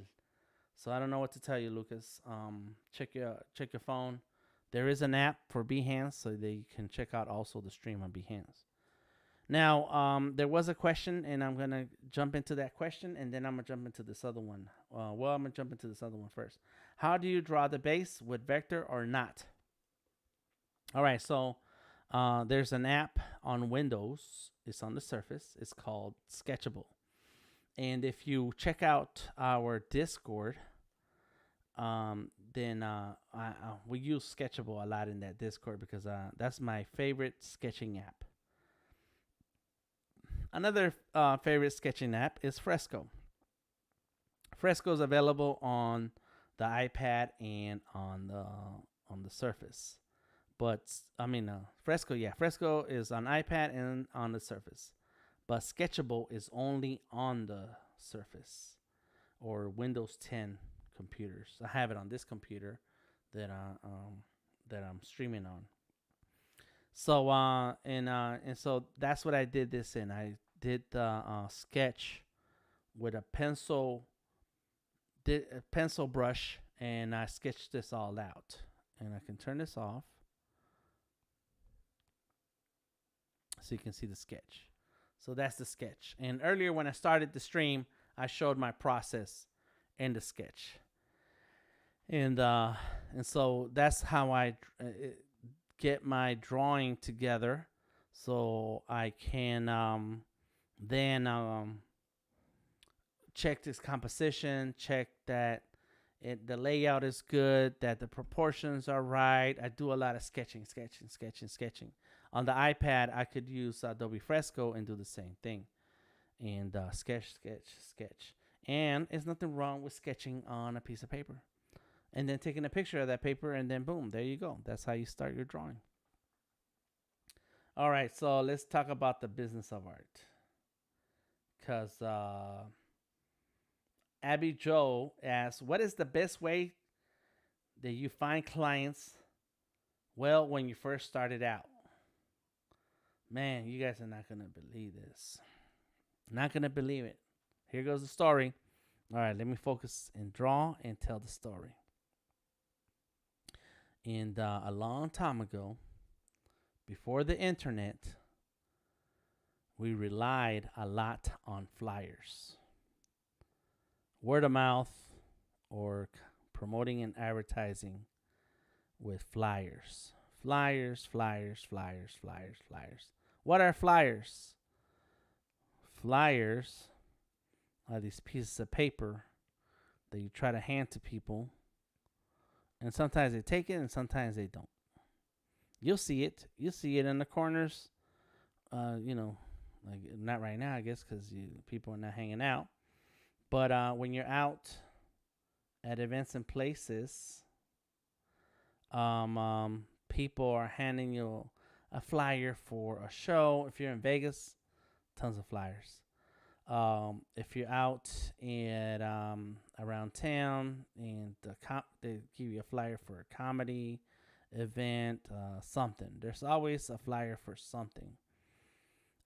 So I don't know what to tell you, Lucas. Check your phone. There is an app for Behance, so that you can check out also the stream on Behance. Now, there was a question, and I'm gonna jump into that question, and then I'm gonna jump into this other one. I'm gonna jump into this other one first. How do you draw the base, with vector or not? All right, so there's an app on Windows. It's on the Surface. It's called Sketchable. And if you check out our Discord, then we use Sketchable a lot in that Discord because that's my favorite sketching app. Another favorite sketching app is Fresco. Fresco is available on the iPad and on the Surface. But Fresco is on iPad and on the Surface. But Sketchable is only on the Surface or Windows 10 computers. I have it on this computer that I'm streaming on. So and so that's what I did this in. I did the sketch with a pencil brush, and I sketched this all out. And I can turn this off so you can see the sketch. So that's the sketch. And earlier when I started the stream, I showed my process in the sketch. And so that's how I get my drawing together, so I can then check this composition, check that the layout is good, that the proportions are right. I do a lot of sketching. On the iPad, I could use Adobe Fresco and do the same thing. And sketch. And there's nothing wrong with sketching on a piece of paper. And then taking a picture of that paper, and then boom, there you go. That's how you start your drawing. All right, so let's talk about the business of art. Because Abby Joe asks, what is the best way that you find clients? Well, when you first started out. Man, you guys are not going to believe this. Not going to believe it. Here goes the story. All right, let me focus and draw and tell the story. And a long time ago, before the internet, we relied a lot on flyers. Word of mouth, or promoting and advertising with flyers. Flyers. What are flyers? flyers are these pieces of paper that you try to hand to people, and sometimes they take it and sometimes they don't. You'll see it. You'll see it in the corners. Like not right now, I guess, because people are not hanging out. But when you're out at events and places, people are handing you a flyer for a show. If you're in Vegas, tons of flyers. If you're out and around town, and they give you a flyer for a comedy event, something. There's always a flyer for something.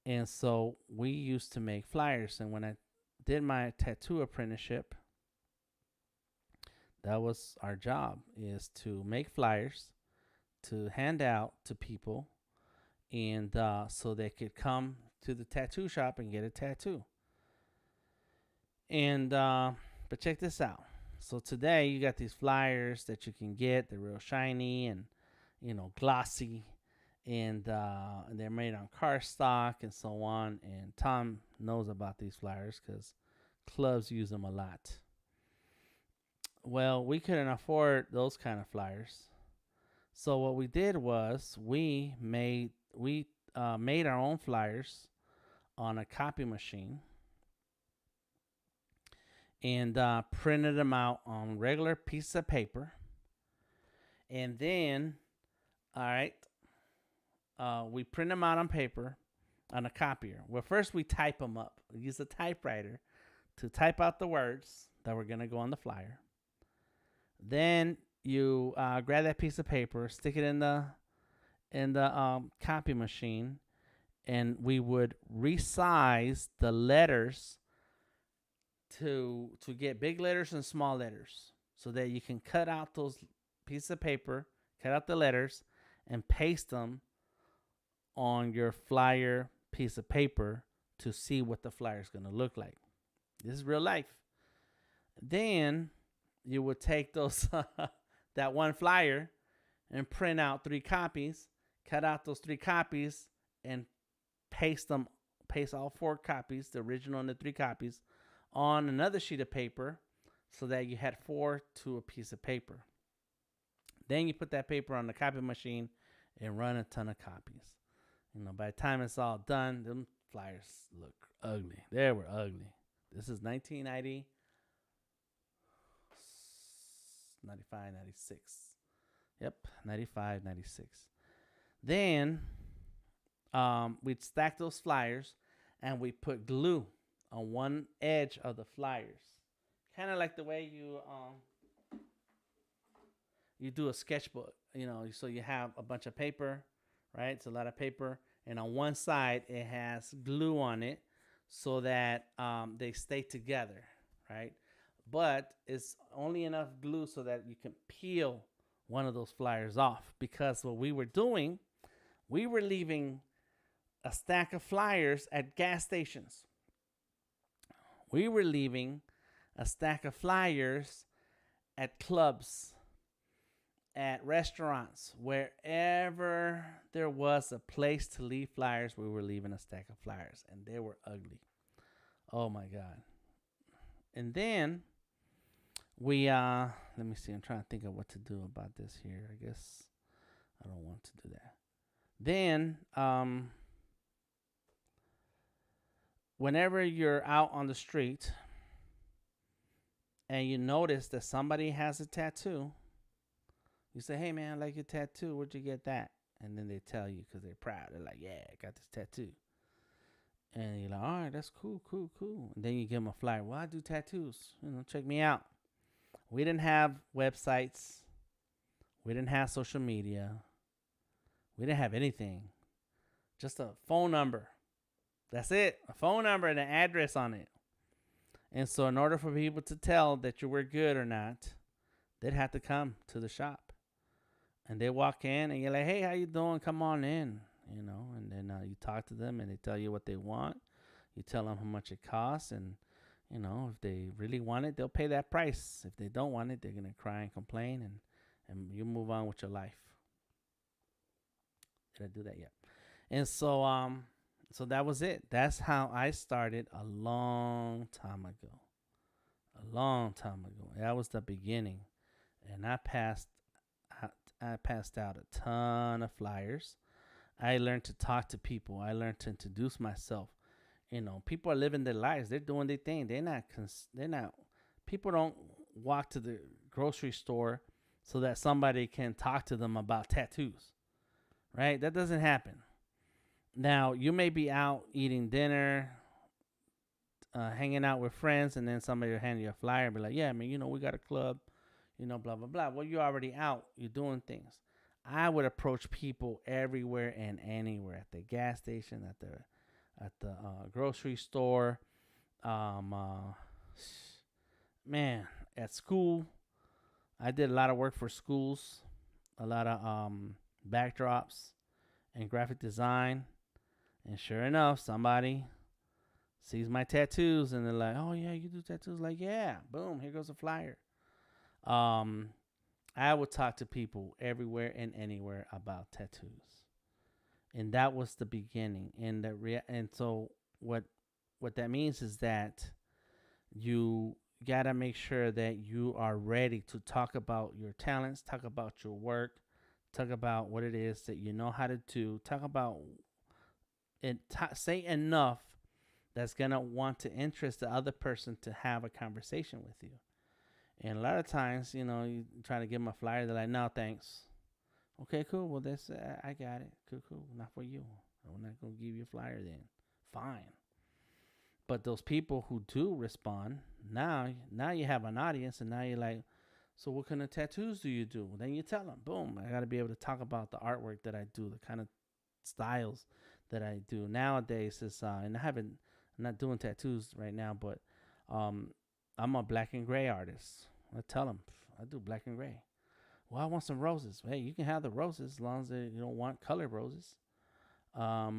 And so we used to make flyers. And when I did my tattoo apprenticeship, that was our job, is to make flyers to hand out to people, and so they could come to the tattoo shop and get a tattoo. And but check this out. So today you got these flyers that you can get. They're real shiny and glossy, and they're made on cardstock and so on. And Tom knows about these flyers because clubs use them a lot. Well, we couldn't afford those kind of flyers, so what we did was we made our own flyers on a copy machine, and printed them out on regular piece of paper. And then, all right, we print them out on paper on a copier. Well, first we type them up. We use a typewriter to type out the words that were going to go on the flyer. Then you grab that piece of paper, stick it in the copy machine, and we would resize the letters to get big letters and small letters, so that you can cut out those pieces of paper, cut out the letters, and paste them on your flyer piece of paper to see what the flyer is going to look like. This is real life. Then you would take those that one flyer and print out 3 copies, cut out those 3 copies, and paste all 4 copies, the original and the 3 copies, on another sheet of paper, so that you had 4 to a piece of paper. Then you put that paper on the copy machine and run a ton of copies. By the time it's all done, them flyers look ugly. They were ugly. This is 1990, 95, 96. Yep, 95, 96. Then we'd stack those flyers, and we put glue on one edge of the flyers, kind of like the way you do a sketchbook. So you have a bunch of paper, right? It's a lot of paper, and on one side it has glue on it, so that they stay together, right? But it's only enough glue so that you can peel one of those flyers off, because what we were doing, we were leaving a stack of flyers at gas stations. We were leaving a stack of flyers at clubs, at restaurants, wherever there was a place to leave flyers, we were leaving a stack of flyers, and they were ugly. Oh my God. And then we, let me see, I'm trying to think of what to do about this here. I guess I don't want to do that. Then, whenever you're out on the street and you notice that somebody has a tattoo, you say, "Hey man, I like your tattoo. Where'd you get that?" And then they tell you, because they're proud. They're like, "Yeah, I got this tattoo." And you're like, "All right, that's cool. And then you give them a flyer. "Well, I do tattoos. Check me out." We didn't have websites. We didn't have social media. We didn't have anything. Just a phone number. That's it. A phone number and an address on it. And so in order for people to tell that you were good or not, they'd have to come to the shop. And they walk in and you're like, "Hey, how you doing? Come on in." And then you talk to them and they tell you what they want. You tell them how much it costs. And, if they really want it, they'll pay that price. If they don't want it, they're going to cry and complain, and you move on with your life. Did I do that yet? And so So that was it. That's how I started a long time ago. A long time ago. That was the beginning. And I passed out a ton of flyers. I learned to talk to people. I learned to introduce myself. You know, people are living their lives. They're doing their thing. They're not people don't walk to the grocery store so that somebody can talk to them about tattoos. Right? That doesn't happen. Now, you may be out eating dinner, hanging out with friends, and then somebody will hand you a flyer and be like, yeah, I mean, you know, we got a club, you know, blah, blah, blah. Well, you're already out. You're doing things. I would approach people everywhere and anywhere, at the gas station, at the grocery store, um, uh, man, at school. I did a lot of work for schools, a lot of backdrops and graphic design. And sure enough, somebody sees my tattoos and they're like, "Oh yeah, you do tattoos?" Like, yeah, boom, here goes a flyer. Um, I would talk to people everywhere and anywhere about tattoos, and that was the beginning. And so what that means is that you gotta make sure that you are ready to talk about your talents, talk about your work, talk about what it is that you know how to do, talk about it, say enough that's gonna want to interest the other person to have a conversation with you. And a lot of times, you know, you try to give them a flyer, they're like, "No, thanks." Okay, cool. Well, that's I got it. Cool. Not for you. I'm not gonna give you a flyer then. Fine. But those people who do respond, now you have an audience, and now you're like, so what kind of tattoos do you do? Then you tell them, boom, I got to be able to talk about the artwork that I do, the kind of styles that I do nowadays. And I'm not doing tattoos right now, but um, I'm a black and gray artist. I tell them I do black and gray. Well, I want some roses. Hey, you can have the roses as long as you don't want colored roses. I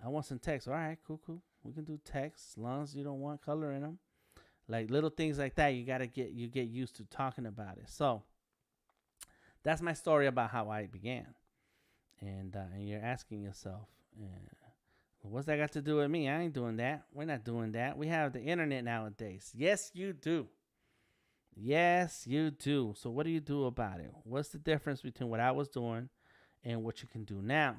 want some text. All right, cool. We can do text as long as you don't want color in them. Like little things like that, you get used to talking about it. So that's my story about how I began. And you're asking yourself, what's that got to do with me? I ain't doing that. We're not doing that. We have the internet nowadays. Yes, you do. Yes, you do. So what do you do about it? What's the difference between what I was doing and what you can do now?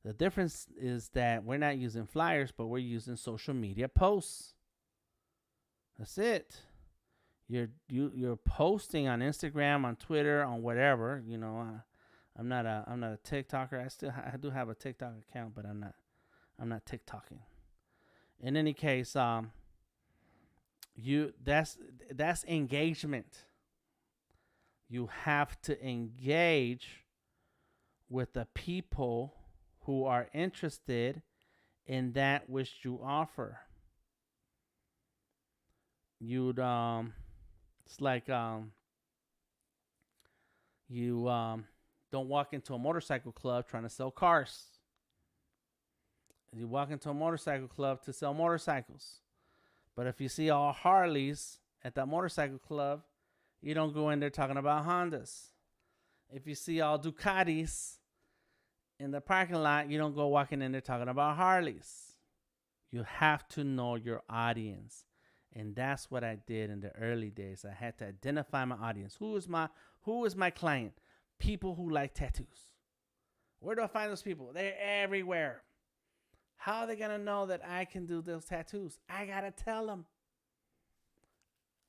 The difference is that we're not using flyers, but we're using social media posts. That's it. You're posting on Instagram, on Twitter, on whatever. You know, I'm not a TikToker. I do have a TikTok account, but I'm not TikToking. In any case, that's engagement. You have to engage with the people who are interested in that which you offer. It's like you don't walk into a motorcycle club trying to sell cars. You walk into a motorcycle club to sell motorcycles. But if you see all Harleys at that motorcycle club, you don't go in there talking about Hondas. If you see all Ducatis in the parking lot, you don't go walking in there talking about Harleys. You have to know your audience. And that's what I did in the early days. I had to identify my audience. Who is my client? People who like tattoos. Where do I find those people? They're everywhere. How are they going to know that I can do those tattoos? I got to tell them.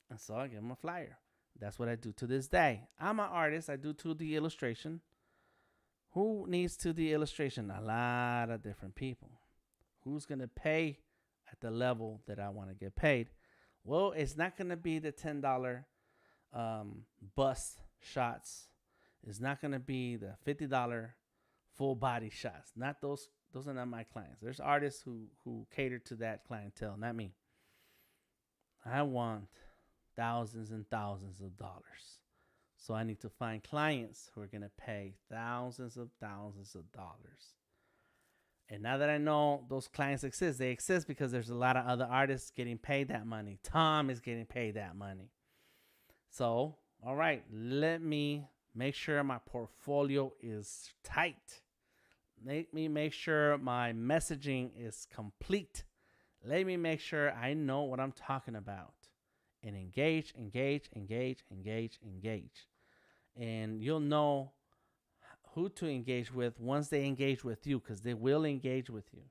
And so I give them a flyer. That's what I do to this day. I'm an artist. I do 2D illustration. Who needs 2D illustration? A lot of different people. Who's going to pay at the level that I want to get paid? Well, it's not going to be the $10 bust shots. It's not going to be the $50 full body shots. Not those. Those are not my clients. There's artists who cater to that clientele, not me. I want thousands and thousands of dollars. So I need to find clients who are going to pay thousands of dollars. And now that I know those clients exist, they exist because there's a lot of other artists getting paid that money. Tom is getting paid that money. So, all right, let me make sure my portfolio is tight. Let me make sure my messaging is complete. Let me make sure I know what I'm talking about. And engage, engage, engage, engage, engage. And you'll know who to engage with once they engage with you, because they will engage with you.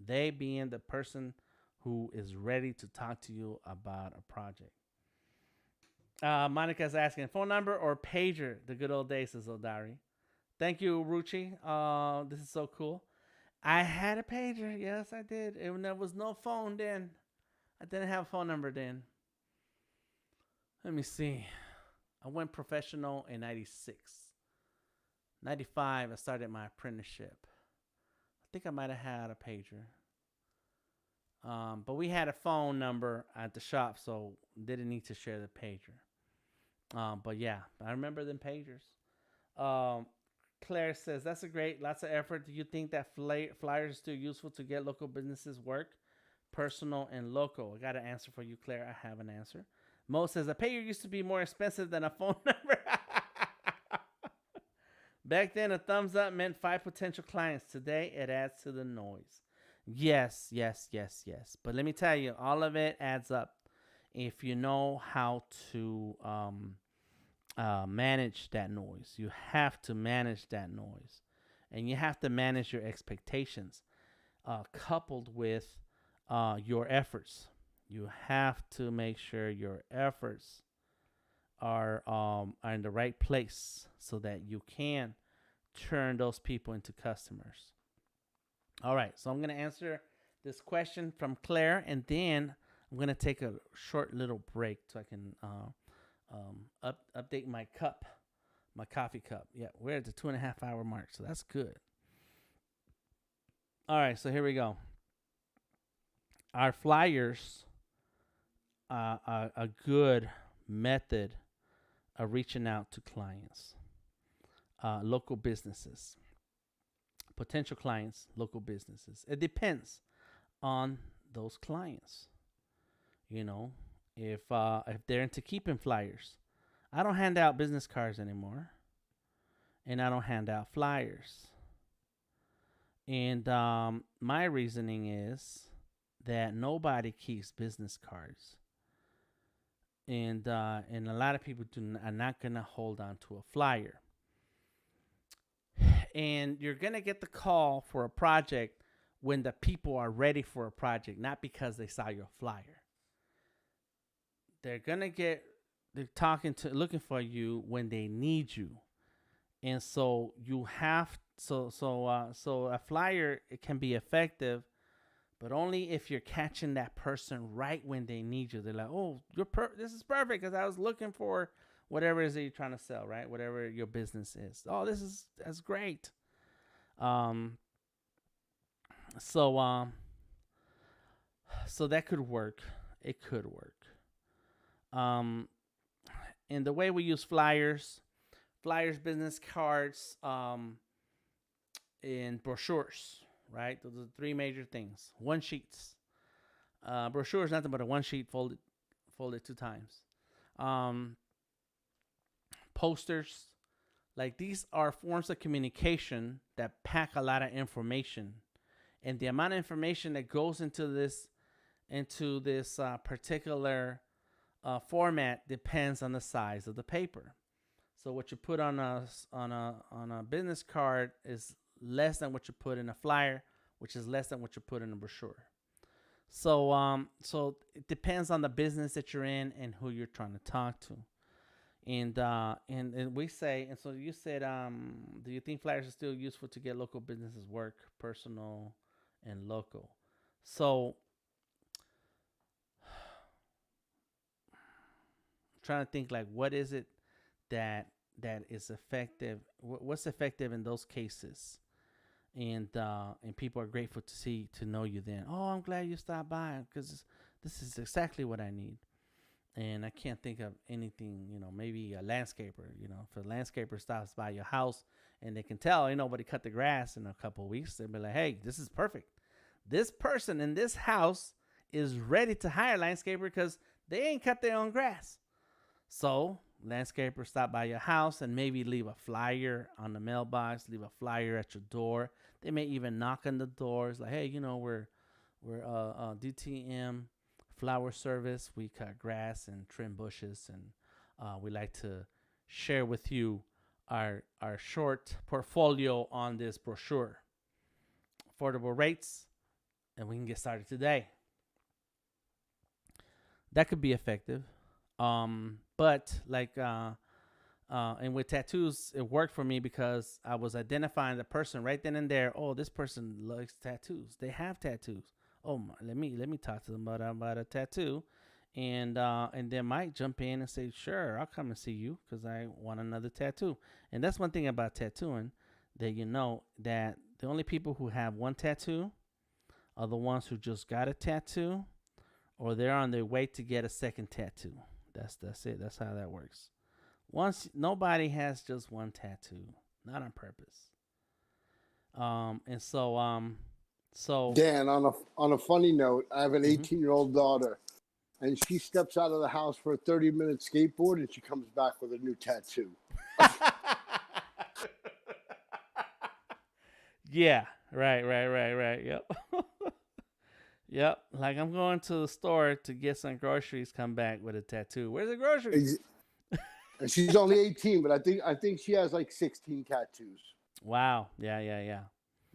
They being the person who is ready to talk to you about a project. Monica's asking phone number or pager, the good old days, says Odari. Thank you, Ruchi. This is so cool. I had a pager. Yes, I did. And there was no phone then. I didn't have a phone number then. Let me see. I went professional in 96. 95, I started my apprenticeship. I think I might have had a pager. But we had a phone number at the shop, so didn't need to share the pager. But yeah, I remember them pagers. Claire says, that's a great, lots of effort. Do you think that flyers are still useful to get local businesses work? Personal and local. I got an answer for you, Claire. I have an answer. Mo says, a pager used to be more expensive than a phone number. Back then, a thumbs up meant 5 potential clients. Today, it adds to the noise. Yes, yes, yes, yes. But let me tell you, all of it adds up if you know how to manage that noise. You have to manage that noise. And you have to manage your expectations coupled with your efforts. You have to make sure your efforts are in the right place so that you can turn those people into customers. All right, so I'm going to answer this question from Claire, and then I'm going to take a short little break so I can update my cup, my coffee cup. Yeah, we're at the 2.5 hour mark, so that's good. All right, so here we go. Our flyers are a good method of reaching out to clients, local businesses, potential clients, local businesses. It depends on those clients. You know, if they're into keeping flyers, I don't hand out business cards anymore, and I don't hand out flyers. And my reasoning is that nobody keeps business cards, and a lot of people are not gonna hold on to a flyer. And you're gonna get the call for a project when the people are ready for a project, not because they saw your flyer. They're looking for you when they need you, and so you have so a flyer, it can be effective, but only if you're catching that person right when they need you. They're like, oh, this is perfect because I was looking for whatever it is that you're trying to sell, right? Whatever your business is. Oh, that's great. So that could work. It could work. And the way we use flyers, business cards, and brochures, right? Those are the 3 major things. One sheets. Brochure is nothing but a one sheet folded 2 times. Posters, like these are forms of communication that pack a lot of information, and the amount of information that goes into this particular format depends on the size of the paper. So what you put on a business card is less than what you put in a flyer, which is less than what you put in a brochure. So it depends on the business that you're in and who you're trying to talk to. And we say, and so you said, do you think flyers are still useful to get local businesses work, personal and local? So I'm trying to think, like, what is it that is effective? What's effective in those cases? And people are grateful to know you then. Oh, I'm glad you stopped by because this is exactly what I need. And I can't think of anything, maybe a landscaper, if a landscaper stops by your house and they can tell, nobody cut the grass in a couple of weeks, they'll be like, hey, this is perfect. This person in this house is ready to hire a landscaper because they ain't cut their own grass. So landscaper stop by your house and maybe leave a flyer on the mailbox, leave a flyer at your door. They may even knock on the doors like, hey, we're DTM flower service. We cut grass and trim bushes, and we like to share with you our short portfolio on this brochure. Affordable rates, and we can get started today. That could be effective. But like and with tattoos, it worked for me because I was identifying the person right then and there. Oh, this person likes tattoos. They have tattoos. Oh, let me talk to them about a tattoo, and they might jump in and say, sure, I'll come and see you because I want another tattoo. And that's one thing about tattooing, that that the only people who have one tattoo are the ones who just got a tattoo, or they're on their way to get a second tattoo. That's it. That's how that works. Nobody has just one tattoo, not on purpose. And so Dan, on a funny note, I have an mhm. 18-year-old daughter, and she steps out of the house for a 30-minute skateboard, and she comes back with a new tattoo. Yeah, right. Yep. Yep. Like I'm going to the store to get some groceries, come back with a tattoo. Where's the groceries? And she's only 18, but I think she has like 16 tattoos. Wow. Yeah.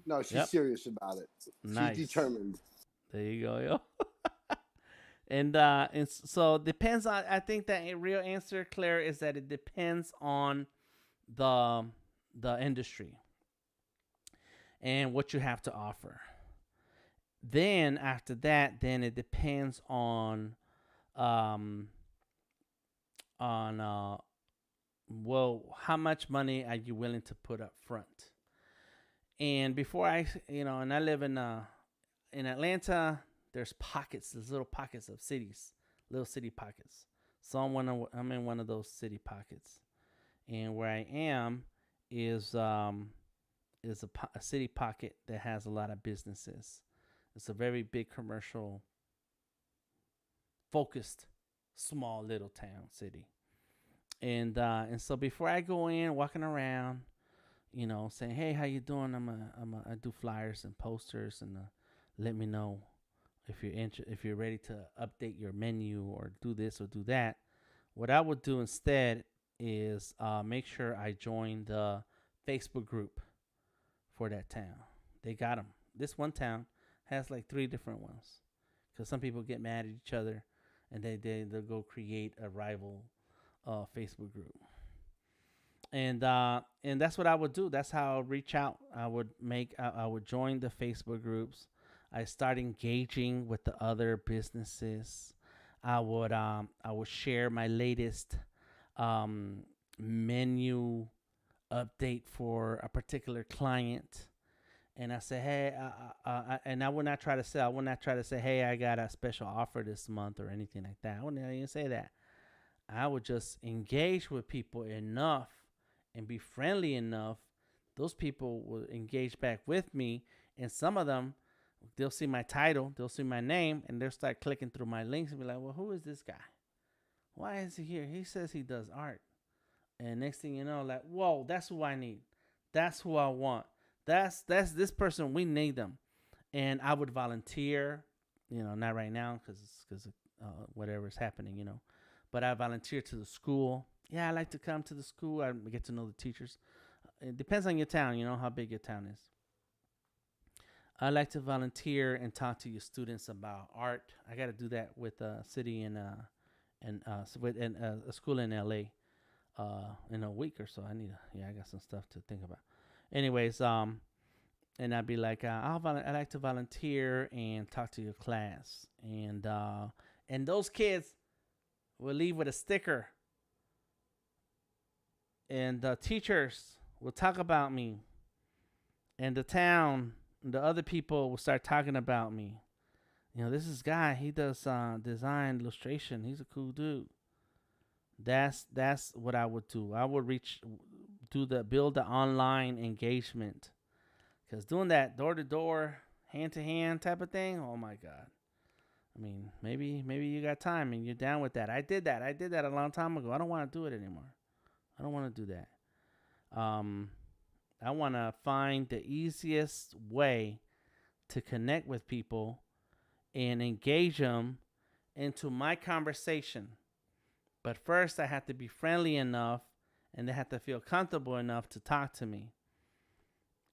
No, she's Yep. serious about it. Nice. She's determined. There you go, yo. And so depends on. I think that a real answer, Claire, is that it depends on the industry and what you have to offer. Then after that, then it depends on well, how much money are you willing to put up front? And before and I live in Atlanta. There's little pockets of cities, little city pockets. So I'm in one of those city pockets, and where I am is a city pocket that has a lot of businesses. It's a very big commercial focused small little town city. And so before I go in walking around, saying, "Hey, how you doing? I do flyers and posters, and let me know if you're ready to update your menu or do this or do that." What I would do instead is make sure I join the Facebook group for that town. They got them. This one town has like 3 different ones, because some people get mad at each other, and they'll go create a rival Facebook group. And that's what I would do. That's how I would reach out. I would join the Facebook groups. I start engaging with the other businesses. I would share my latest menu update for a particular client, and I say, hey, and I would not try to sell. I would not try to say, hey, I got a special offer this month or anything like that. I wouldn't even say that. I would just engage with people enough and be friendly enough. Those people will engage back with me, and some of them, they'll see my title, they'll see my name, and they'll start clicking through my links and be like, well, who is this guy? Why is he here? He says he does art. And next thing you know, like, whoa, that's who I need. That's who I want. That's this person. We need them. And I would volunteer, not right now because whatever's happening, But I volunteer to the school. Yeah, I like to come to the school. I get to know the teachers. It depends on your town, how big your town is. I like to volunteer and talk to your students about art. I got to do that with a city and a school in LA in a week or so. I got some stuff to think about. Anyways, and I'd be like, I like to volunteer and talk to your class, and those kids will leave with a sticker, and the teachers will talk about me, and the town, the other people will start talking about me. This is guy. He does design, illustration. He's a cool dude. That's what I would do. I would build the online engagement, because doing that door to door, hand to hand type of thing. Oh my God. I mean, maybe you got time and you're down with that. I did that a long time ago. I don't want to do it anymore. I don't want to do that. I want to find the easiest way to connect with people and engage them into my conversation. But first, I have to be friendly enough and they have to feel comfortable enough to talk to me.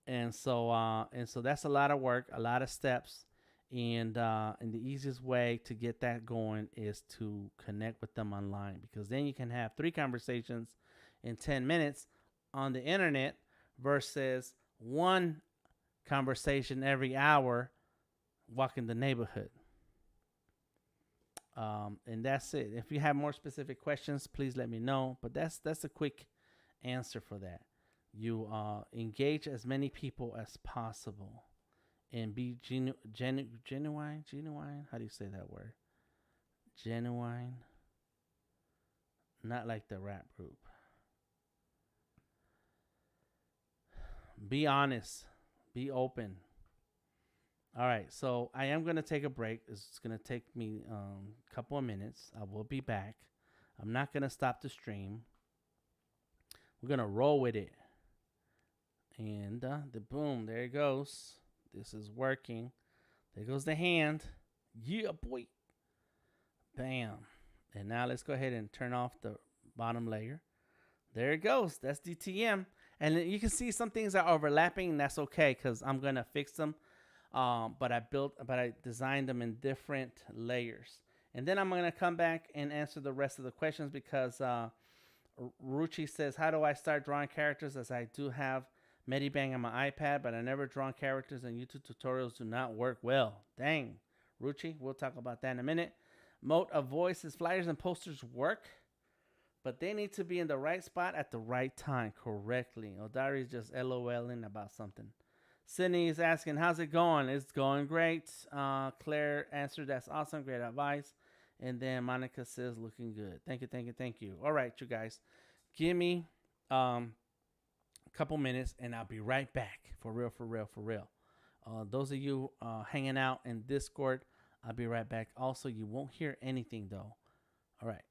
And so that's a lot of work, a lot of steps. And the easiest way to get that going is to connect with them online, because then you can have 3 conversations in 10 minutes on the internet versus 1 conversation every hour walking the neighborhood. And that's it. If you have more specific questions, please let me know. But that's a quick answer for that. You engage as many people as possible and be genuine. How do you say that word? Genuine. Not like the rap group. Be honest. Be open. All right, so I am going to take a break. It's going to take me a couple of minutes. I will be back. I'm not going to stop the stream. We're going to roll with it. And the boom, there it goes. This is working. There goes the hand. Yeah, boy. Bam. And now let's go ahead and turn off the bottom layer. There it goes. That's DTM. And you can see some things are overlapping, and that's okay because I'm going to fix them. But I designed them in different layers. And then I'm going to come back and answer the rest of the questions because Ruchi says, how do I start drawing characters, as I do have Medibang on my iPad, but I never drawn characters, and YouTube tutorials do not work well. Dang, Ruchi, we'll talk about that in a minute. Mode of voices, flyers, and posters work, but they need to be in the right spot at the right time correctly. Odari's just LOLing about something. Sydney is asking, how's it going? It's going great. Claire answered, that's awesome. Great advice. And then Monica says, looking good. Thank you. All right, you guys. Give me a couple minutes, and I'll be right back. For real. Those of you hanging out in Discord, I'll be right back. Also, you won't hear anything, though. All right.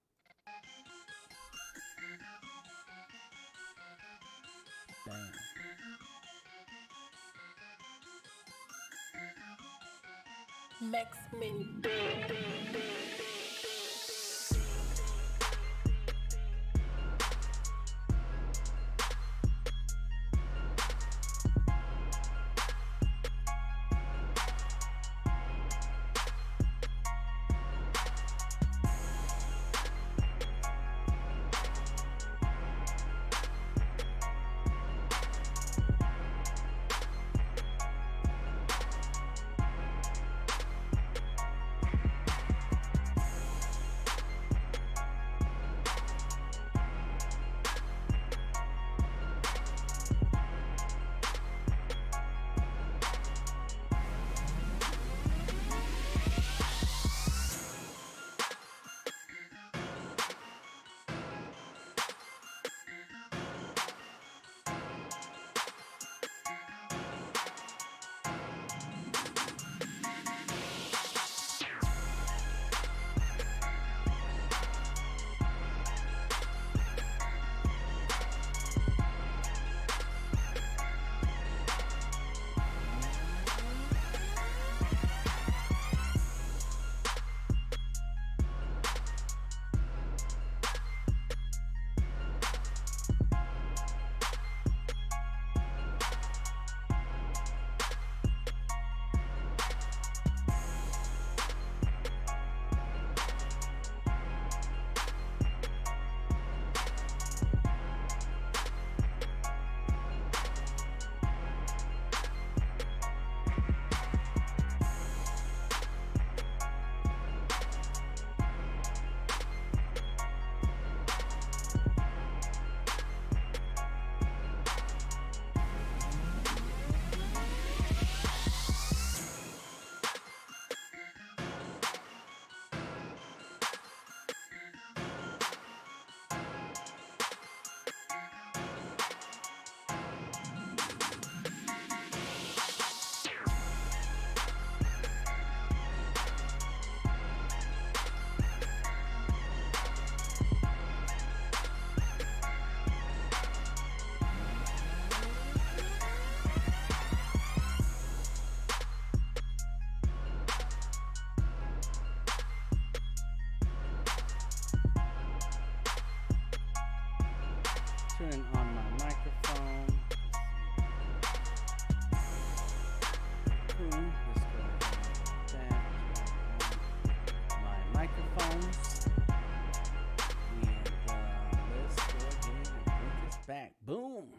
Bam. Makes me big.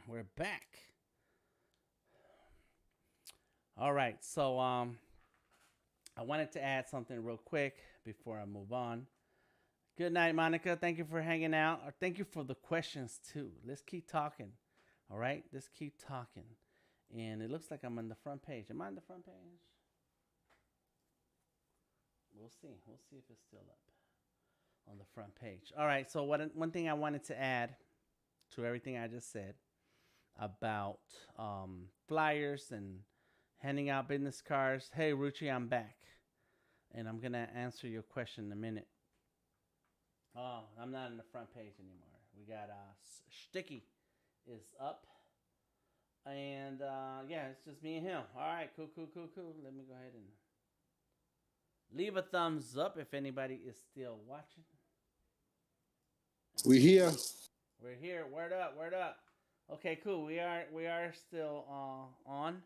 we're back. All right, so I wanted to add something real quick before I move on. Good night, Monica. Thank you for hanging out. Or thank you for the questions too. Let's keep talking. All right, let's keep talking. And it looks like I'm on the front page. Am I on the front page? We'll see. We'll see if it's still up on the front page. All right. So one thing I wanted to add to everything I just said about flyers and handing out business cards. Hey, Ruchi, I'm back, and I'm gonna answer your question in a minute. Oh, I'm not on the front page anymore. We got Sticky is up, and yeah, it's just me and him. All right, cool. Let me go ahead and leave a thumbs up if anybody is still watching. We here. We're here. Word up. Okay, cool. We are still on.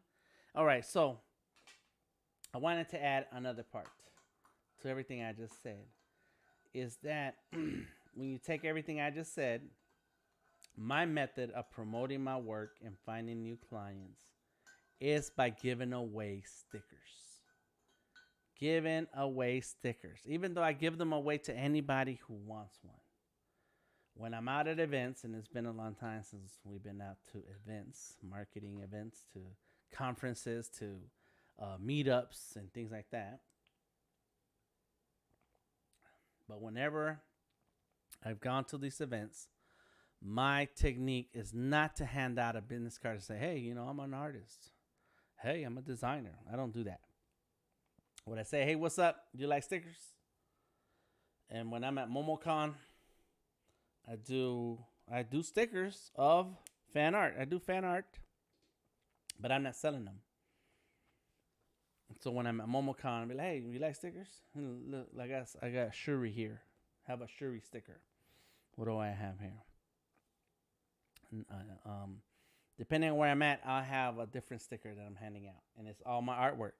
All right, so I wanted to add another part to everything I just said. Is that when you take everything I just said, my method of promoting my work and finding new clients is by giving away stickers. Giving away stickers, even though I give them away to anybody who wants one. When I'm out at events, and it's been a long time since we've been out to events, marketing events, to conferences, to meetups and things like that. But whenever I've gone to these events, my technique is not to hand out a business card and say, hey, you know, I'm an artist. Hey, I'm a designer. I don't do that. What I say, hey, what's up? Do you like stickers? And when I'm at MomoCon, I do stickers of fan art. I do fan art, but I'm not selling them. So when I'm at MomoCon, I'll be like, hey, you like stickers? Look, I got Shuri here. Have a Shuri sticker. What do I have here? Depending on where I'm at, I'll have a different sticker that I'm handing out. And it's all my artwork.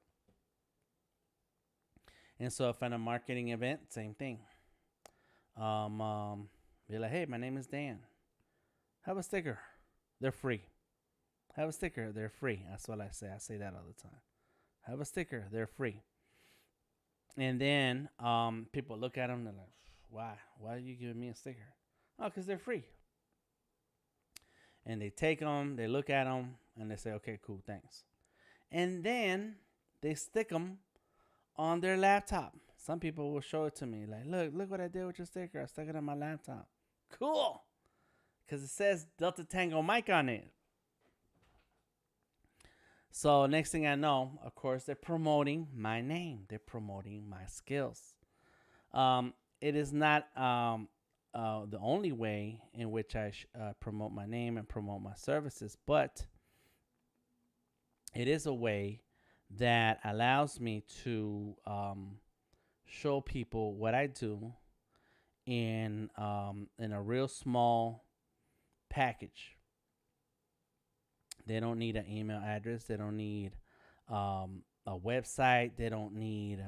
And so if I'm at a marketing event, same thing. Be like, hey, my name is Dan. Have a sticker. They're free. Have a sticker. They're free. That's what I say. I say that all the time. Have a sticker. They're free. And then people look at them. They're like, why? Why are you giving me a sticker? Oh, because they're free. And they take them. They look at them. And they say, okay, cool, thanks. And then they stick them on their laptop. Some people will show it to me. Like, look what I did with your sticker. I stuck it on my laptop. Cool. Because it says Delta Tango Mike on it. So next thing I know, of course, they're promoting my name. They're promoting my skills. It is not the only way in which I promote my name and promote my services, but it is a way that allows me to show people what I do in a real small package. They don't need an email address. They don't need a website. They don't need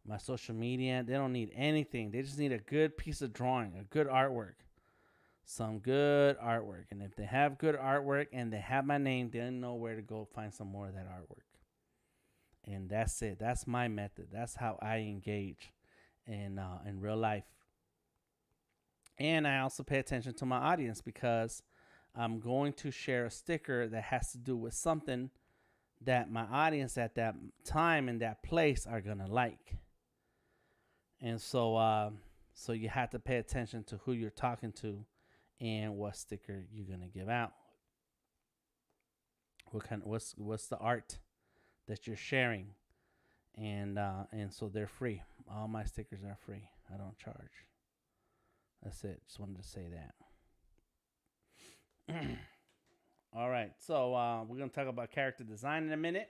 my social media. They don't need anything. They just need a good piece of drawing, a good artwork, some good artwork. And if they have good artwork and they have my name, they know where to go find some more of that artwork. And that's it. That's my method. That's how I engage in real life. And I also pay attention to my audience because I'm going to share a sticker that has to do with something that my audience at that time and that place are going to like. And so so you have to pay attention to who you're talking to and what sticker you're going to give out. What's the art that you're sharing? And so they're free. All my stickers are free. I don't charge. That's it. Just wanted to say that. All right. So we're going to talk about character design in a minute.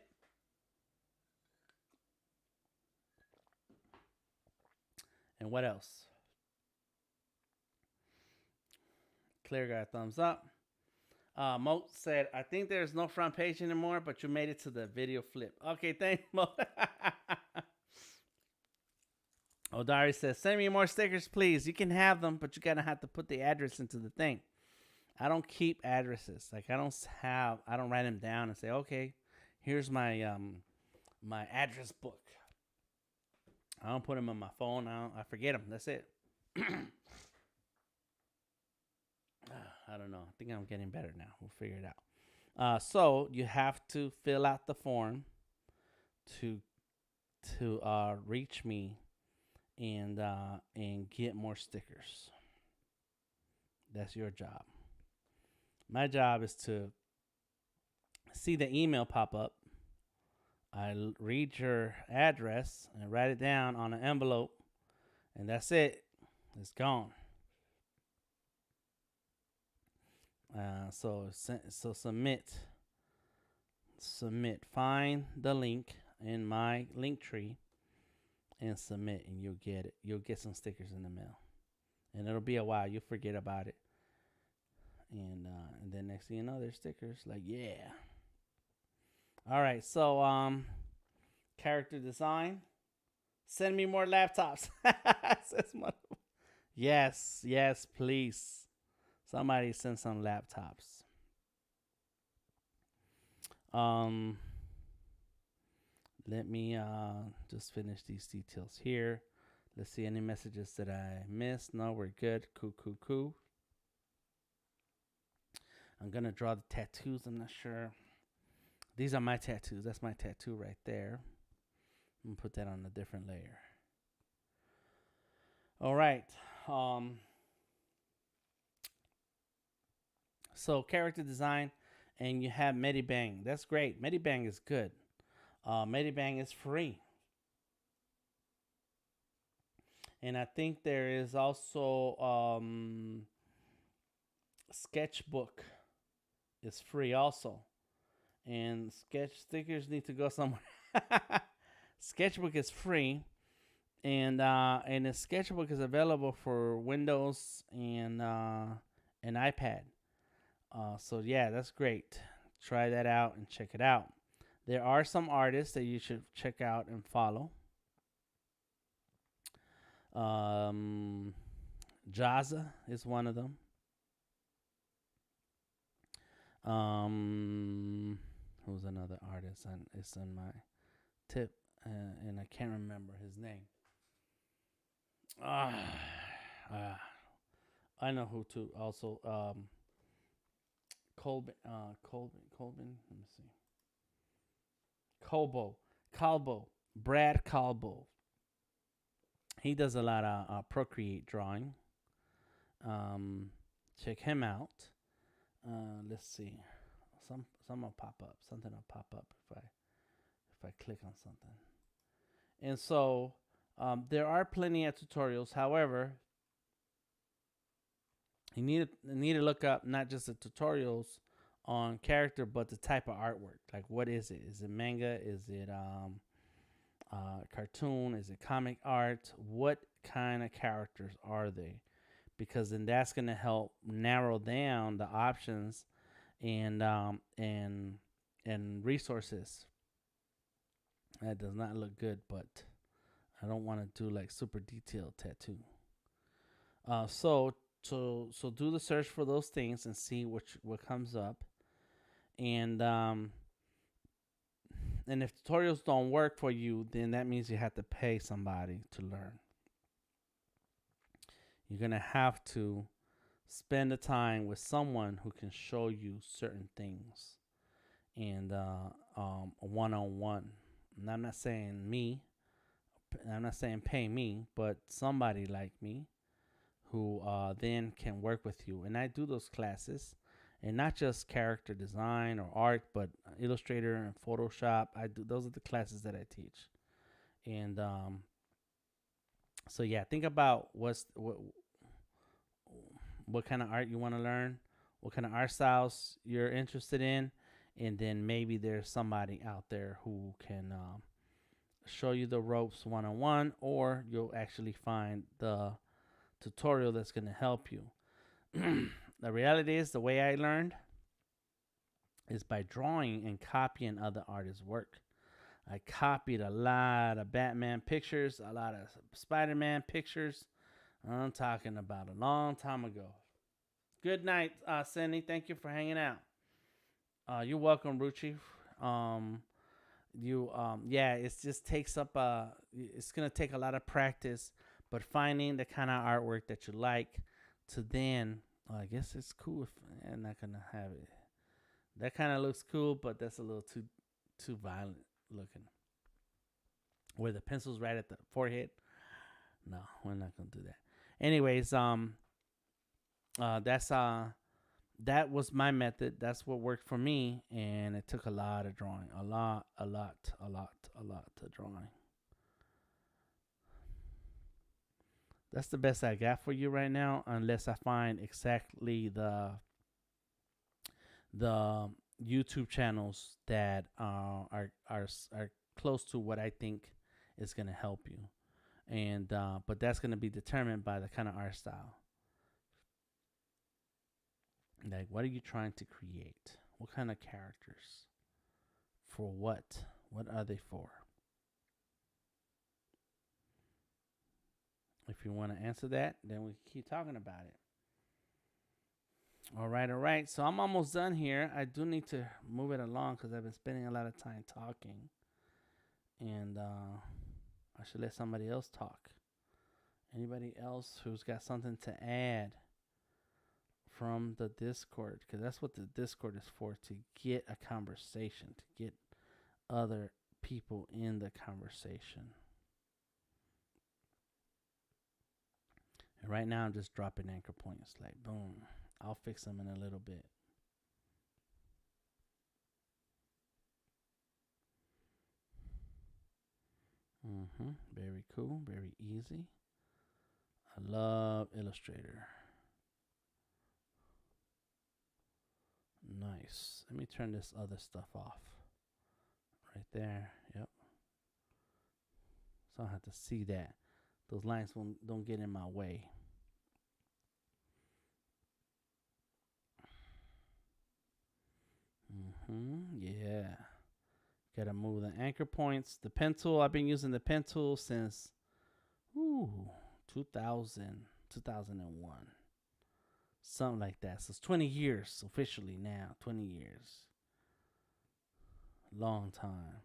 And what else? Claire got a thumbs up. Mo said, I think there's no front page anymore, but you made it to the video flip. Okay, thanks, Mo. Odari says, send me more stickers, please. You can have them, but you're going to have to put the address into the thing. I don't keep addresses. Like I don't write them down and say, okay, here's my address book. I don't put them on my phone. I forget them. That's it. I don't know. I think I'm getting better now. We'll figure it out. So you have to fill out the form to reach me and get more stickers. That's your job. My job is to see the email pop up. I read your address and write it down on an envelope, and that's it. It's gone. So submit. Find the link in my link tree and submit, and you'll get it. You'll get some stickers in the mail, and it'll be a while. You'll forget about it, and then next thing you know, there's stickers. Like, yeah. All right. So character design. Send me more laptops. Yes, please. Somebody send some laptops. Let me just finish these details here. Let's see any messages that I missed. No, we're good. Cool. I'm gonna draw the tattoos. I'm not sure. These are my tattoos. That's my tattoo right there. I'm gonna put that on a different layer. All right. So character design, and you have Medibang. That's great. Medibang is good. Medibang is free. And I think there is also Sketchbook is free also. And sketch stickers need to go somewhere. Sketchbook is free. And the Sketchbook is available for Windows and iPad. So yeah, that's great. Try that out and check it out. There are some artists that you should check out and follow. Jaza is one of them. Who's another artist? And it's on my tip, and I can't remember his name. I know who to also. Colbin. Let me see. Calbo. Brad Calbo. He does a lot of Procreate drawing. Check him out. Let's see. Some will pop up. Something will pop up if I click on something. And so there are plenty of tutorials. However, you need to look up not just the tutorials on character, but the type of artwork. Like, what is it? Is it manga? Is it cartoon? Is it comic art? What kind of characters are they? Because then that's going to help narrow down the options and resources. That does not look good, but I don't want to do like super detailed tattoo. So do the search for those things and see what comes up. And if tutorials don't work for you, then that means you have to pay somebody to learn. You're going to have to spend the time with someone who can show you certain things and one-on-one. And I'm not saying me. I'm not saying pay me, but somebody like me who then can work with you. And I do those classes, and not just character design or art, but Illustrator and Photoshop. Those are the classes that I teach. And so yeah, think about what kind of art you want to learn, what kind of art styles you're interested in, and then maybe there's somebody out there who can show you the ropes one-on-one, or you'll actually find the tutorial that's going to help you. The reality is, the way I learned is by drawing and copying other artists' work. I copied a lot of Batman pictures, a lot of Spider-Man pictures. I'm talking about a long time ago. Good night, Cindy. Thank you for hanging out. You're welcome, Ruchi. Yeah, it just takes up. It's gonna take a lot of practice, but finding the kind of artwork that you like, to then, I guess it's cool if I'm not gonna have it. That kind of looks cool, but that's a little too violent looking. Where the pencil's right at the forehead. No, we're not gonna do that. Anyways, that's that was my method. That's what worked for me, and it took a lot of drawing, a lot of drawing. That's the best I got for you right now, unless I find exactly the YouTube channels that are close to what I think is gonna help you, and but that's gonna be determined by the kind of art style. Like, what are you trying to create? What kind of characters? For what? What are they for? If you want to answer that, then we keep talking about it. All right. So I'm almost done here. I do need to move it along because I've been spending a lot of time talking. And I should let somebody else talk. Anybody else who's got something to add from the Discord? Because that's what the Discord is for, to get a conversation, to get other people in the conversation. And right now I'm just dropping anchor points, like boom. I'll fix them in a little bit. Very cool, very easy. I love Illustrator. Nice. Let me turn this other stuff off. Right there. Yep. So I don't have to see that. Those lines don't get in my way. Yeah. Gotta move the anchor points. The pen tool, I've been using the pen tool since 2001. Something like that. So it's 20 years officially now. 20 years. Long time.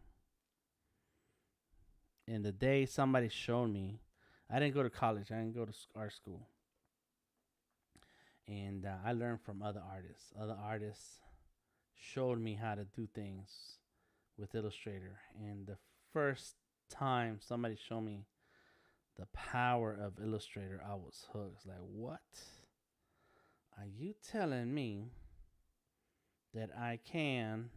And the day somebody showed me, I didn't go to college. I didn't go to art school. And I learned from other artists. Other artists showed me how to do things with Illustrator. And the first time somebody showed me the power of Illustrator, I was hooked. It's like, what? Are you telling me that I can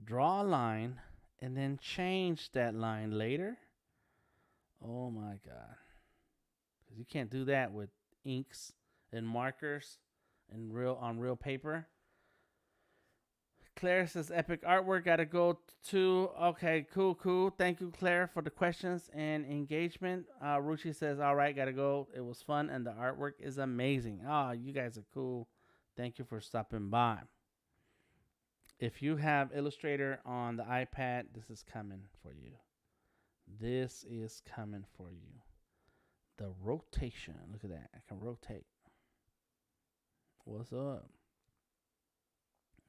draw a line and then change that line later? Oh my God. Because you can't do that with inks and markers and on real paper. Claire says epic artwork. Gotta go to. Okay, cool. Thank you, Claire, for the questions and engagement. Ruchi says, all right, gotta go. It was fun and the artwork is amazing. You guys are cool. Thank you for stopping by. If you have Illustrator on the iPad, this is coming for you. This is coming for you. The rotation. Look at that. I can rotate. What's up?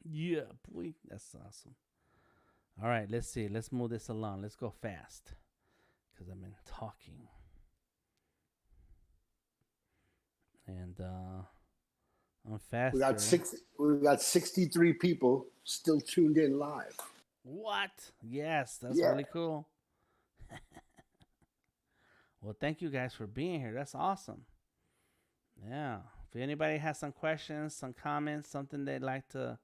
Yeah, boy. That's awesome. All right, let's see. Let's move this along. Let's go fast because I've been talking. And I'm fast. We got 63 people still tuned in live. What? Yes, that's really cool. Well, thank you guys for being here. That's awesome. Yeah. If anybody has some questions, some comments, something they'd like to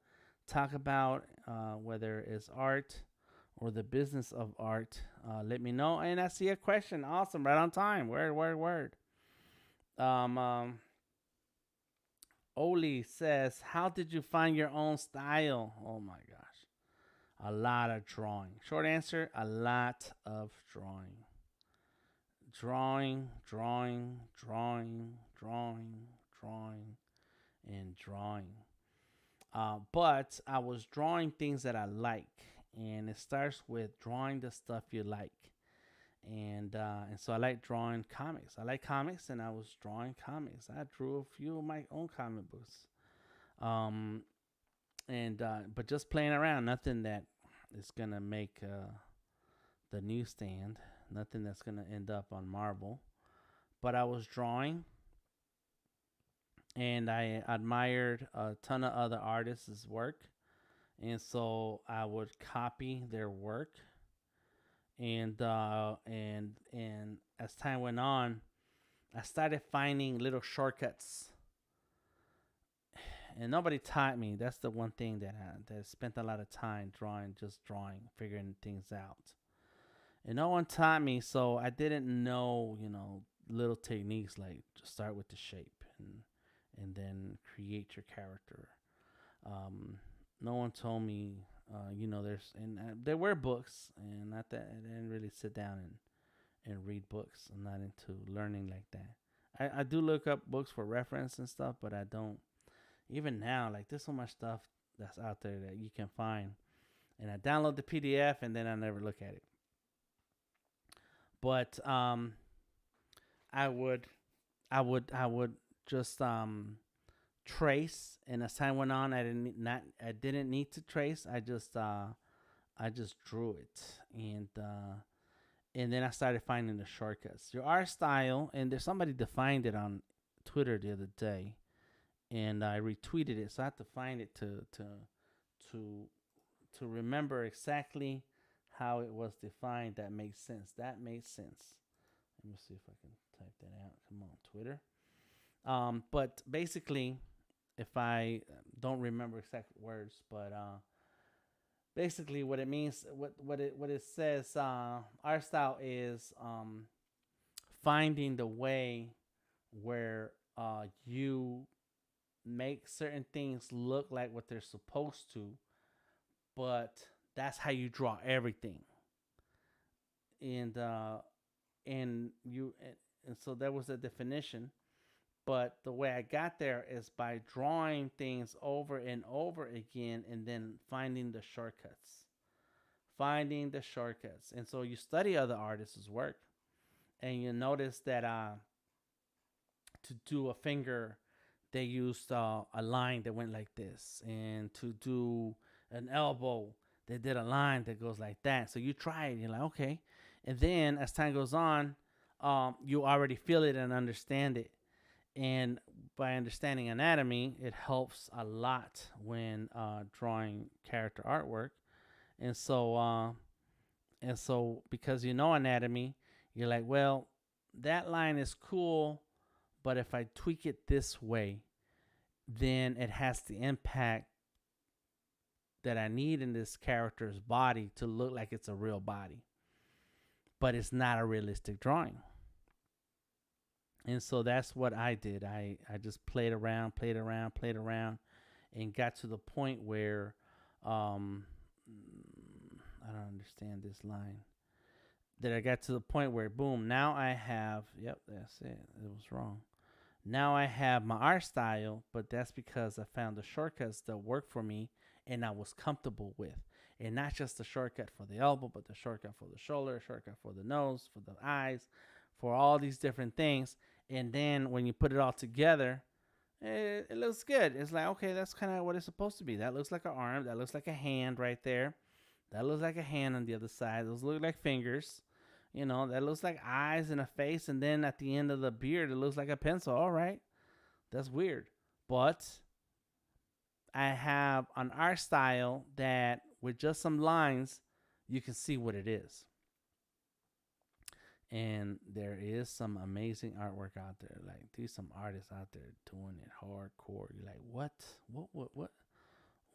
talk about, whether it's art or the business of art, let me know. And I see a question. Awesome. Right on time. Word. Oli says, how did you find your own style? Oh my gosh. A lot of drawing. Short answer, a lot of drawing. Drawing, and drawing. But I was drawing things that I like. And it starts with drawing the stuff you like. And so I like drawing comics. I like comics, and I was drawing comics. I drew a few of my own comic books. Um, and But just playing around, nothing that is gonna make the newsstand, nothing that's gonna end up on Marvel. But I was drawing, and I admired a ton of other artists' work, and so I would copy their work. And as time went on, I started finding little shortcuts, and nobody taught me. That's the one thing that I spent a lot of time drawing, just drawing, figuring things out. And no one taught me, so I didn't know, little techniques like just start with the shape and then create your character. Um, no one told me, there were books, and not that I didn't really sit down and read books. I'm not into learning like that. I do look up books for reference and stuff, but I don't. Even now, like there's so much stuff that's out there that you can find, and I download the PDF and then I never look at it. But I would, I would just trace, and as time went on, I didn't need to trace. I just drew it, and then I started finding the shortcuts. Your art style, and there's somebody defined it on Twitter the other day, and I retweeted it. So I have to find it to remember exactly how it was defined. That makes sense. That made sense. Let me see if I can type that out. Come on, Twitter. But basically, if I don't remember exact words, but basically what it means, what it says, art style is finding the way where you make certain things look like what they're supposed to, but that's how you draw everything. And and you and so that was a definition. But the way I got there is by drawing things over and over again, and then finding the shortcuts. Finding the shortcuts. And so you study other artists' work, and you notice that to do a finger, they used a line that went like this. And to do an elbow, they did a line that goes like that. So you try it, you're like, okay. And then as time goes on, you already feel it and understand it. And by understanding anatomy, it helps a lot when drawing character artwork. And so because you know anatomy, you're like, well, that line is cool, but if I tweak it this way, then it has the impact that I need in this character's body to look like it's a real body, but it's not a realistic drawing. And so that's what I did. I just played around, and got to the point where I don't understand this line. That I got to the point where, boom, now I have, yep, that's it. It was wrong. Now I have my art style, but that's because I found the shortcuts that work for me and I was comfortable with. And not just the shortcut for the elbow, but the shortcut for the shoulder, shortcut for the nose, for the eyes, for all these different things. And then when you put it all together, it looks good. It's like, okay, that's kind of what it's supposed to be. That looks like an arm. That looks like a hand right there. That looks like a hand on the other side. Those look like fingers. That looks like eyes and a face. And then at the end of the beard, it looks like a pencil. All right. That's weird. But I have an art style that with just some lines, you can see what it is. And there is some amazing artwork out there. Like there's some artists out there doing it hardcore. You're like,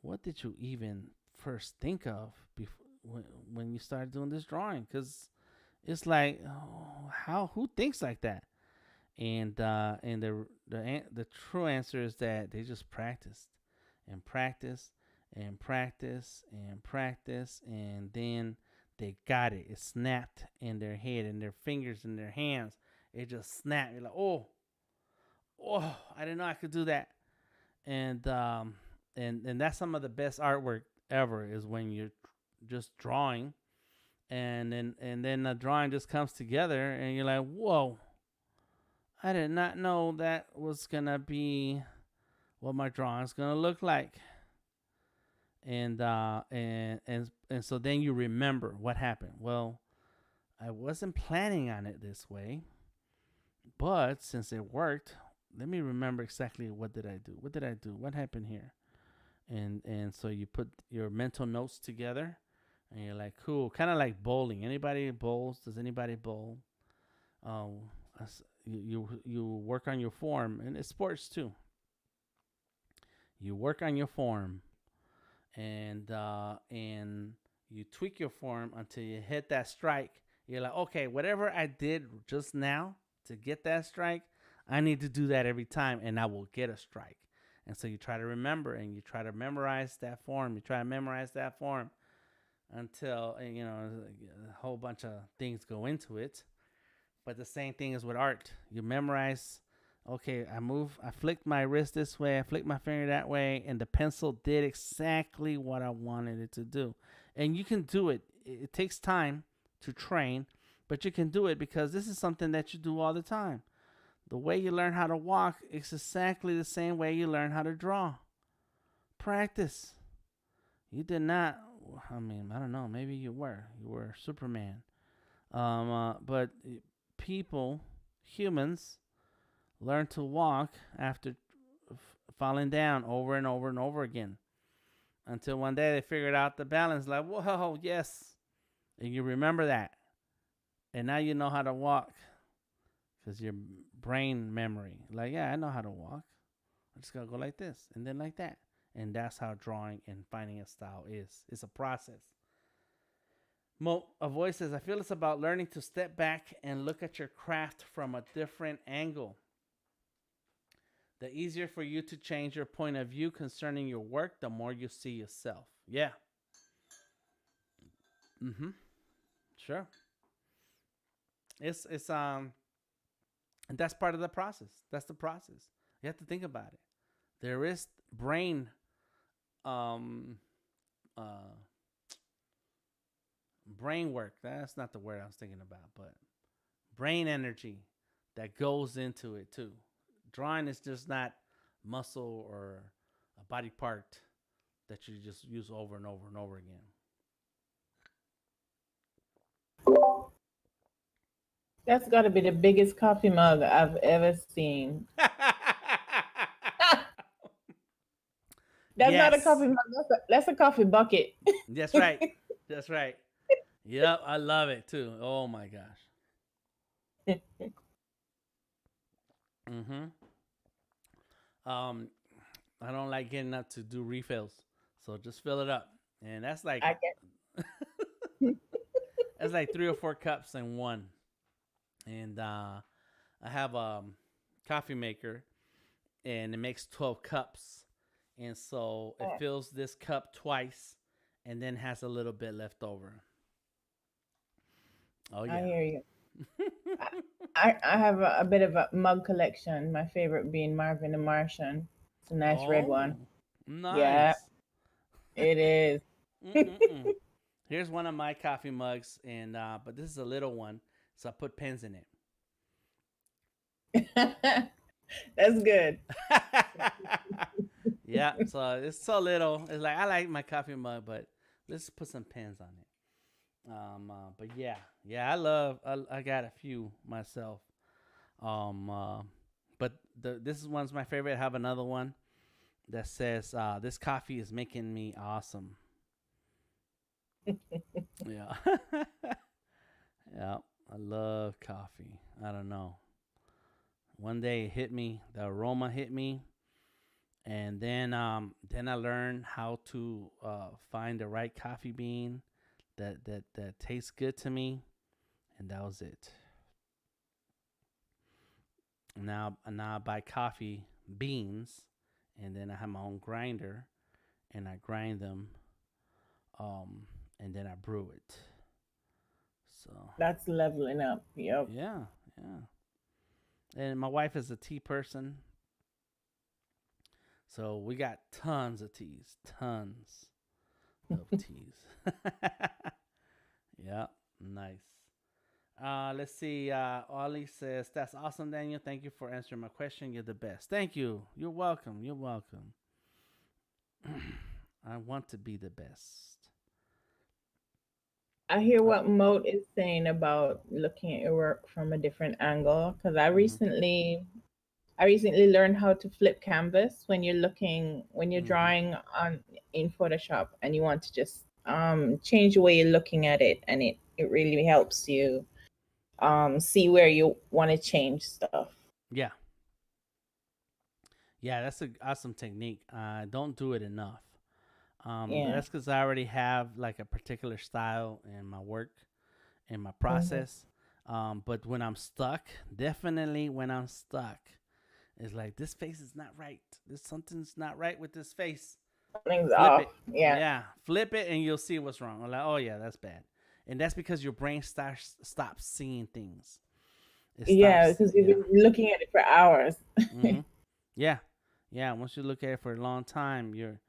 what did you even first think of before when you started doing this drawing? Because it's like, who thinks like that? And the true answer is that they just practiced and practiced and practiced and practiced, and then they got it. It snapped in their head, and their fingers and their hands. It just snapped. You're like, oh, I didn't know I could do that. And that's some of the best artwork ever is when you're just drawing and then the drawing just comes together, and you're like, whoa, I did not know that was gonna be what my drawing's gonna look like. And so then you remember what happened. Well, I wasn't planning on it this way, but since it worked, let me remember exactly what did I do. What did I do? What happened here? And so you put your mental notes together, and you're like, cool, kind of like bowling. Anybody bowls? Does anybody bowl? Oh, you work on your form, and it's sports too. You work on your form, and you tweak your form until you hit that strike. You're like, okay, whatever I did just now to get that strike, I need to do that every time, and I will get a strike. And so you try to remember, and you try to memorize that form. You try to memorize that form until a whole bunch of things go into it. But the same thing is with art. You memorize. Okay, I flicked my wrist this way, I flicked my finger that way, and the pencil did exactly what I wanted it to do. And you can do it. It takes time to train, but you can do it because this is something that you do all the time. The way you learn how to walk is exactly the same way you learn how to draw. Practice. You did not. I mean, I don't know. Maybe you were. You were Superman. But people, humans, learn to walk after falling down over and over and over again until one day they figured out the balance. Like, whoa, yes, and you remember that, and now you know how to walk because your brain memory. Like, yeah, I know how to walk. I just gotta go like this and then like that, and that's how drawing and finding a style is. It's a process. A voice says, I feel it's about learning to step back and look at your craft from a different angle. The easier for you to change your point of view concerning your work, the more you see yourself. Yeah. Mm-hmm. Sure. It's and that's part of the process. That's the process. You have to think about it. There is brain um brain work. That's not the word I was thinking about, but brain energy that goes into it too. Drawing is just not muscle or a body part that you just use over and over and over again. That's got to be the biggest coffee mug I've ever seen. That's not a Yes. coffee mug. That's a coffee bucket. That's right. That's right. Yep, I love it too. Oh my gosh. Mm-hmm. Um, I don't like getting up to do refills, so just fill it up, and that's like I get. that's like 3 or 4 cups in one. And I have a coffee maker, and it makes 12 cups, and so it fills this cup twice, and then has a little bit left over. Oh I yeah. hear you. I have a bit of a mug collection. My favorite being Marvin the Martian. It's a nice red one. Oh, Yeah, nice. it is. Mm-mm-mm. Here's one of my coffee mugs, and but this is a little one, so I put pens in it. That's good. Yeah, so it's so little. It's like I like my coffee mug, but let's put some pens on it. But yeah, I got a few myself. Um, uh, but this one's my favorite. I have another one that says, "This coffee is making me awesome." Yeah, yeah, I love coffee. I don't know. One day it hit me, the aroma hit me, and then I learned how to find the right coffee bean that tastes good to me, and that was it. Now I buy coffee beans, and then I have my own grinder, and I grind them, and then I brew it. So That's leveling up. Yep. yeah, yeah. And my wife is a tea person, so we got tons of teas, tons of teas. Yeah, nice. Let's see. Ollie says, "That's awesome, Daniel. Thank you for answering my question. You're the best." Thank you. You're welcome. You're welcome. I want to be the best. I hear Uh, what Moat is saying about looking at your work from a different angle because mhm, I recently learned how to flip canvas when you're mhm. drawing on in Photoshop and you want to just change the way you're looking at it, and it really helps you see where you want to change stuff. Yeah, yeah. That's a awesome technique. I don't do it enough. But Yeah. that's because I already have like a particular style in my work, in my Hmm. process. But when I'm stuck, definitely when I'm stuck, it's like this face is not right. There's something's not right with this face. Something's Flip off. it. Yeah. Yeah, flip it and you'll see what's wrong. I'm like, oh yeah, that's bad. And that's because your brain stops seeing things. It Yeah, stops. because you've Yeah. been looking at it for hours. Mhm. Yeah. Yeah. Once you look at it for a long time, your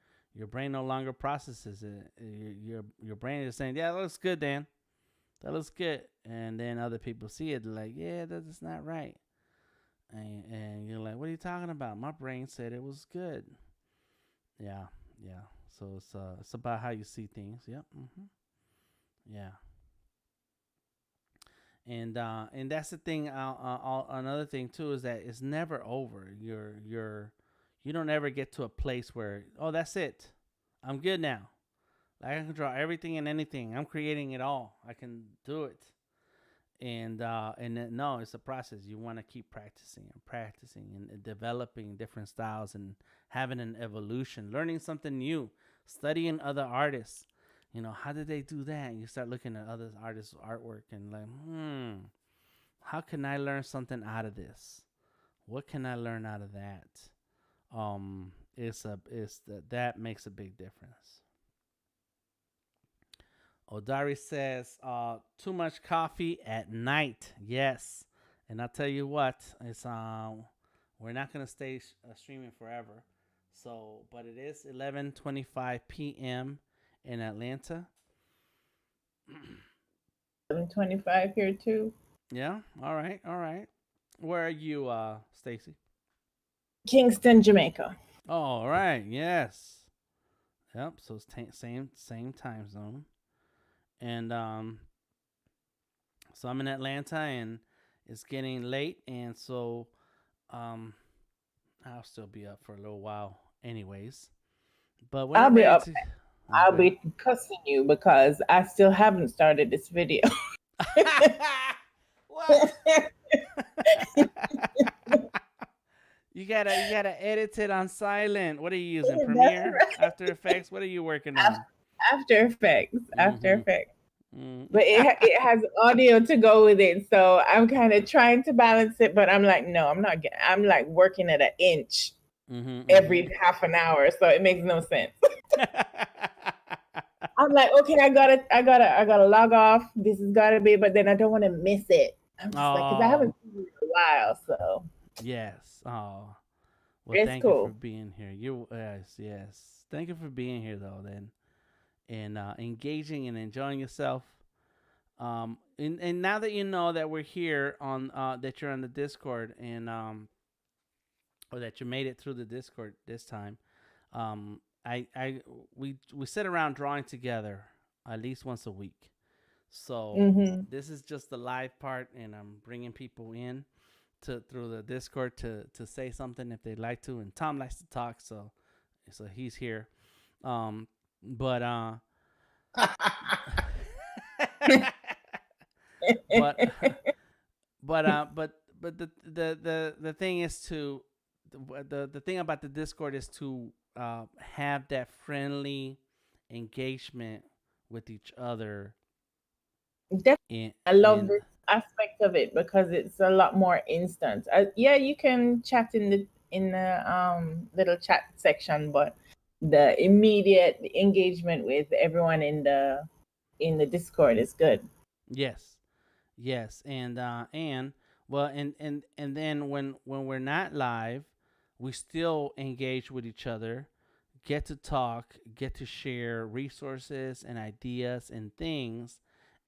brain no longer processes it. Your brain is saying, yeah, that looks good, Dan. That looks good. And then other people see it, they're like, yeah, that's not right. And you're like, what are you talking about? My brain said it was good. Yeah. Yeah. So it's about how you see things. Yep. Yeah. And that's the thing. Another thing too is that it's never over. You don't ever get to a place where, oh, that's it. I'm good now. Like, I can draw everything and anything. I'm creating it all. I can do it. And then, no, it's a process. You want to keep practicing and developing different styles and having an evolution, learning something new, studying other artists. How did they do that? And you start looking at other artists' artwork and like, how can I learn something out of this? What can I learn out of that? That makes a big difference. Odari says, too much coffee at night. Yes. And I'll tell you what, it's we're not gonna stay streaming forever. So, but it is 11:25 p.m. in Atlanta. 7:25 here too. Yeah. All right. All right. Where are you, Stacy? Kingston, Jamaica. Oh, all right. Yes. Yep. So it's same time zone. And so I'm in Atlanta, and it's getting late, and so um I'll still be up for a little while, anyways. But when I'll I'm be ready up. to, I'll go ahead. be cussing you because I still haven't started this video. What? You gotta edit it on silent. What are you using? That's Premiere, right. After Effects. What are you working on? After Effects. After Mm-hmm. Effects. Mm. But it has audio to go with it, so I'm kind of trying to balance it. But I'm like, no, I'm not. I'm like working at an inch Mm-hmm. Mm-hmm. every half an hour, so it makes no sense. I'm like, okay, I gotta log off. This has gotta be, but then I don't want to miss it. I'm just like, because I Oh, haven't seen it in a while, so yes. Oh, well, it's thank you for cool. being here. You, yes, yes. Thank you for being here, though. Then, and engaging and enjoying yourself. And now that you know that we're here on, that you're on the Discord, and or that you made it through the Discord this time, I we sit around drawing together at least once a week. So Hmm. this is just the live part, and I'm bringing people in to through the Discord to say something if they'd like to. And Tom likes to talk, so he's here. But but but the thing is to the thing about the Discord is to have that friendly engagement with each other Definitely, in I love in this aspect of it because it's a lot more instant. Yeah, you can chat in the little chat section, but the immediate engagement with everyone in the Discord is good. yes. Yes, and well, and then when we're not live, we still engage with each other, get to talk, get to share resources and ideas and things,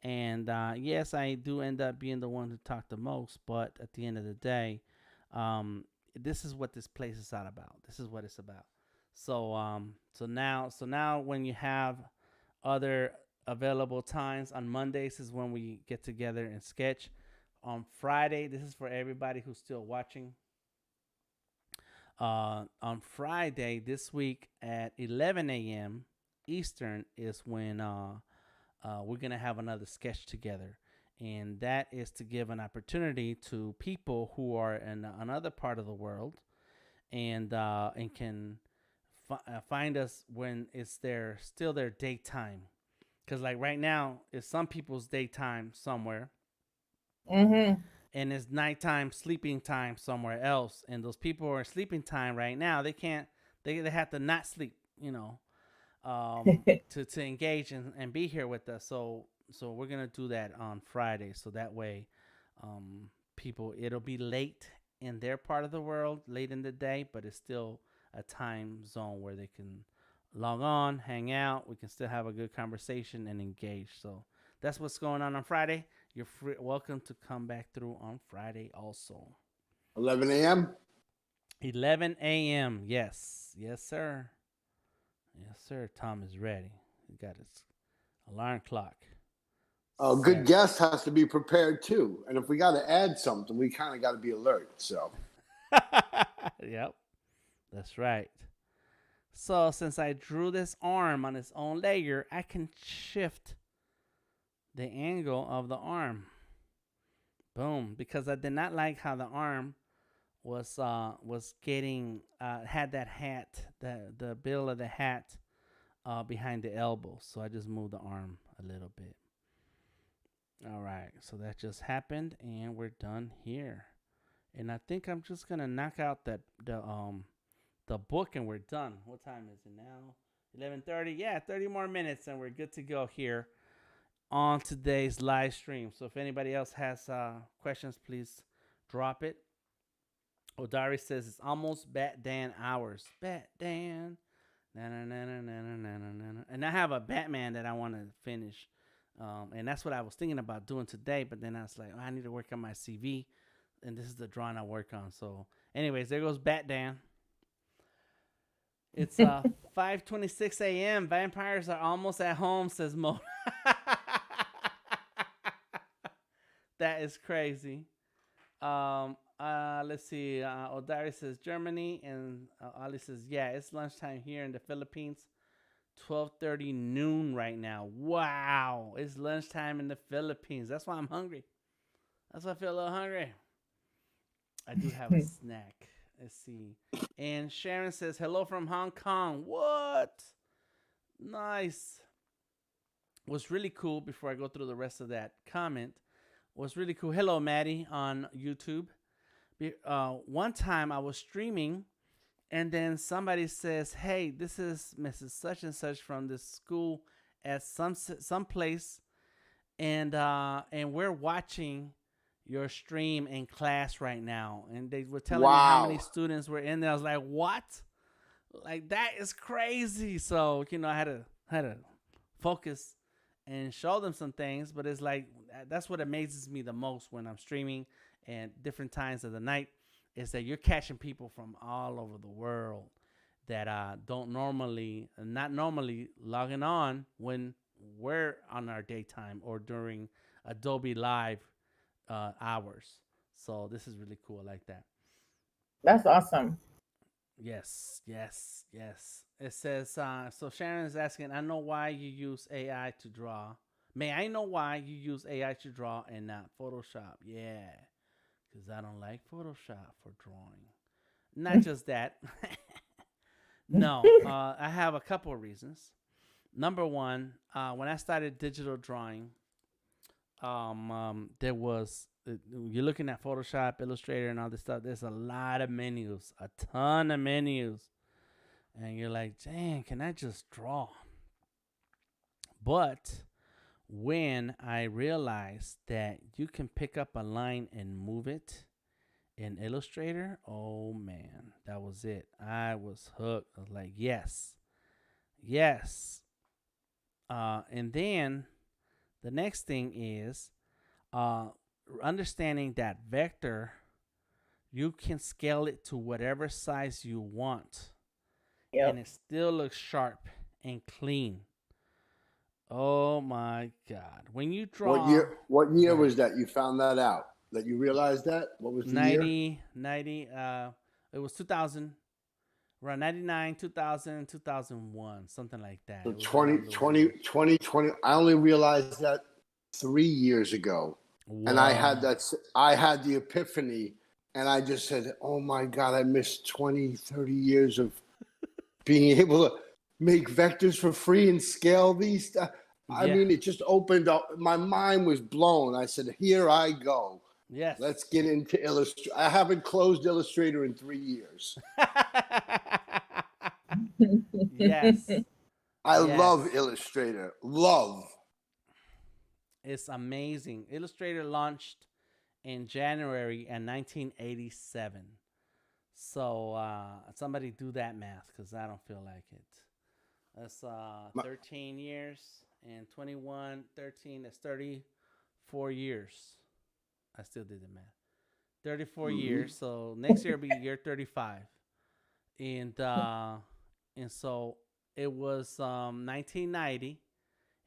And yes, I do end up being the one who talk the most, but at the end of the day, um, this is what this place is all about. This is what it's about. So now when you have other available times on Mondays is when we get together and sketch. On Friday, this is for everybody who's still watching. On Friday this week at 11 a.m. Eastern is when we're going to have another sketch together. And that is to give an opportunity to people who are in another part of the world and can find us when it's still their daytime. Because, like, right now, it's some people's daytime somewhere, Mm-hmm. and it's nighttime sleeping time somewhere else. And those people who are sleeping time right now, they can't, they have to not sleep, to engage and be here with us. So we're gonna do that on Friday. So that way, people, it'll be late in their part of the world, late in the day, but it's still a time zone where they can log on, hang out. We can still have a good conversation and engage. So that's what's going on Friday. You're welcome to come back through on Friday also. 11 a.m. 11 a.m. Yes, yes, sir. Yes, sir. Tom is ready. He got his alarm clock. A good guest has to be prepared too. And if we got to add something, we kind of got to be alert. So, yep, that's right. So since I drew this arm on its own layer, I can shift the angle of the arm. Boom, because I did not like how the arm was getting had that hat, the bill of the hat behind the elbow. So I just moved the arm a little bit. All right, so that just happened, and we're done here. And I think I'm just gonna knock out the book, and we're done. What time is it now? 11:30. Yeah, 30 more minutes, and we're good to go here on today's live stream. So if anybody else has questions, please drop it. Odari says it's almost Bat Dan hours. Bat Dan. Na, na, na, na, na, na, na, na. And I have a Batman that I want to finish. And that's what I was thinking about doing today. But then I was like, oh, I need to work on my CV. And this is the drawing I work on. So anyways, there goes Bat Dan. It's 5:26 a.m. Vampires are almost at home, says Mo. That is crazy. Let's see. Odari says Germany, and Ali says, yeah, it's lunchtime here in the Philippines. 12:30 noon right now. Wow, it's lunchtime in the Philippines. That's why I'm hungry. That's why I feel a little hungry. I do have a snack. Let's see. And Sharon says, hello from Hong Kong. What? Nice. What's really cool, before I go through the rest of that comment, what's really cool. Hello, Maddie on YouTube. One time I was streaming, and then somebody says, hey, this is Mrs. Such and Such from this school at some place, and we're watching your stream in class right now. And they were telling me how many students were in there. I was like, what? Like, that is crazy. So, I had to focus and show them some things. But it's like, that's what amazes me the most when I'm streaming and different times of the night, is that you're catching people from all over the world that not normally logging on when we're on our daytime or during Adobe Live hours. So this is really cool. I like that. That's awesome. Yes. It says, so Sharon is asking, I know why you use AI to draw. May I know why you use AI to draw and not Photoshop? Yeah, because I don't like Photoshop for drawing. Not just that. No, I have a couple of reasons. Number one, when I started digital drawing, there was, you're looking at Photoshop, Illustrator, and all this stuff. There's a lot of menus, a ton of menus. And you're like, dang, can I just draw? But when I realized that you can pick up a line and move it in Illustrator, oh man, that was it. I was hooked. I was like, yes. And then The next thing is uh, understanding that vector, you can scale it to whatever size you want, and Yep. it still looks sharp and clean. Oh my God! When you What draw, year? What go year ahead. was that you found that out? That you realized that? What was the year? 90. It was 2000, around 99, 2000, 2001, something like that. So It was 20, around those 20, years. 2020. I only realized that 3 years ago, and I had Whoa. that. I had the epiphany, and I just said, "Oh my God, I missed 20, 30 years of being able to make vectors for free and scale these stuff." I Yeah. mean, it just opened up. My mind was blown. I said, "Here I go. Yes. Let's get into Illustrator." I haven't closed Illustrator in 3 years. Yes. I love Yes. Illustrator. Love. It's amazing. Illustrator launched in January in 1987. So somebody do that math because I don't feel like it. That's 13 years and 21, 13. That's 34 years. I still did the math. 34 Mm-hmm. years. So next year will be year 35. And so it was 1990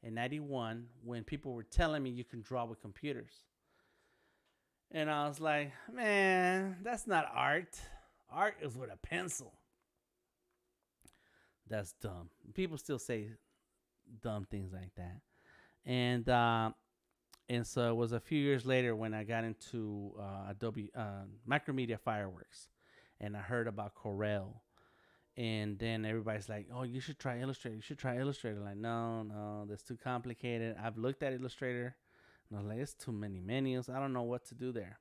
and 91 when people were telling me you can draw with computers. And I was like, man, that's not art. Art is with a pencil. That's dumb. People still say dumb things like that. And so it was a few years later when I got into Adobe Micromedia Fireworks, and I heard about Corel. And then everybody's like, "Oh, you should try Illustrator. You should try Illustrator." Like, no, no, that's too complicated. I've looked at Illustrator, and I was like, "It's too many menus. I don't know what to do there."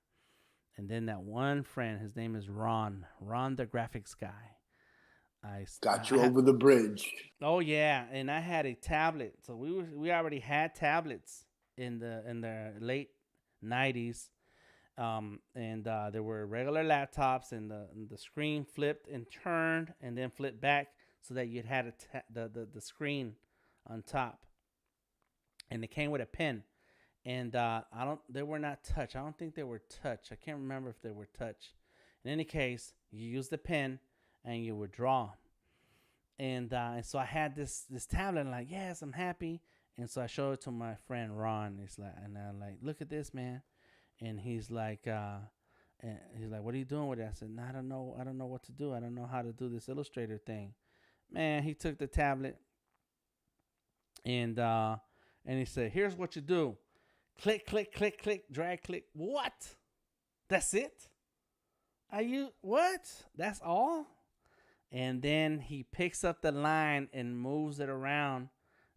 And then that one friend, his name is Ron, Ron the graphics guy. Got you over the bridge. Oh yeah, and I had a tablet. So we already had tablets in the late 90s. And there were regular laptops, and the screen flipped and turned and then flipped back so that you'd had the screen on top, and it came with a pen. And I don't they were not touch. I don't think they were touch. I can't remember if they were touch. In any case, you use the pen and you would draw. And so I had this tablet. And like, yes, I'm happy. And so I showed it to my friend Ron. He's like, and I'm like, look at this, man. And he's like, what are you doing with it? I said, no, I don't know. I don't know what to do. I don't know how to do this Illustrator thing. Man, he took the tablet and he said, here's what you do. Click, click, click, click, drag, click. What? That's it? Are you what? That's all? And then he picks up the line and moves it around.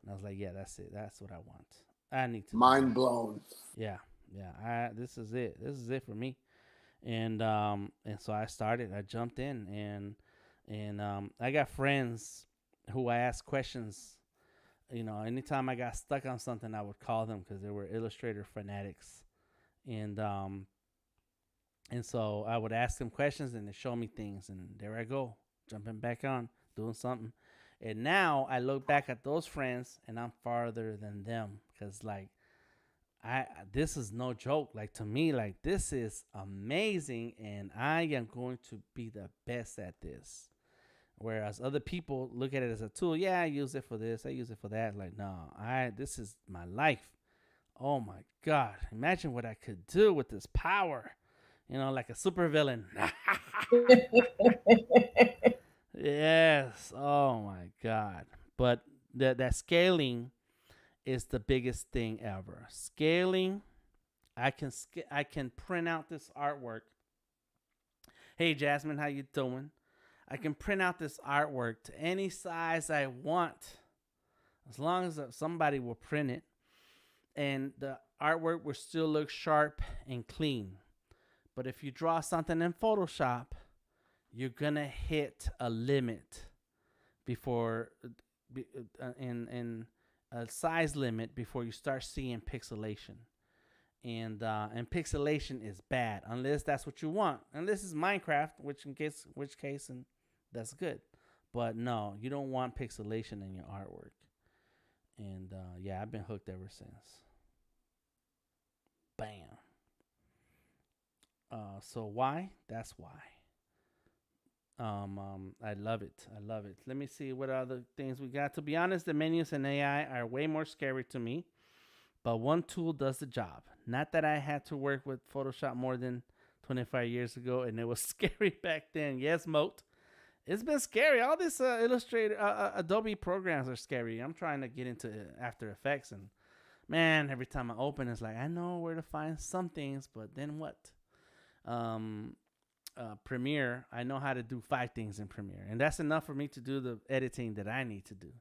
And I was like, yeah, that's it. That's what I want. I need to do Mind that. blown. Yeah, yeah. This is it. This is it for me. And so I started. I jumped in, and I got friends who I asked questions. Anytime I got stuck on something, I would call them because they were Illustrator fanatics, and and so I would ask them questions, and they show me things, and there I go, jumping back on, doing something. And now I look back at those friends, and I'm farther than them because like this is no joke. Like to me, like this is amazing, and I am going to be the best at this. Whereas other people look at it as a tool. Yeah, I use it for this. I use it for that. Like, no, this is my life. Oh my God. Imagine what I could do with this power. Like a super villain. Yes. Oh my God. But that scaling is the biggest thing ever. Scaling, I can print out this artwork. Hey Jasmine, how you doing? I can print out this artwork to any size I want, as long as somebody will print it, and the artwork will still look sharp and clean. But if you draw something in Photoshop, you're gonna hit a limit before in a size limit before you start seeing pixelation. And pixelation is bad unless that's what you want. And this is Minecraft, which case and that's good. But no, you don't want pixelation in your artwork. And yeah, I've been hooked ever since. Bam. So why? That's why. I love it. I love it. Let me see what other things we got. To be honest, the menus and AI are way more scary to me, but one tool does the job. Not that I had to work with Photoshop more than 25 years ago, and it was scary back then. Yes, Moat. It's been scary. All this Illustrator, Adobe programs are scary. I'm trying to get into After Effects, and man, every time I open, it's like I know where to find some things, but then what? Um, Premiere, I know how to do 5 things in Premiere, and that's enough for me to do the editing that I need to do.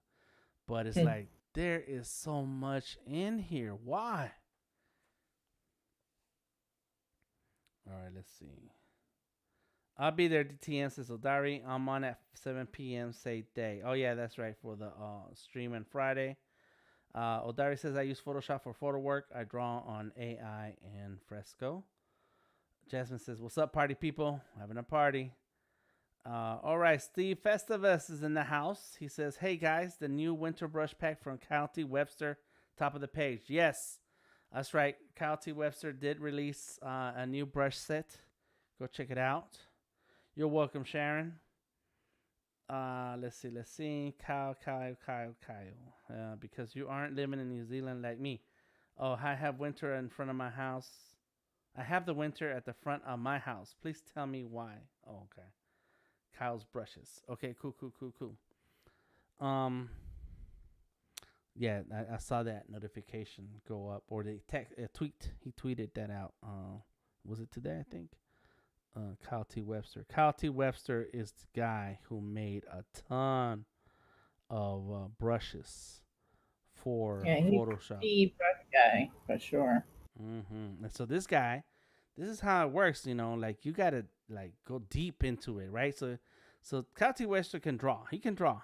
But it's like there is so much in here. Why? All right, let's see. I'll be there. DTN says Odari. I'm on at 7 p.m. Say day. Oh yeah, that's right for the stream on Friday. Odari says I use Photoshop for photo work. I draw on AI and Fresco. Jasmine says, "What's up, party people? Having a party." All right, Steve Festivus is in the house. He says, "Hey guys, the new winter brush pack from Kyle T. Webster, top of the page." Yes, that's right. Kyle T. Webster did release a new brush set. Go check it out. You're welcome, Sharon. Let's see. Kyle. Because you aren't living in New Zealand like me. Oh, I have winter in front of my house. I have the winter at the front of my house. Please tell me why. Oh, okay. Kyle's brushes. Okay, cool. Yeah, I saw that notification go up, or they tweet. He tweeted that out. Was it today? I think. Kyle T. Webster. Kyle T. Webster is the guy who made a ton of brushes for Photoshop. He's the brush guy for sure. And so this guy, this is how it works. Like you gotta like go deep into it, right? So Kyle T. Webster can draw. He can draw,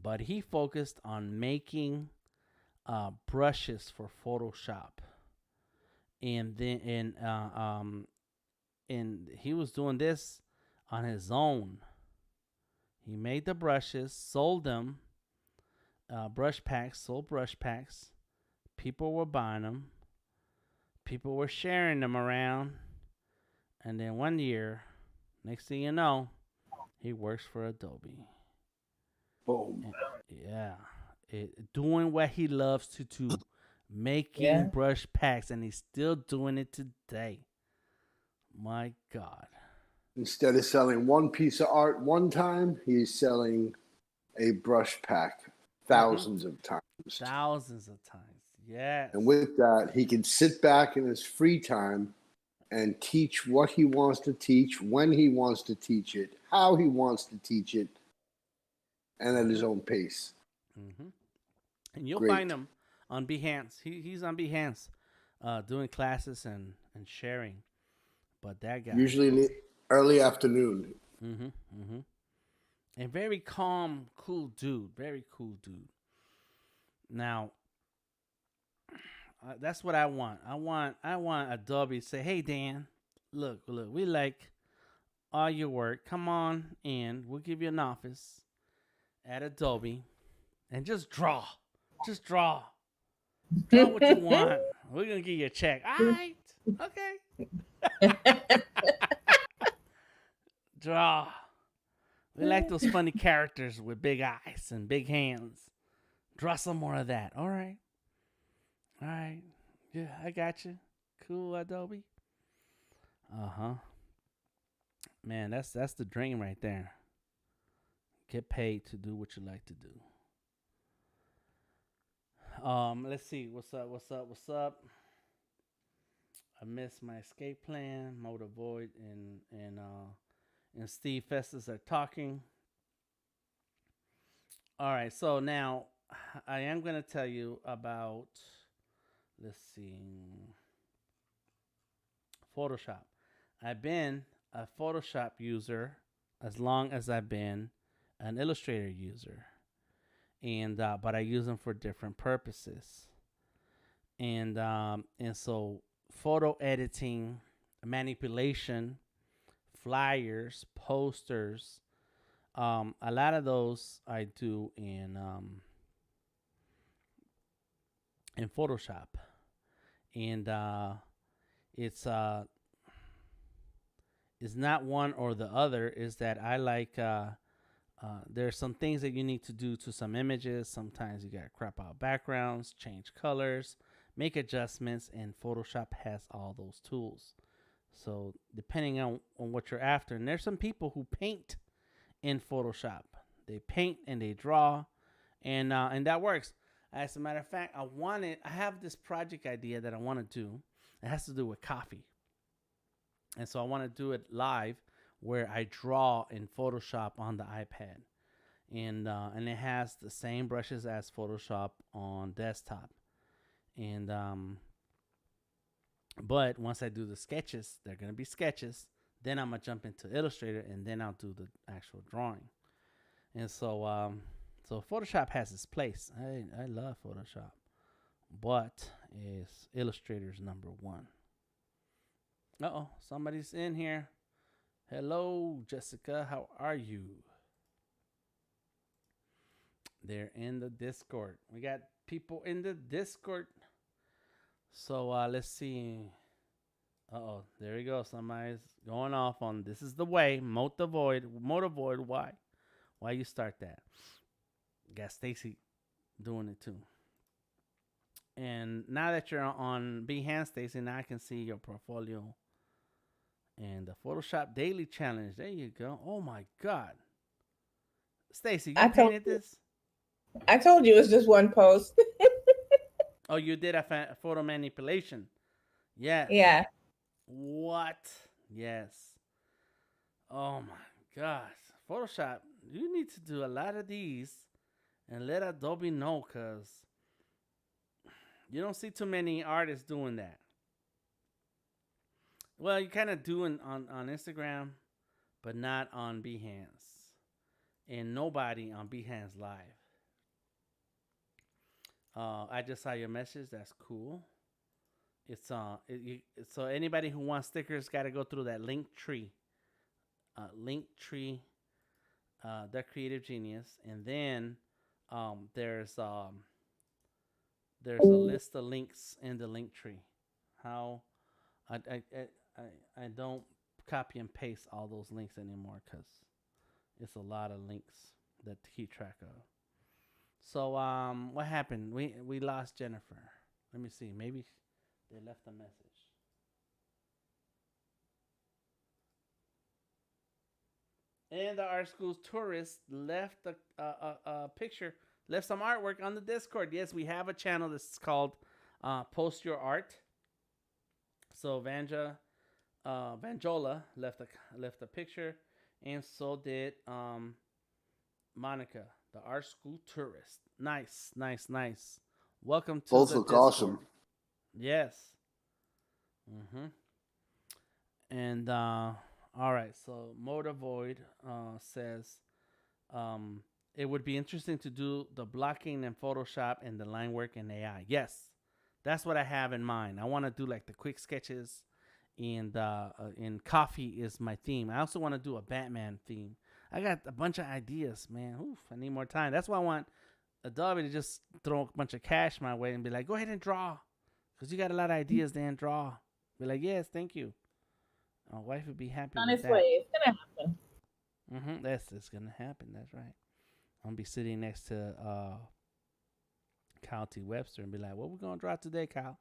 but he focused on making brushes for Photoshop, and then and he was doing this on his own. He made the brushes, sold them, sold brush packs. People were buying them. People were sharing them around. And then one year, next thing you know, he works for Adobe. Boom. Doing what he loves to do, making brush packs, and he's still doing it today. My God. Instead of selling one piece of art one time, he's selling a brush pack thousands of times. Thousands of times. Yes. And with that, he can sit back in his free time and teach what he wants to teach, when he wants to teach it, how he wants to teach it, and at his own pace. And you'll find him on Behance. He's on Behance doing classes and sharing. But that guy. Usually in the early afternoon. And very calm, cool dude. Very cool dude. Now, that's what I want. I want Adobe to say, "Hey Dan, look, we like all your work. Come on in. We'll give you an office at Adobe, and just draw. Just draw. Draw what you want. We're gonna give you a check. All right, okay. Draw. We like those funny characters with big eyes and big hands. Draw some more of that. All right. Yeah, I got you. Cool, Adobe. Man, that's the dream right there. Get paid to do what you like to do. Let's see. What's up? I missed my escape plan. Motor Void and Steve Festus are talking. All right, so now I am going to tell you about, let's see, Photoshop. I've been a Photoshop user as long as I've been an Illustrator user, and but I use them for different purposes, and so photo editing, manipulation, flyers, posters. A lot of those I do in Photoshop, and it's it's not one or the other. Is that I like there's some things that you need to do to some images. Sometimes you got to crop out backgrounds, change colors, make adjustments, and Photoshop has all those tools. So depending on what you're after, and there's some people who paint in Photoshop. They paint and they draw, and that works. As a matter of fact, I have this project idea that I want to do. It has to do with coffee, and so I want to do it live, where I draw in Photoshop on the iPad, and it has the same brushes as Photoshop on desktop, and but once I do the sketches, they're gonna be sketches. Then I'm gonna jump into Illustrator, and then I'll do the actual drawing. And so Photoshop has its place. I love Photoshop, but it's Illustrator's number one. Somebody's in here. Hello, Jessica. How are you? They're in the Discord. We got people in the Discord. So let's see. There we go. Somebody's going off on this is the way. Motor void. Why? Why you start that? Got Stacy doing it too. And now that you're on Behance, Stacy, now I can see your portfolio and the Photoshop Daily Challenge. There you go. Oh my God, Stacy, you painted this? I told you it was just one post. Oh, you did a photo manipulation. Yes. Yeah. What? Yes. Oh my gosh. Photoshop, you need to do a lot of these and let Adobe know, because you don't see too many artists doing that. Well, you kind of do on Instagram, but not on Behance. And nobody on Behance Live. I just saw your message. That's cool. It's so anybody who wants stickers got to go through that link tree. The Creative Genius, and then there's a list of links in the link tree. How I don't copy and paste all those links anymore, because it's a lot of links that to keep track of. So what happened? We lost Jennifer. Let me see. Maybe they left a message. And the art school's tourist left a picture, left some artwork on the Discord. Yes, we have a channel that's called Post Your Art. So Vanjola left a picture, and so did Monica, the art school tourist. Nice. Welcome to Both the look Discord. awesome. Yes. And all right, so Motor Void says it would be interesting to do the blocking in Photoshop and the line work in AI. Yes, that's what I have in mind. I want to do like the quick sketches, and coffee is my theme. I also want to do a Batman theme. I got a bunch of ideas, man. Oof, I need more time. That's why I want Adobe to just throw a bunch of cash my way and be like, go ahead and draw, because you got a lot of ideas, then draw. Be like, yes, thank you. My wife would be happy On with its that. way. It's gonna happen. It's gonna happen. That's right. I'm gonna be sitting next to Kyle T. Webster and be like, "What we gonna draw today, Kyle?"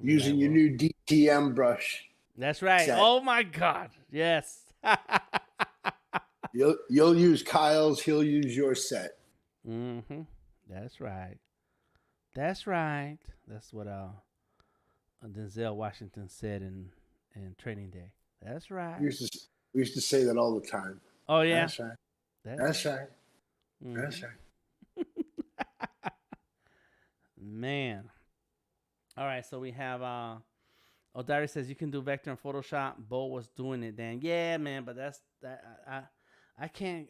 Using your new DTM brush. That's right. set. Oh my God. Yes. You'll use Kyle's. He'll use your set. That's right. That's right. That's what Denzel Washington said in Training Day. That's right. We used to say that all the time. Oh yeah. That's right. That's right. That's right. Man. All right, so we have Odari says you can do vector in Photoshop. Bo was doing it then. Yeah, man, but that's that I can't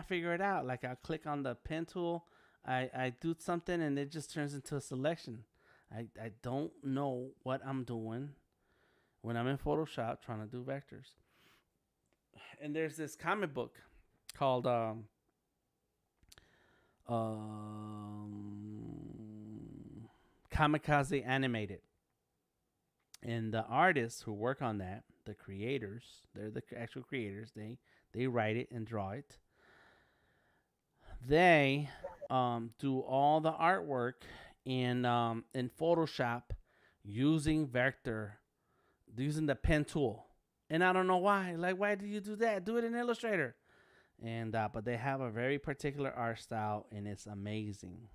figure it out. Like I'll click on the pen tool, I do something and it just turns into a selection. I don't know what I'm doing when I'm in Photoshop trying to do vectors. And there's this comic book called Kamikaze Animated. And the artists who work on that, the creators, they're the actual creators. They write it and draw it. They do all the artwork in Photoshop using vector, using the pen tool. And I don't know why. Like, why do you do that? Do it in Illustrator. And but they have a very particular art style, and it's amazing.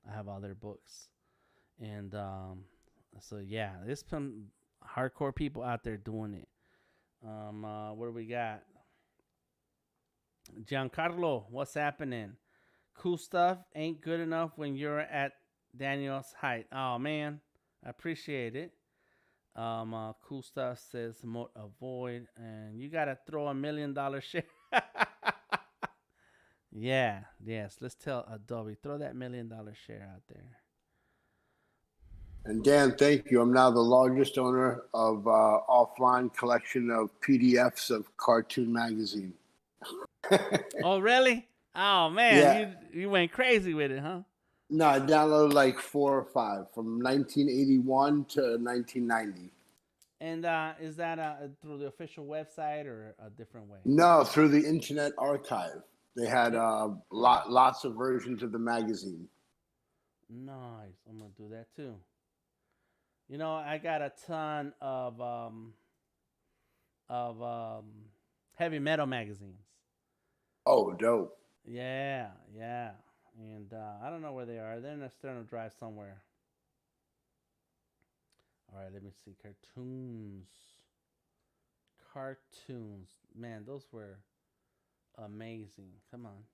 I have all their books, and so yeah, there's some hardcore people out there doing it. What do we got? Giancarlo, what's happening? Cool stuff ain't good enough when you're at Daniel's height. Oh man, I appreciate it. Cool stuff says avoid, and you gotta throw $1 million share. Yeah, yes. Let's tell Adobe, throw that $1 million share out there. And Dan, thank you. I'm now the largest owner of offline collection of PDFs of Cartoon Magazine. Oh, really? Oh man, Yeah. you went crazy with it, huh? No, I downloaded like 4 or 5 from 1981 to 1990. And is that through the official website or a different way? No, through the Internet Archive. They had lots of versions of the magazine. Nice. I'm gonna do that too. You know, I got a ton of heavy metal magazines. Oh, dope. Yeah, yeah. And I don't know where they are. They're in a external drive somewhere. All right, let me see. Cartoons. Cartoons. Man, those were amazing. Come on.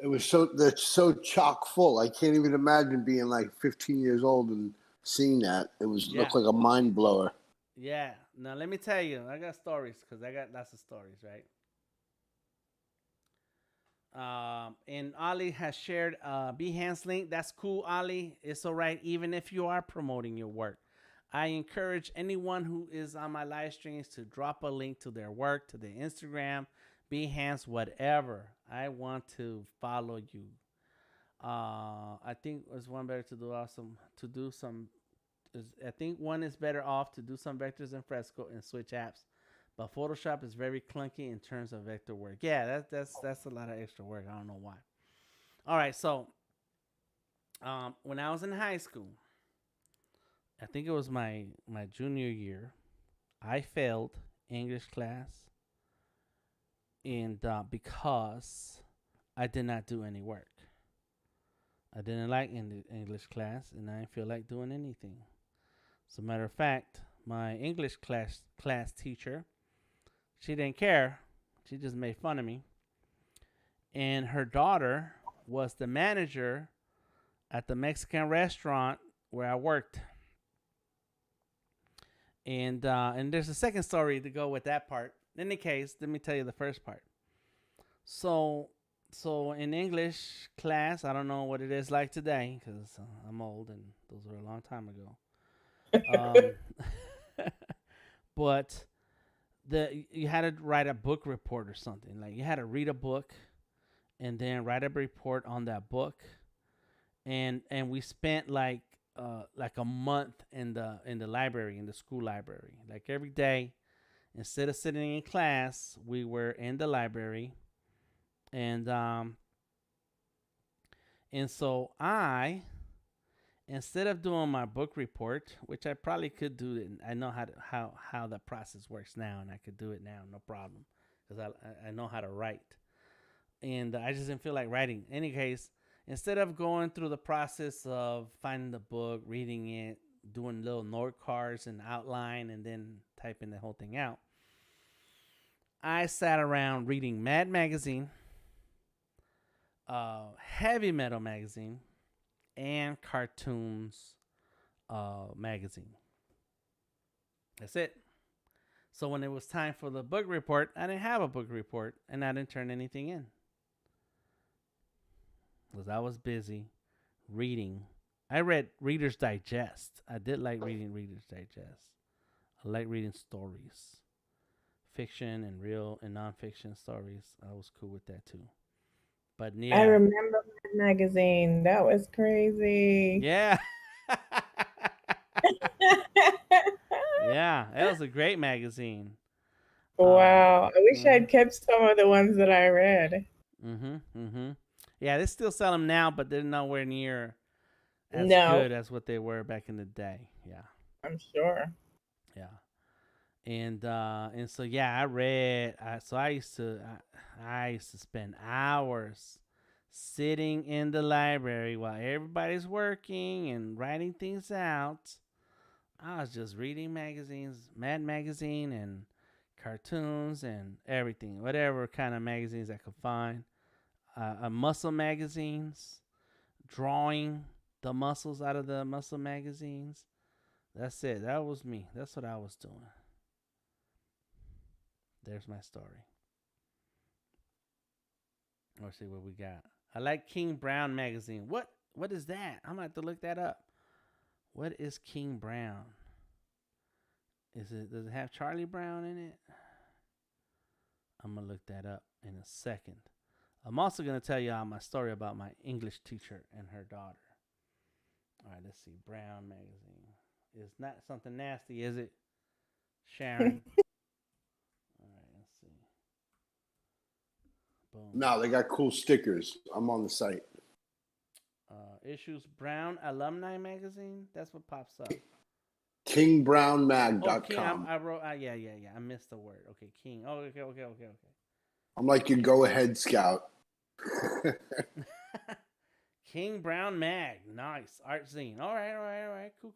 It was that's so chock full. I can't even imagine being like 15 years old and seeing that. It was Yeah. looked like a mind blower. Yeah. Now, let me tell you. I got stories because I got lots of stories, right? And Ali has shared Behance link. That's cool, Ali. It's all right, even if you are promoting your work. I encourage anyone who is on my live streams to drop a link to their work, to their Instagram, Behance, whatever. I want to follow you. I think it's one better to do awesome to do some. I think one is better off to do some vectors in Fresco and switch apps. But Photoshop is very clunky in terms of vector work. Yeah, that's a lot of extra work. I don't know why. All right, so when I was in high school, I think it was my junior year, I failed English class, and because I did not do any work. I didn't like English class, and I didn't feel like doing anything. As a matter of fact, my English class teacher, she didn't care. She just made fun of me. And her daughter was the manager at the Mexican restaurant where I worked. And there's a second story to go with that part. In any case, let me tell you the first part. So in English class, I don't know what it is like today because I'm old and those were a long time ago. But you had to write a book report or something. Like you had to read a book and then write a report on that book. And we spent like a month in the library, in the school library. Like every day, instead of sitting in class, we were in the library. And so I, instead of doing my book report, which I probably could do it, I know how the process works now, and I could do it now, no problem, because I know how to write. And I just didn't feel like writing. In any case, instead of going through the process of finding the book, reading it, doing little note cards and outline, and then typing the whole thing out, I sat around reading Mad Magazine, Heavy Metal Magazine, and Cartoons Magazine. That's it. So when it was time for the book report, I didn't have a book report, and I didn't turn anything in because I was busy reading. I read Reader's Digest. I did like reading Reader's Digest. I like reading stories, fiction and real and nonfiction stories. I was cool with that too. But I yeah, remember Mad Magazine. That was crazy. yeah, yeah. It was a great magazine. Um, Wow. I wish mhm, I'd kept some of the ones that I read. mhm. Yeah, they still sell them now, but they're nowhere near as No, good as what they were back in the day. Yeah, I'm sure. yeah. And so yeah, I read. So I used to spend hours sitting in the library while everybody's working and writing things out. I was just reading magazines, Mad Magazine, and cartoons and everything, whatever kind of magazines I could find. Muscle magazines, drawing the muscles out of the muscle magazines. That's it. That was me. That's what I was doing. There's my story. Let's see what we got. I like King Brown magazine. What is that? I'm gonna have to look that up. What is King Brown? Does it have Charlie Brown in it? I'm gonna look that up in a second. I'm also gonna tell y'all my story about my English teacher and her daughter. All right, let's see. Brown magazine. It's not something nasty, is it, Sharon? All right, let's see. Boom. No, they got cool stickers. I'm on the site. Issues Brown Alumni Magazine. That's what pops up. Oh, King. KingBrownMag.com. I wrote. Yeah. I missed the word. Okay, King. Oh, okay. I'm like your go ahead scout. King Brown Mag. Nice art zine. All right. Cool.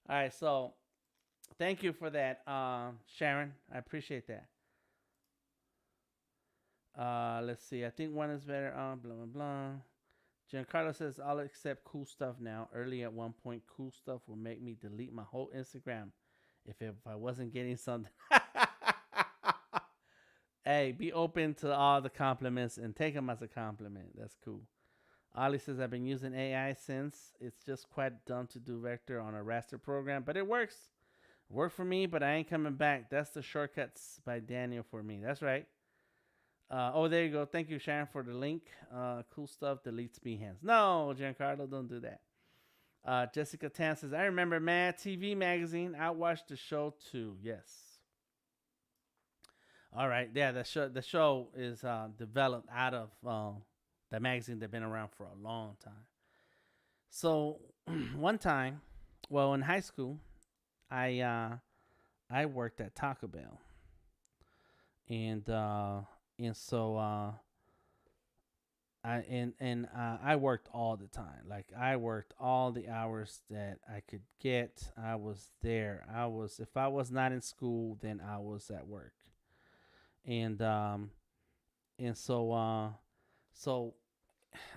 All right. So thank you for that, Sharon. I appreciate that. Let's see. I think one is better. Blah blah blah. Giancarlo says I'll accept cool stuff now. Early at one point, cool stuff will make me delete my whole Instagram if I wasn't getting something. Hey, be open to all the compliments and take them as a compliment. That's cool. Ali says I've been using AI since. It's just quite dumb to do vector on a raster program, but it works. Worked for me, but I ain't coming back. That's the shortcuts by Daniel for me. That's right. Oh, there you go. Thank you, Sharon, for the link. Cool stuff deletes Behance. No, Giancarlo, don't do that. Jessica Tan says, I remember Mad TV Magazine. I watched the show too. Yes. All right. Yeah, the show is developed out of the magazine that's been around for a long time. So one time, well, in high school, I uh, I worked at Taco Bell, and uh, and so I worked all the time. Like I worked all the hours that I could get. I was there. If I was not in school, then I was at work. And and so so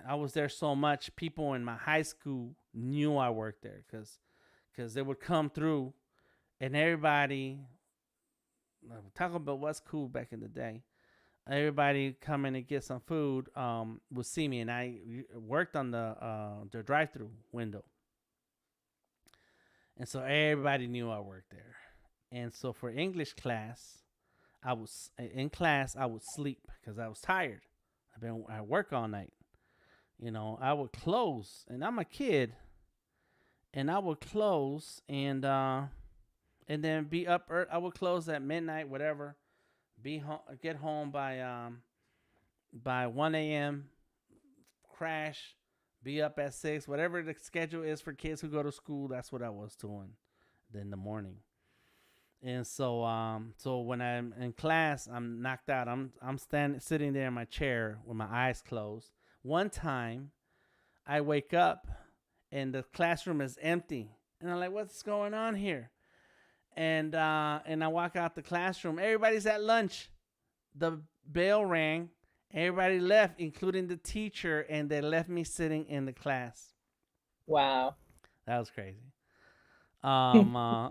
I was there so much. People in my high school knew I worked there because they would come through and everybody talking about what's cool back in the day. Everybody coming to get some food would see me, and I worked on the drive-through window, and so everybody knew I worked there. And so for English class, I would sleep because I was tired. I work all night. I would close, and I'm a kid, and I would close and then be up. I would close at midnight, whatever. Get home by 1 a.m. Crash, be up at 6, whatever the schedule is for kids who go to school. That's what I was doing in the morning. And so when I'm in class, I'm knocked out. I'm sitting there in my chair with my eyes closed. One time, I wake up and the classroom is empty, and I'm like, "What's going on here?" And I walk out the classroom. Everybody's at lunch. The bell rang. Everybody left, including the teacher, and they left me sitting in the class. Wow. That was crazy. Um, uh,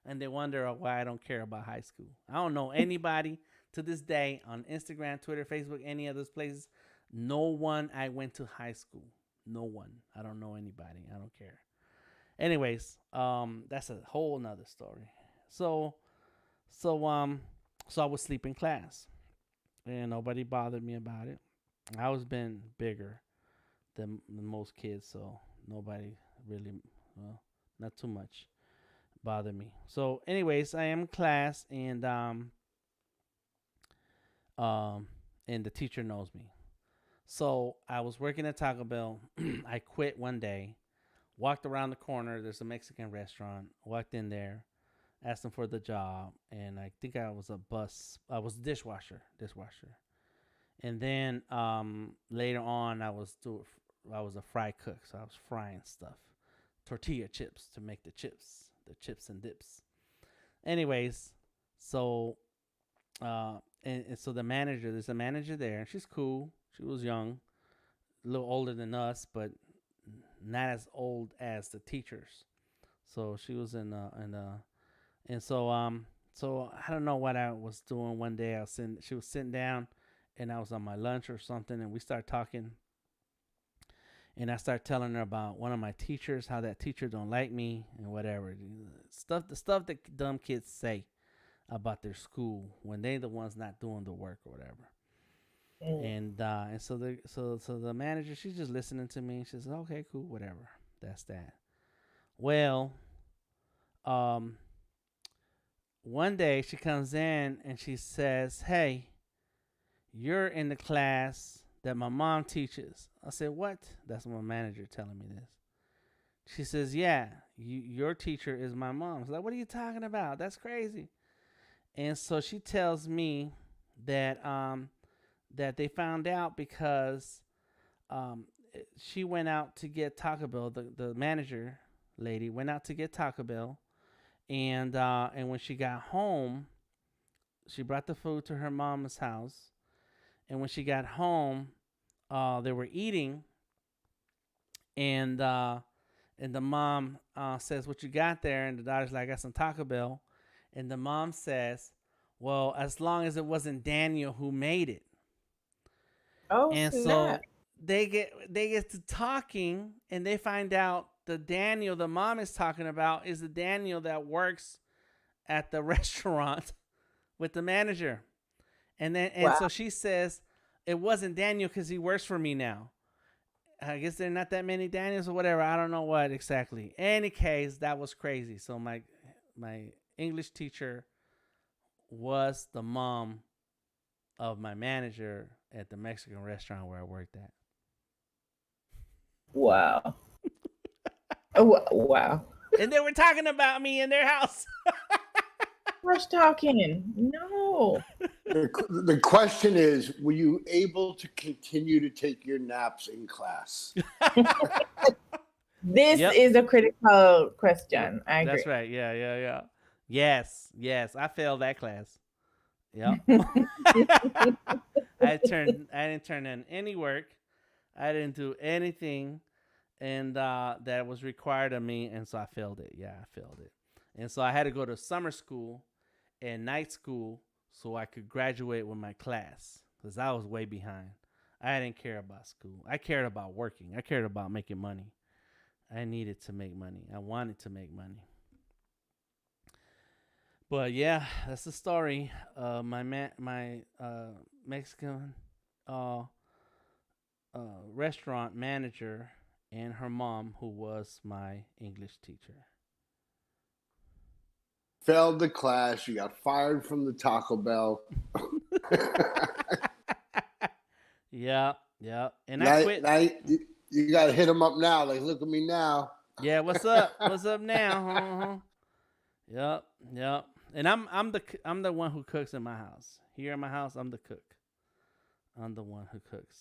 and they wonder why I don't care about high school. I don't know anybody to this day on Instagram, Twitter, Facebook, any of those places. No one I went to high school. No one. I don't know anybody. I don't care. Anyways, that's a whole nother story. So, so, um, so I would sleep in class. and nobody bothered me about it. I was been bigger than most kids, so nobody really, well, not too much bothered me. So, anyways, I am in class, um, and the teacher knows me. So I was working at Taco Bell. I quit one day, walked around the corner. There's a Mexican restaurant. Walked in there, asked them for the job, and I think I was a bus. I was a dishwasher. And then later on, I was a fry cook, so I was frying stuff, tortilla chips to make the chips and dips. Anyways, so and so there's a manager there, and she's cool. She was young, a little older than us, but not as old as the teachers. So she was and so I don't know what I was doing one day. She was sitting down, and I was on my lunch or something, and we started talking, and I started telling her about one of my teachers, how that teacher don't like me and whatever the stuff that dumb kids say about their school when they the ones not doing the work or whatever. And so the manager, she's just listening to me. She says, "Okay, cool, whatever. That's that." Well, um, one day she comes in and she says, "Hey, you're in the class that my mom teaches." I said, "What?" That's my manager telling me this. She says, "Yeah, your teacher is my mom." I was like, "What are you talking about? That's crazy." And so she tells me that they found out because um, she went out to get Taco Bell. The manager lady went out to get Taco Bell, and when she got home, she brought the food to her mom's house. And when she got home, they were eating, and the mom says, "What you got there?" And the daughter's like, "I got some Taco Bell." And the mom says, "Well, as long as it wasn't Daniel who made it." Oh, And snap. so they get to talking, and they find out the Daniel the mom is talking about is the Daniel that works at the restaurant with the manager. And Wow. so she says it wasn't Daniel because he works for me now. I guess there are not that many Daniels or whatever. I don't know what exactly. Any case, that was crazy. So my English teacher was the mom of my manager at the Mexican restaurant where I worked at. Wow. Oh, wow. And they were talking about me in their house. Trash talking. No. The question is, were you able to continue to take your naps in class? This Yep. is a critical question. I That's agree. right. Yeah. Yes. I failed that class. Yep. I didn't turn in any work. I didn't do anything, and that was required of me, and so I failed it. Yeah, I failed it, and so I had to go to summer school and night school so I could graduate with my class because I was way behind. I didn't care about school. I cared about working. I cared about making money. I needed to make money. I wanted to make money. But yeah, that's the story. My Mexican uh, restaurant manager and her mom, who was my English teacher. Failed the class. You got fired from the Taco Bell. Yeah. And I now, quit. now you got to hit them up now. Like, look at me now. Yeah, what's up? What's up now? Yep. And I'm the one who cooks in my house. Here in my house, I'm the cook. I'm the one who cooks.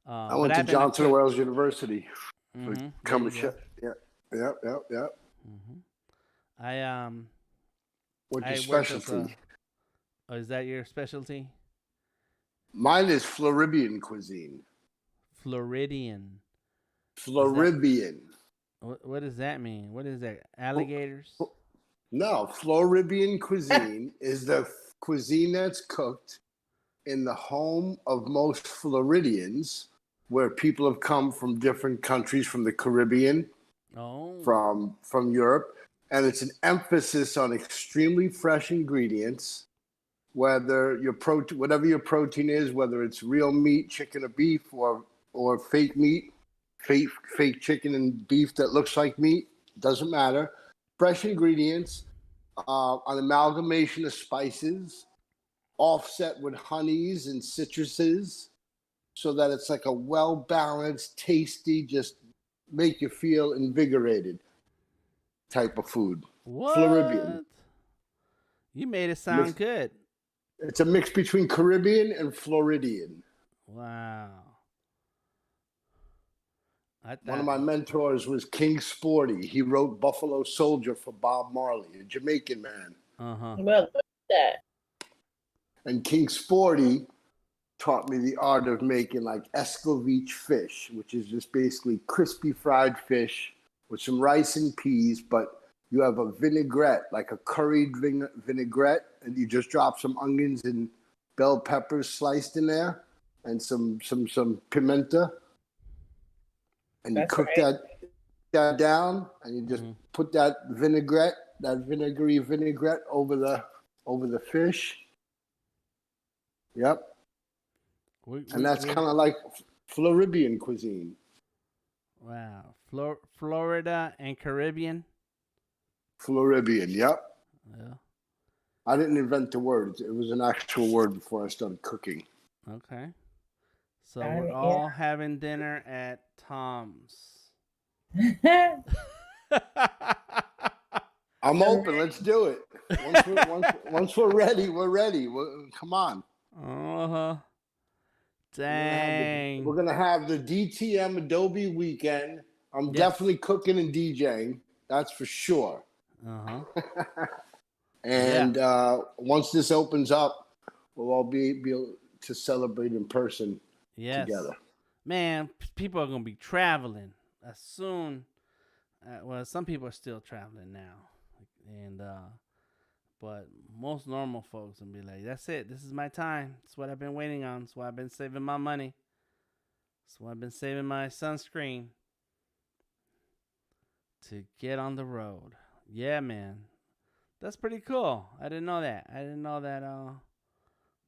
I But went to I've been a Johnson cook. Wales University. There Come you and go. Yep. hmm I What's your I worked as specialty? Oh, is that your specialty? Mine is Floridian cuisine. Floridian. Is that Floridian. what does that mean? What is that? Alligators? No, Floridian cuisine is the cuisine that's cooked in the home of most Floridians, where people have come from different countries, from the Caribbean, Oh. from Europe, and it's an emphasis on extremely fresh ingredients whether your protein, whatever your protein is, whether it's real meat, chicken or beef, or fake meat, fake chicken and beef that looks like meat, doesn't matter. Fresh ingredients, an amalgamation of spices, offset with honeys and citruses, so that it's like a well balanced, tasty, just make you feel invigorated type of food. Floridian. What? You made it sound good. It's a mix between Caribbean and Floridian. Wow. One of my mentors was King Sporty. He wrote Buffalo Soldier for Bob Marley, a Jamaican man. Uh-huh. Well, look at that. And King Sporty taught me the art of making like escovitch fish, which is just basically crispy fried fish with some rice and peas, but you have a vinaigrette, like a curried vinaigrette, and you just drop some onions and bell peppers sliced in there, and some pimenta, and you cook that down, and you just put that vinegary vinaigrette over the fish. Yep. And that's kind of like Floridian cuisine. Wow. Florida and Caribbean? Floridian, yep. Yeah. I didn't invent the word. It was an actual word before I started cooking. Okay. So we're all having dinner at Tom's. I'm open. Let's do it. Once we're ready, we're ready. Come on. Uh-huh. Dang. We're gonna have the DTM Adobe weekend. I'm definitely cooking and DJing. That's for sure. Uh-huh. And once this opens up, we'll all be able to celebrate in person together. Man, people are gonna be traveling as soon. Well, some people are still traveling now, and but most normal folks will be like, "That's it. This is my time. It's what I've been waiting on. It's why I've been saving my money. It's why I've been saving my sunscreen to get on the road." Yeah, man, that's pretty cool. I didn't know that. I didn't know that.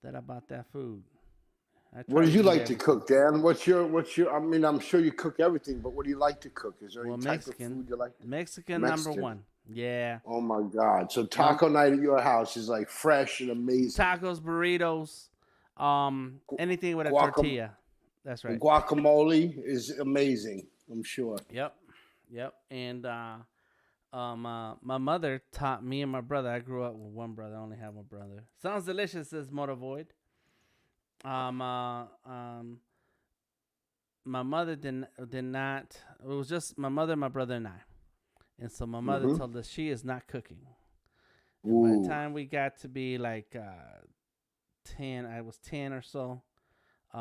That about that food. What do you like to cook, Dan? What's your? I mean, I'm sure you cook everything, but what do you like to cook? Is there any type of food you like? Mexican number one. Yeah. Oh my God! So taco night at your house is like fresh and amazing. Tacos, burritos, anything with a tortilla. That's right. Guacamole is amazing. I'm sure. Yep. And my mother taught me and my brother. I grew up with one brother. I only have one brother. Sounds delicious, says Motorvoid. My mother did not. It was just my mother, my brother, and I. And so my mother told us she is not cooking. And by the time we got to be like 10, I was 10 or so.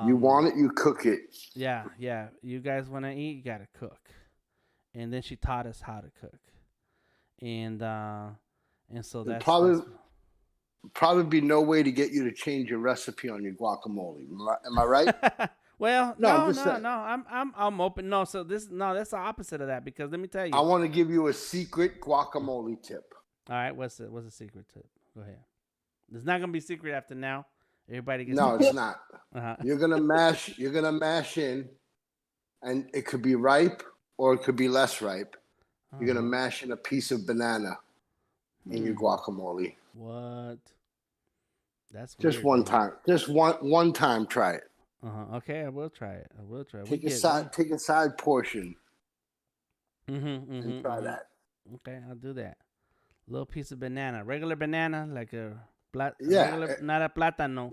You want it, you cook it. Yeah. You guys want to eat, you got to cook. And then she taught us how to cook. And so that's probably be no way to get you to change your recipe on your guacamole. Am I right? Well, no. I'm open. No, so that's the opposite of that, because let me tell you. I want to give you a secret guacamole tip. All right, what's the secret tip? Go ahead. It's not gonna be secret after now. Everybody gets. No, it's not. You're gonna mash in, and it could be ripe or it could be less ripe. You're gonna mash in a piece of banana in your guacamole. What? That's just weird, one man. time. Just one time. Try it. Okay, I will try it. Take a side portion. And try that. Okay, I'll do that. Little piece of banana, regular banana, like a not a plátano.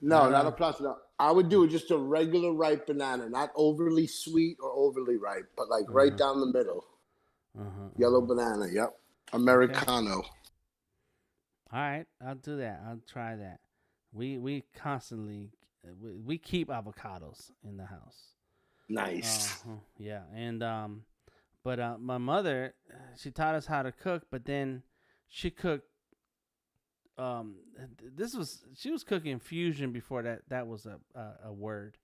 No, not a plátano. I would do just a regular ripe banana, not overly sweet or overly ripe, but like right down the middle. Yellow banana. Yep. Americano. Okay. All right, I'll do that. I'll try that. We constantly we keep avocados in the house. Nice. Yeah, and but my mother, she taught us how to cook, but then she cooked. She was cooking fusion before that was a word.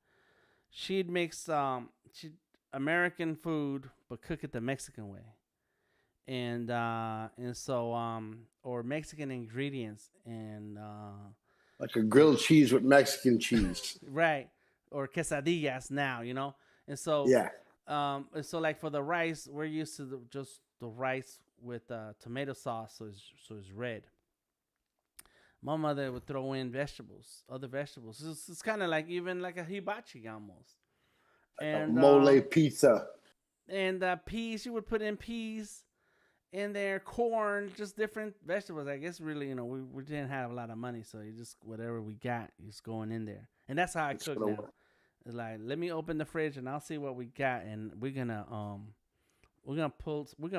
She'd mix American food but cook it the Mexican way, and so or Mexican ingredients and Like a grilled cheese with Mexican cheese. right? Or quesadillas now, you know. And so, Yeah. like for the rice, we're used to just the rice with tomato sauce, so it's red. My mother would throw in vegetables, other vegetables. It's kind of like even like a hibachi almost. And Mole pizza. Peas, she would put in peas in there, corn, just different vegetables. I guess really, we didn't have a lot of money, so you just whatever we got, just going in there. And that's how I cook now. It's like, let me open the fridge and I'll see what we got, and we're gonna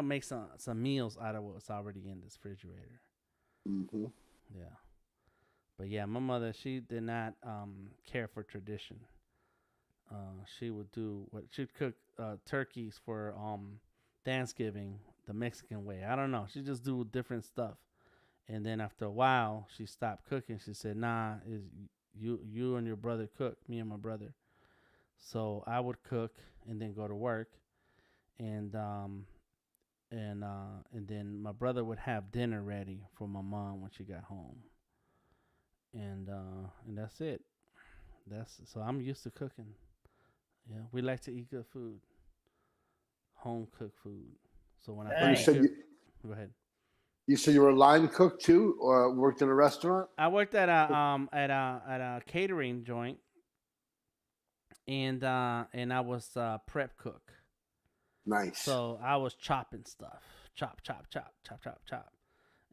make some meals out of what's already in this refrigerator. Mm-hmm. Yeah. But yeah, my mother, she did not care for tradition. She would do what she'd cook turkeys for Thanksgiving the Mexican way. I don't know. She just do different stuff. And then after a while, she stopped cooking. She said, "Nah, is you and your brother cook, me and my brother." So I would cook and then go to work, and then my brother would have dinner ready for my mom when she got home, and that's it. That's so I'm used to cooking. Yeah, we like to eat good food, home cooked food. So when I You find Nice. said good, go ahead. you said you were a line cook too, or worked in a restaurant? I worked at a catering joint, and I was a prep cook. Nice. So I was chopping stuff, chop, chop, chop, chop, chop, chop,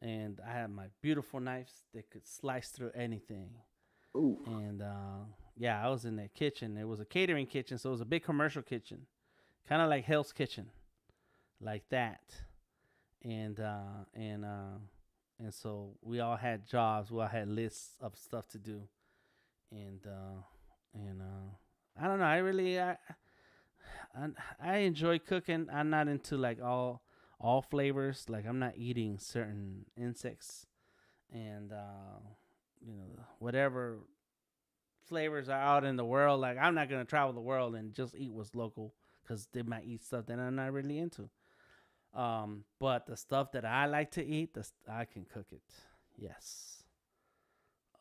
and I had my beautiful knives that could slice through anything. Ooh. And yeah, I was in that kitchen. It was a catering kitchen, so it was a big commercial kitchen, kind of like Hell's Kitchen, like that. And and so we all had jobs. We all had lists of stuff to do, and I don't know. I enjoy cooking. I'm not into like all flavors. Like I'm not eating certain insects, and whatever flavors are out in the world. Like I'm not gonna travel the world and just eat what's local because they might eat stuff that I'm not really into. But the stuff that I like to eat, I can cook it. Yes.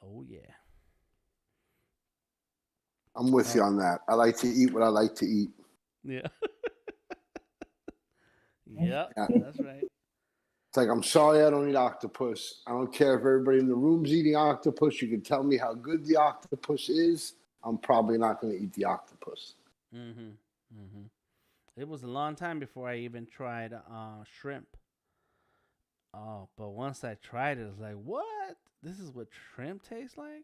Oh yeah. I'm with you on that. I like to eat what I like to eat. Yeah. Yep. Yeah. That's right. It's like, I'm sorry I don't eat octopus. I don't care if everybody in the room's eating octopus. You can tell me how good the octopus is. I'm probably not going to eat the octopus. Mhm. Mhm. It was a long time before I even tried shrimp. Oh, but once I tried it, I was like, "What? This is what shrimp tastes like?"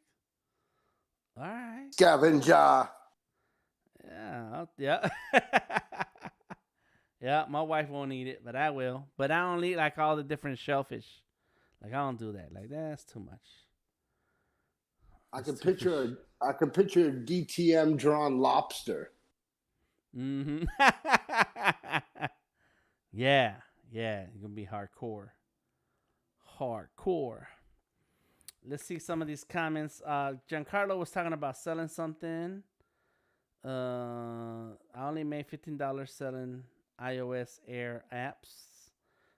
All right. Scavenger. Yeah. Yeah. Yeah. My wife won't eat it, but I will. But I don't eat like all the different shellfish. Like I don't do that. Like that's too much. I It's can too fish. picture a DTM drawn lobster. Mm-hmm. Yeah. Yeah. It's gonna be hardcore. Hardcore. Let's see some of these comments. Giancarlo was talking about selling something. I only made $15 selling iOS Air apps,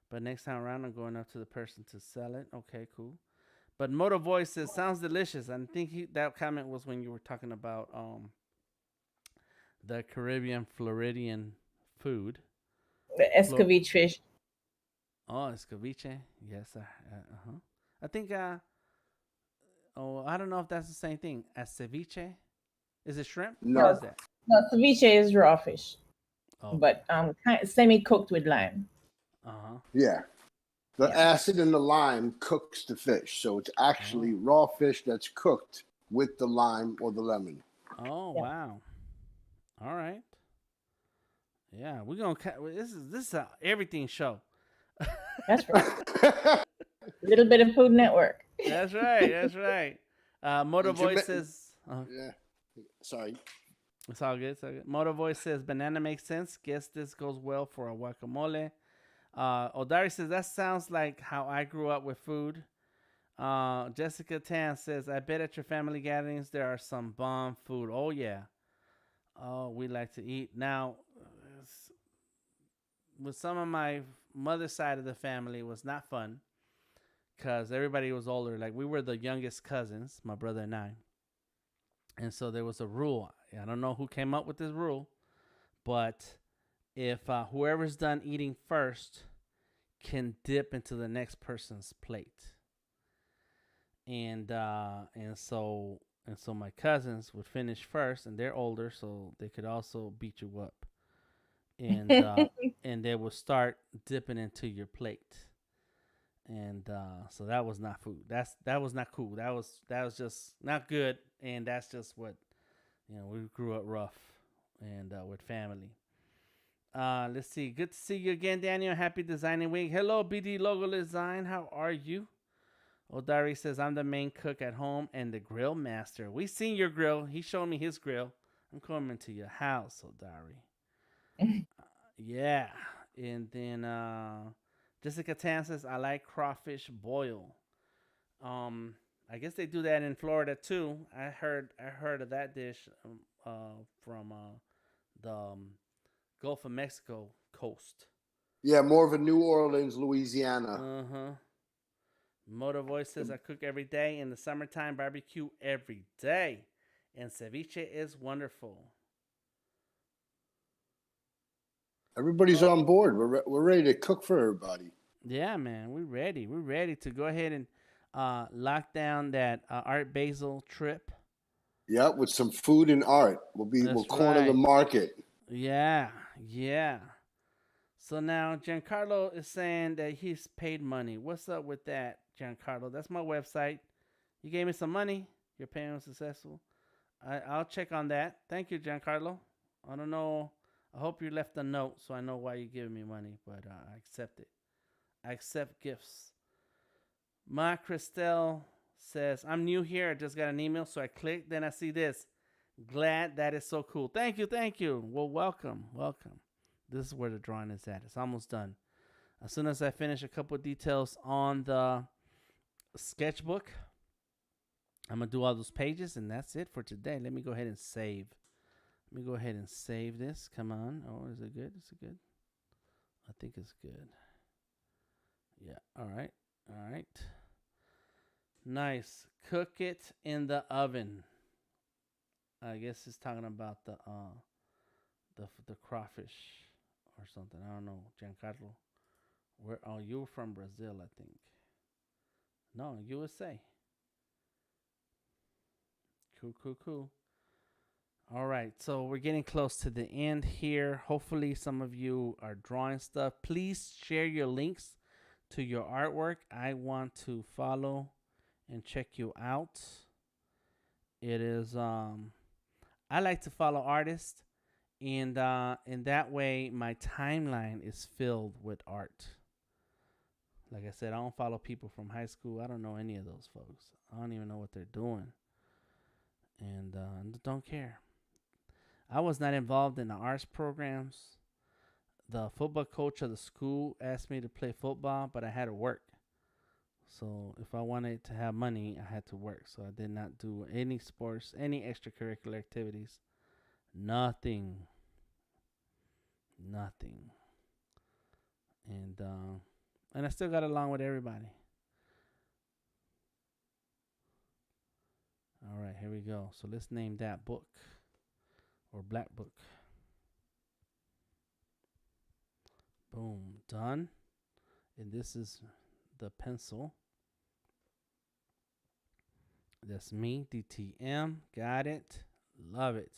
but next time around I'm going up to the person to sell it. Okay, cool. But Moto Voice says sounds delicious. I think that comment was when you were talking about the Caribbean Floridian food. The Flo- escovitch fish. oh, it's ceviche. Yes, uh-huh. I think I don't know if that's the same thing as ceviche. Is it shrimp? What No. is that? No, ceviche is raw fish, Okay. but kind of semi cooked with lime. Uh huh. Yeah. The Yeah. acid in the lime cooks the fish. So it's Oh. actually raw fish that's cooked with the lime or the lemon. Oh Yeah. wow. All right. Yeah, we're gonna. This is a everything show. That's right. A little bit of Food Network. That's right. That's right. Motor And Voice Jama- says. yeah. Sorry. It's all good. It's all good. Motor Voice says banana makes sense. Guess this goes well for a guacamole. Odari says that sounds like how I grew up with food. Jessica Tan says I bet at your family gatherings there are some bomb food. Oh yeah. Oh, we like to eat now. With some of my mother's side of the family, it was not fun because everybody was older. Like we were the youngest cousins, my brother and I, and so there was a rule. I don't know who came up with this rule, but if whoever's done eating first can dip into the next person's plate, and so my cousins would finish first, and they're older, so they could also beat you up, and and they would start dipping into your plate, and so that was not food. That was not cool. That was just not good, and that's just what we grew up rough and with family. Let's see. Good to see you again, Daniel. Happy Designing Week. Hello, BD Logo Design. How are you? Odari says, I'm the main cook at home and the grill master. We seen your grill. He showed me his grill. I'm coming to your house, Odari. Yeah. And then Jessica Tan says, I like crawfish boil. I guess they do that in Florida too. I heard of that dish from the Gulf of Mexico coast. Yeah, more of a New Orleans, Louisiana. Uh-huh. Motor Voice says, I cook every day. In the summertime, barbecue every day. And ceviche is wonderful. Everybody's on board. We're ready to cook for everybody. Yeah, man. We're ready. We're ready to go ahead and lock down that Art Basel trip. Yeah, with some food and art. We'll corner the market. Yeah, yeah. So now Giancarlo is saying that he's paid money. What's up with that, Giancarlo? That's my website. You gave me some money. Your payment was successful. I'll check on that. Thank you, Giancarlo. I don't know. I hope you left a note so I know why you're giving me money, but I accept it. I accept gifts. Ma Christelle says, I'm new here. I just got an email, so I clicked. Then I see this. Glad that is so cool. Thank you, thank you. Well, welcome, welcome. This is where the drawing is at. It's almost done. As soon as I finish a couple of details on the sketchbook, I'm going to do all those pages, and that's it for today. Let me go ahead and save. Let me go ahead and save this. Come on. Oh, is it good? Is it good? I think it's good. Yeah. All right. All right. Nice. Cook it in the oven. I guess it's talking about the crawfish or something. I don't know. Giancarlo. Where? Oh, you're from Brazil, I think. No, USA. Cool. All right, so we're getting close to the end here. Hopefully some of you are drawing stuff. Please share your links to your artwork. I want to follow and check you out. It is I like to follow artists, and in that way my timeline is filled with art. Like I said, I don't follow people from high school. I don't know any of those folks. I don't even know what they're doing, and don't care. I was not involved in the arts programs. The football coach of the school asked me to play football, but I had to work. So if I wanted to have money, I had to work. So I did not do any sports, any extracurricular activities. Nothing. And I still got along with everybody. All right, here we go. So let's name that book. Or black book. Boom, done. And this is the pencil. That's me, DTM. Got it. Love it.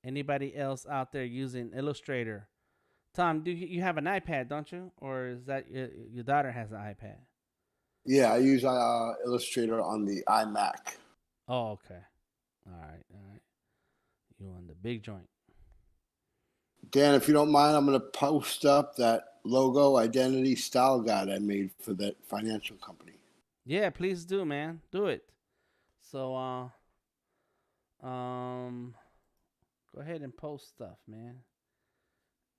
Anybody else out there using Illustrator? Tom, do you have an iPad, don't you? Or is that your daughter has an iPad? Yeah, I use Illustrator on the iMac. Oh, okay. All right. You on the big joint. Dan, if you don't mind, I'm going to post up that logo identity style guide I made for that financial company. Yeah, please do, man. Do it. So, go ahead and post stuff, man.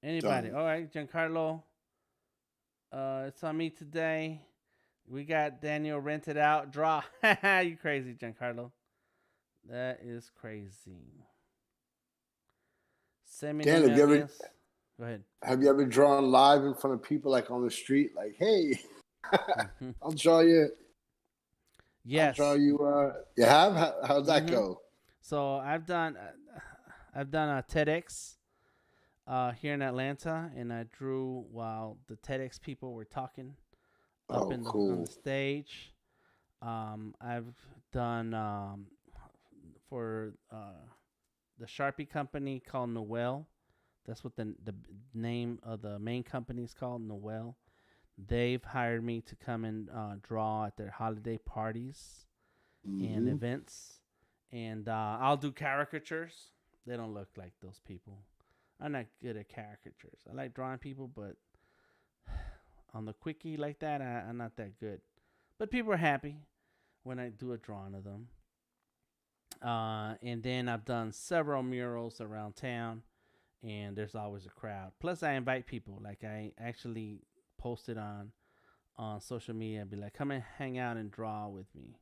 Anybody? Done. All right, Giancarlo. It's on me today. We got Daniel rented out. Draw. You crazy, Giancarlo. That is crazy. Send me Dan, an email. Go ahead. Have you ever drawn live in front of people, like on the street? Like, hey. Hmm. I'll draw you. I'll draw Yes. you. You have? How'd that Hmm. go? So I've done a TEDx here in Atlanta, and I drew while the TEDx people were talking up Oh, in the on the cool. stage. I've done for the Sharpie company called Noel. That's what the name of the main company is called, Noel. They've hired me to come and draw at their holiday parties and Hmm. events, and I'll do caricatures. They don't look like those people. I'm not good at caricatures. I like drawing people, but on the quickie like that, I'm not that good. But people are happy when I do a drawing of them. And then I've done several murals around town, and there's always a crowd. Plus, I invite people. Like I actually posted on social media and be like, come and hang out and draw with me.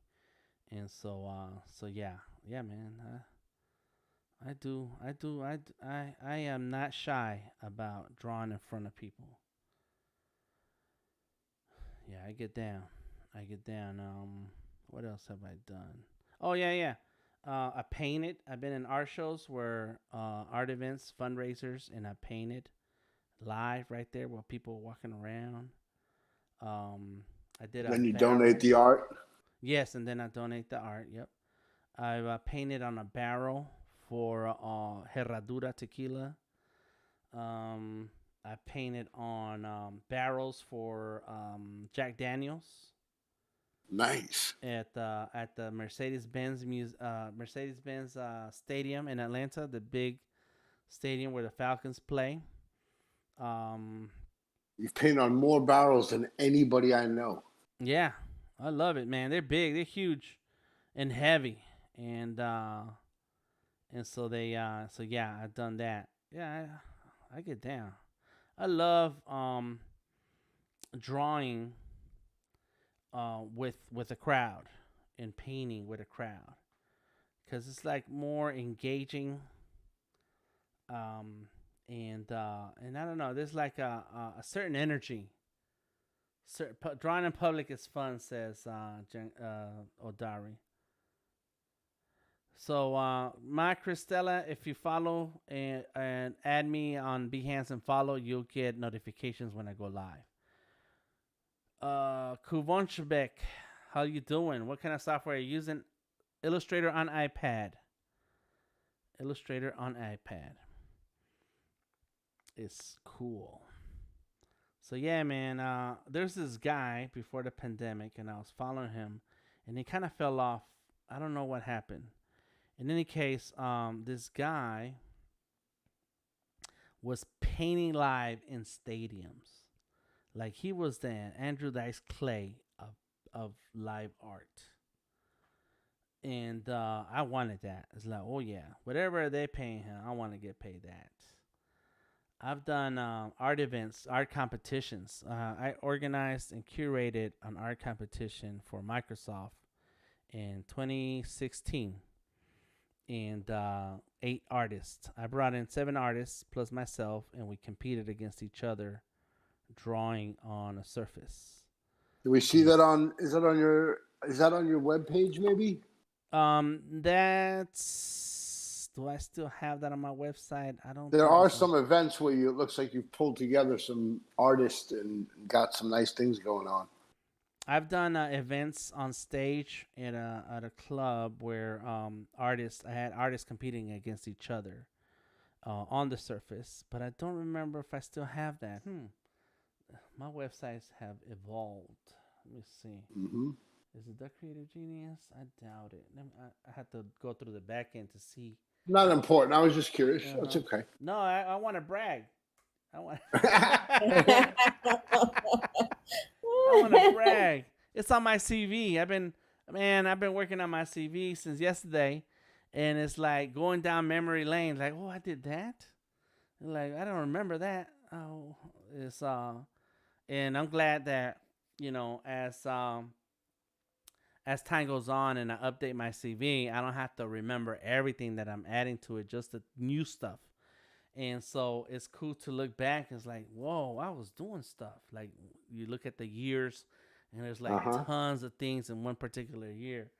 And so yeah, yeah, man. I am not shy about drawing in front of people. Yeah, I get down. I get down. What else have I done? Oh yeah, yeah. I painted. I've been in art shows where art events, fundraisers, and I painted live right there while people were walking around. Um, I did a Then you donate barrel. the art. Yes, and then I donate the art. Yep. I painted on a barrel for Herradura tequila. Um, I painted on barrels for Jack Daniels Nice. at the Mercedes Benz Stadium in Atlanta, the big stadium where the Falcons play. Um, You've painted on more barrels than anybody I know. yeah, I love it, man. They're big, they're huge and heavy, and so yeah, I've done that. Yeah, I get down. I love drawing with a crowd and painting with a crowd because it's like more engaging. Um, and I don't know, there's like a certain energy. Drawing in public is fun, says Odari. So, my Christella, if you follow and add me on Behance and follow, you'll get notifications when I go live. Kuvonchebek, how you doing? What kind of software are you using? Illustrator on iPad. Illustrator on iPad. It's cool. So yeah, man. There's this guy before the pandemic, and I was following him, and he kind of fell off. I don't know what happened. In any case, this guy was painting live in stadiums. Like he was the Andrew Dice Clay of live art. And I wanted that. It's like, oh yeah, whatever they're paying him, I want to get paid that. I've done art events, art competitions. I organized and curated an art competition for Microsoft in 2016, and 8 artists. I brought in 7 artists plus myself, and we competed against each other, drawing on a surface. Do we see And that on? Is that on your web page? Maybe. that's. Do I still have that on my website? I don't There think are it's on. some events where it looks like you've pulled together some artists and got some nice things going on. I've done events on stage at a club where I had artists competing against each other on the surface, but I don't remember if I still have that. My websites have evolved. Let me see. Hmm. Is it the Creative Genius? I doubt it. I had to go through the back end to see. Not important. I was just curious. Uh That's huh. okay. No, I want to brag. I want. I want to brag. It's on my CV. I've been working on my CV since yesterday, and it's like going down memory lane. Like, oh, I did that. Like, I don't remember that. Oh, it's and I'm glad that as time goes on and I update my CV, I don't have to remember everything that I'm adding to it, just the new stuff. And so it's cool to look back. It's like, whoa, I was doing stuff. Like you look at the years and there's like Uh-huh. tons of things in one particular year.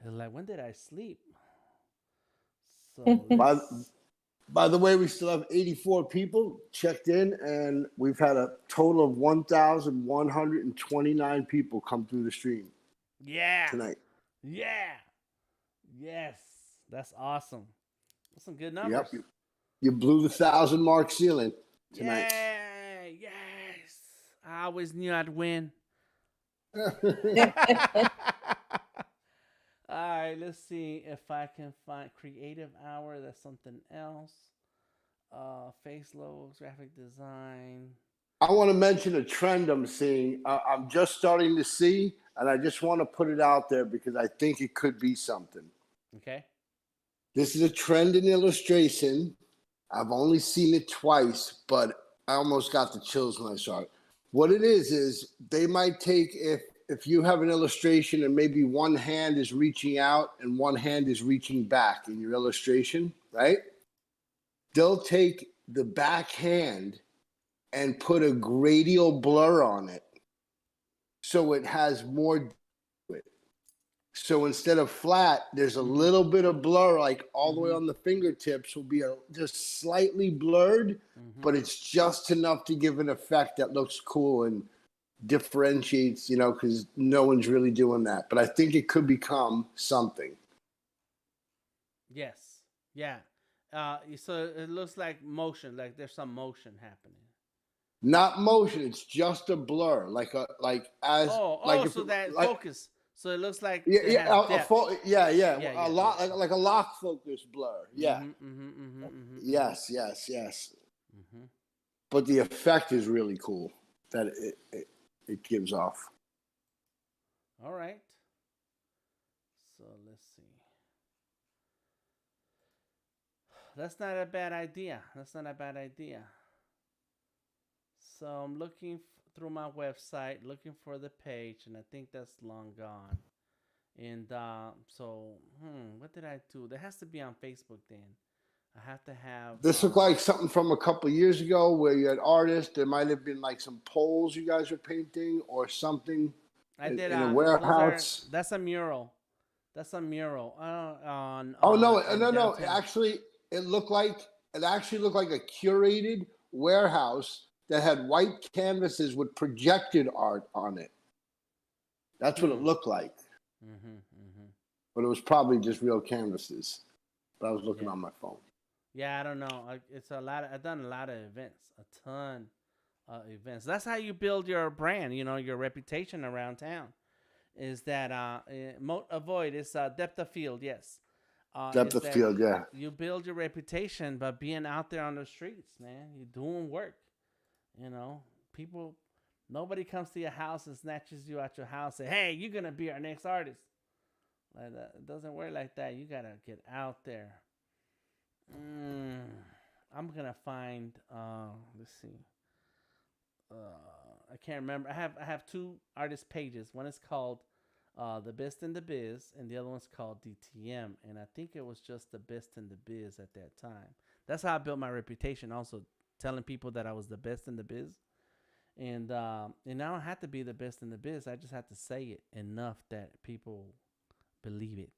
It's like, when did I sleep? So By let's. by the way, we still have 84 people checked in, and we've had a total of 1,129 people come through the stream Yeah, tonight. yeah, yes, that's awesome. That's some good numbers. Yep, you blew the 1,000 mark ceiling tonight. Yeah, yes. I always knew I'd win. All right, let's see if I can find creative hour. That's something else. Face logos, graphic design. I want to mention a trend I'm seeing. I'm just starting to see, and I just want to put it out there because I think it could be something. Okay. This is a trend in illustration. I've only seen it twice, but I almost got the chills when I saw it. What it is they might take if you have an illustration and maybe one hand is reaching out and one hand is reaching back in your illustration, right? They'll take the back hand and put a gradial blur on it so it has more to it. So instead of flat, there's a little bit of blur, like all the way on the fingertips will be just slightly blurred, but it's just enough to give an effect that looks cool and differentiates, because no one's really doing that. But I think it could become something. Yes. Yeah. So it looks like motion, like there's some motion happening. Not motion, it's just a blur, So that focus. So it looks like yeah, it has depth. A lot like a lock focus blur. Yeah. Yes. But the effect is really cool that it gives off. All right. So let's see. That's not a bad idea. So I'm looking through my website, looking for the page, and I think that's long gone. And what did I do? There has to be on Facebook then. I have to have. This looked like something from a couple of years ago where you had artists. There might have been like some poles you guys were painting or something in a warehouse. That's a mural. On. No. Actually, it actually looked like a curated warehouse that had white canvases with projected art on it. That's what it looked like. But it was probably just real canvases. But I was looking on my phone. Yeah, I don't know. It's a lot. I've done a lot of events, a ton of events. That's how you build your brand. Your reputation around town. Is that avoid is depth of field? Yes. Depth of field, yeah. You build your reputation by being out there on the streets, man. You're doing work. People. Nobody comes to your house and snatches you out your house. And say, "Hey, you're gonna be our next artist." Like that. It doesn't work like that. You gotta get out there. I'm gonna find. Let's see. I can't remember. I have two artist pages. One is called The Best in the Biz, and the other one's called DTM. And I think it was just The Best in the Biz at that time. That's how I built my reputation. Also, telling people that I was the best in the biz. And I don't have to be the best in the biz. I just have to say it enough that people believe it.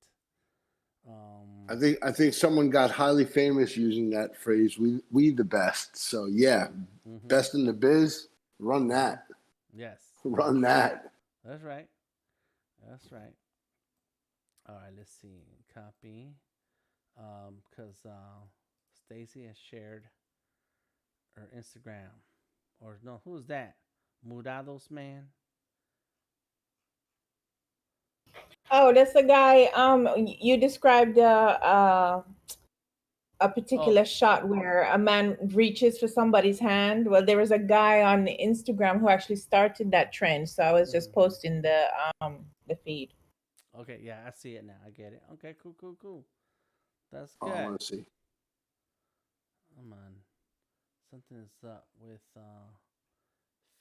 I think someone got highly famous using that phrase. We the best. So yeah, best in the biz. Run that. Yes. Run that. That's right. All right. Let's see. Copy. Because Stacy has shared her Instagram. Or no, who's that? Mudados man. Oh, that's the guy. You described a particular shot where a man reaches for somebody's hand. Well, there was a guy on Instagram who actually started that trend. So I was just posting the feed. Okay, yeah, I see it now. I get it. Okay, cool. That's good. I want to see. Come on. Something is up with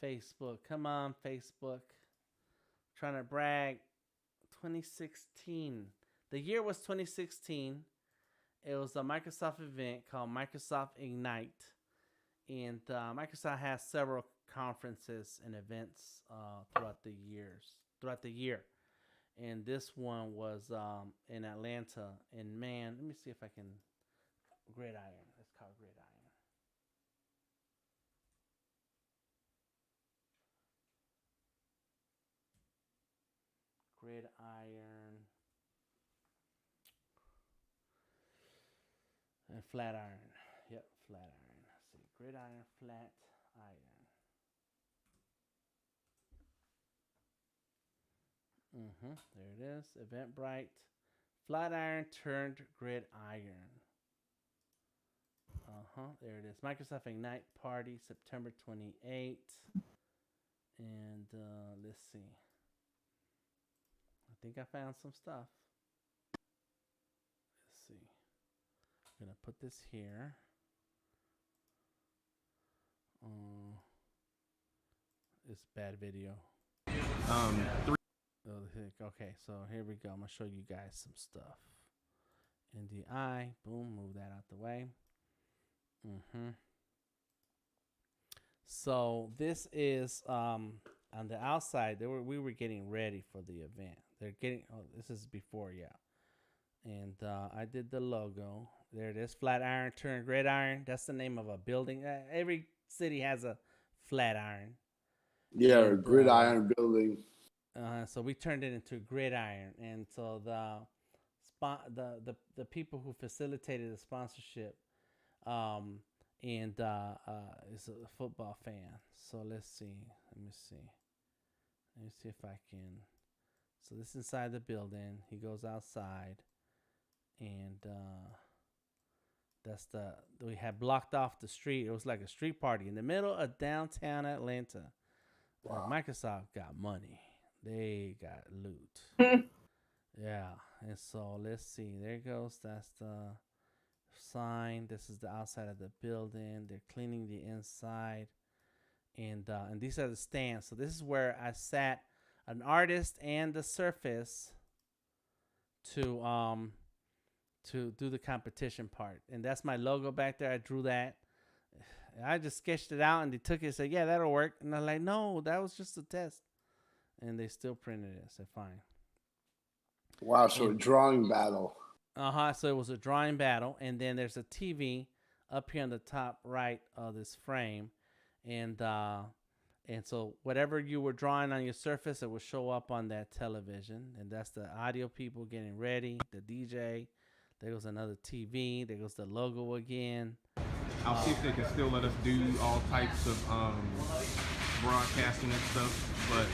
Facebook. Come on, Facebook. Trying to brag. 2016. The year was 2016. It was a Microsoft event called Microsoft Ignite. And Microsoft has several conferences and events throughout the year. And this one was in Atlanta. And man, let me see if I can gridiron. It's called gridiron. Gridiron and flat iron. Yep, flat iron. Let's see, gridiron, flat iron. There it is. Eventbrite, flat iron turned gridiron. There it is. Microsoft Ignite Party, September 28th. And let's see. I think I found some stuff. Let's see. I'm going to put this here. It's bad video. Okay, so here we go. I'm going to show you guys some stuff. NDI. Boom. Move that out the way. So this is on the outside. We were getting ready for the event. This is before, yeah. And I did the logo. There it is, flat iron turned gridiron. That's the name of a building. Every city has a flat iron. Yeah, and, a gridiron building. So we turned it into gridiron, and so the people who facilitated the sponsorship is a football fan. So let's see. Let me see if I can. So this is inside the building. He goes outside, and we had blocked off the street. It was like a street party in the middle of downtown Atlanta. Wow. Microsoft got money. They got loot. Yeah. And so let's see. There it goes. That's the sign. This is the outside of the building. They're cleaning the inside. And these are the stands. So this is where I sat an artist and the surface to do the competition part. And that's my logo back there. I drew that. I just sketched it out, and they took it and said, yeah, that'll work. And I'm like, no, that was just a test. And they still printed it. I said, fine. Wow, so a drawing battle. So it was a drawing battle. And then there's a TV up here on the top right of this frame. And so whatever you were drawing on your surface, it will show up on that television. And that's the audio people getting ready, the DJ. There goes another TV. There goes the logo again. I'll see if they can still let us do all types of broadcasting and stuff, but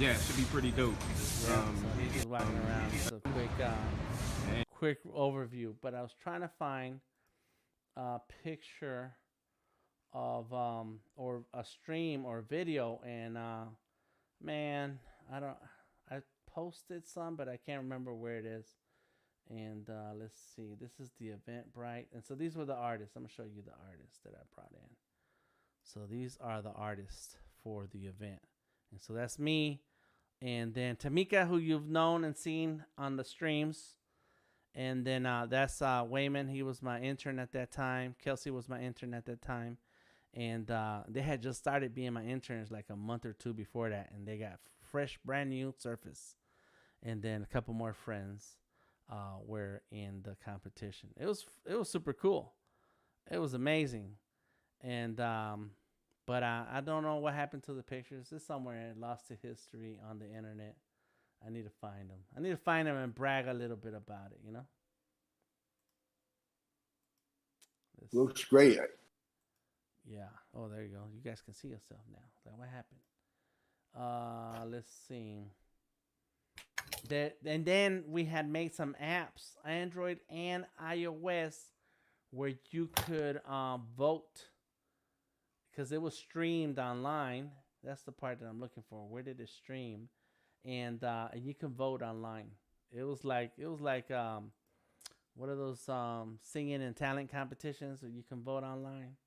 yeah, it should be pretty dope. So just walking around. So quick overview. But I was trying to find a picture of or a stream or video, and man, I posted some, but I can't remember where it is. And let's see, this is the Eventbrite. And so these were the artists. I'm going to show you the artists that I brought in. So these are the artists for the event. And so that's me. And then Tamika, who you've known and seen on the streams. And then that's Wayman. He was my intern at that time. Kelsey was my intern at that time. And they had just started being my interns like a month or two before that. And they got fresh, brand new Surface. And then a couple more friends were in the competition. It was super cool. It was amazing. And but I don't know what happened to the pictures. It's somewhere lost to history on the internet. I need to find them. I need to find them and brag a little bit about it, you know? Looks great. Yeah. Oh, there you go. You guys can see yourself now. Like, what happened? Let's see. And then we had made some apps, Android and iOS, where you could vote, because it was streamed online. That's the part that I'm looking for. Where did it stream? And you can vote online. It was like what are those singing and talent competitions where you can vote online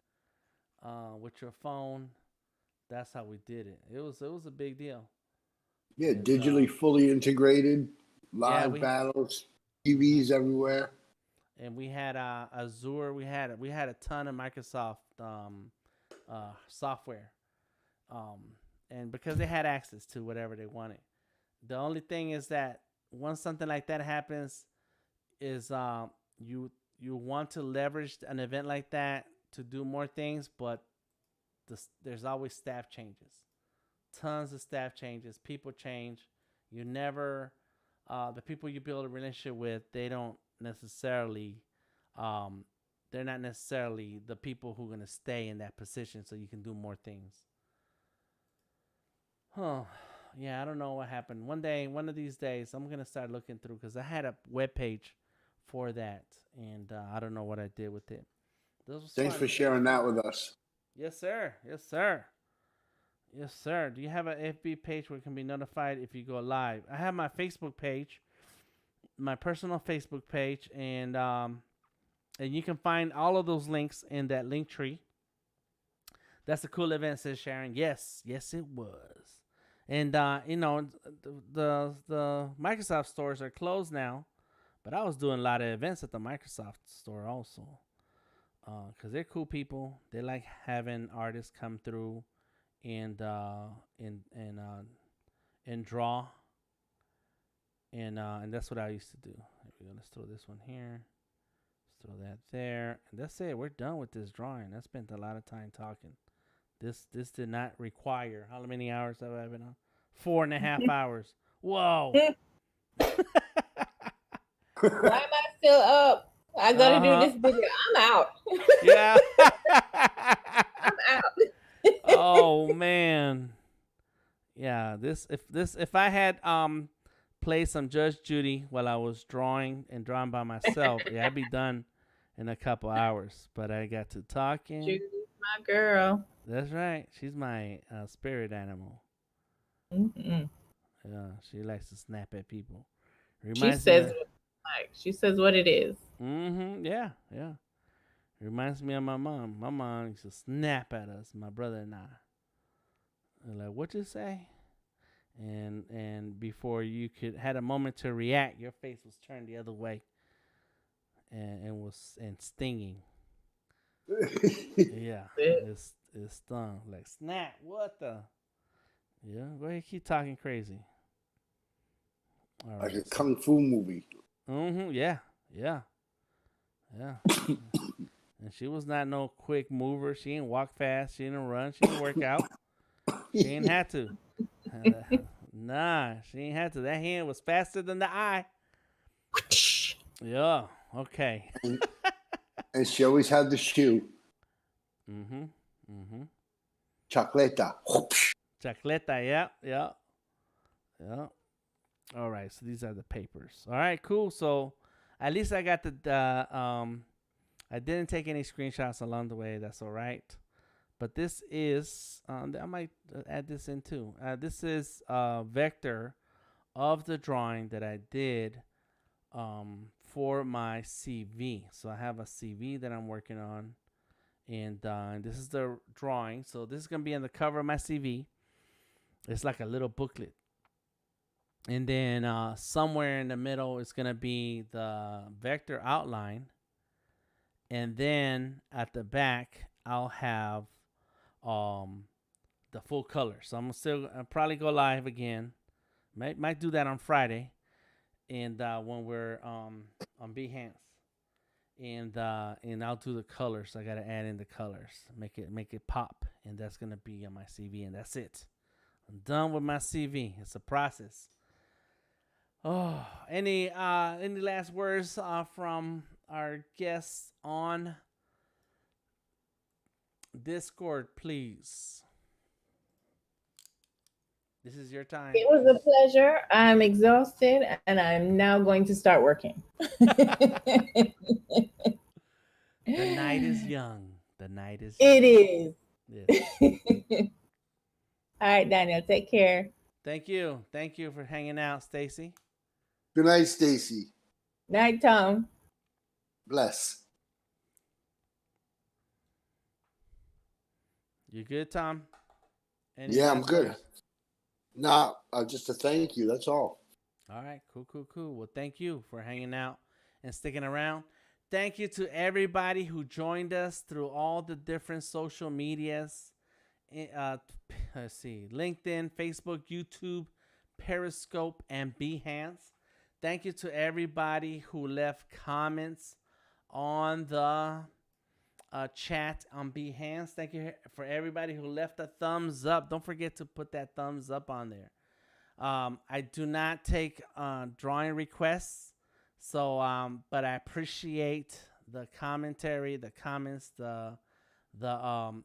with your phone. That's how we did it. It was a big deal. Yeah, digitally fully integrated, live battles, TVs everywhere. And we had Azure. We had a ton of Microsoft software. and because they had access to whatever they wanted. The only thing is that once something like that happens, is you want to leverage an event like that to do more things, but there's always staff changes, tons of staff changes, people change. You never the people you build a relationship with, they don't necessarily um, they're not necessarily the people who are going to stay in that position so you can do more things. Huh. Yeah, I don't know what happened. One of these days, I'm going to start looking through because I had a web page for that, and I don't know what I did with it. This was Thanks fun. for sharing that with us. Yes, sir. Yes, sir. Yes, sir. Do you have an FB page where it can be notified if you go live? I have my Facebook page, my personal Facebook page, and you can find all of those links in that link tree. That's a cool event, says Sharon. Yes, yes, it was. And the Microsoft stores are closed now, but I was doing a lot of events at the Microsoft store also, because they're cool people. They like having artists come through and and draw, and that's what I used to do. Let's throw this one here. Let's throw that there, and that's it. We're done with this drawing. I spent a lot of time talking. This did not require. How many hours have I been on? 4.5 hours. Whoa. Why am I still up? I gotta do this video. I'm out. Yeah. I'm out. Oh man. Yeah. If I had played some Judge Judy while I was drawing by myself, yeah, I'd be done in a couple hours. But I got to talking. Judy's my girl. That's right. She's my spirit animal. Mm-mm. Yeah, she likes to snap at people. She says she says what it is. Yeah, yeah. Reminds me of my mom. My mom used to snap at us, my brother and I. And like, what you say? And before you had a moment to react, your face was turned the other way, and stinging. Yeah, it stung like snap. What the? Yeah, go ahead, keep talking crazy. All right, like a kung fu movie. Yeah. And she was not no quick mover. She didn't walk fast. She didn't run. She didn't work out. She didn't have to. Nah, she ain't had to. That hand was faster than the eye. Yeah. Okay. And she always had the shoe. Chocleta. Chocleta. Yeah. All right. So these are the papers. All right. Cool. So at least I got I didn't take any screenshots along the way. That's all right. But this is, I might add this in too. This is a vector of the drawing that I did for my CV. So I have a CV that I'm working on. And this is the drawing. So this is going to be on the cover of my CV. It's like a little booklet. And then somewhere in the middle is going to be the vector outline. And then at the back, I'll have the full color. So I'll probably go live again. Might do that on Friday, and when we're on Behance, and I'll do the colors. I gotta add in the colors, make it pop, and that's gonna be on my CV, and that's it. I'm done with my CV. It's a process. Oh, any last words from our guests on Discord, please? This is your time. It was a pleasure. I'm exhausted, and I'm now going to start working. The night is young. The night is young. It is. Yes. All right, Daniel, take care. Thank you. Thank you for hanging out, Stacy. Good night, Stacy. Night, Tom. Bless. You good, Tom? Yeah, I'm good. Nah, just a thank you. That's all. All right, cool. Well, thank you for hanging out and sticking around. Thank you to everybody who joined us through all the different social medias. let's see, LinkedIn, Facebook, YouTube, Periscope, and Behance. Thank you to everybody who left comments on the chat on Behance. Thank you for everybody who left a thumbs up. Don't forget to put that thumbs up on there. I do not take drawing requests, so but I appreciate the commentary, the comments, the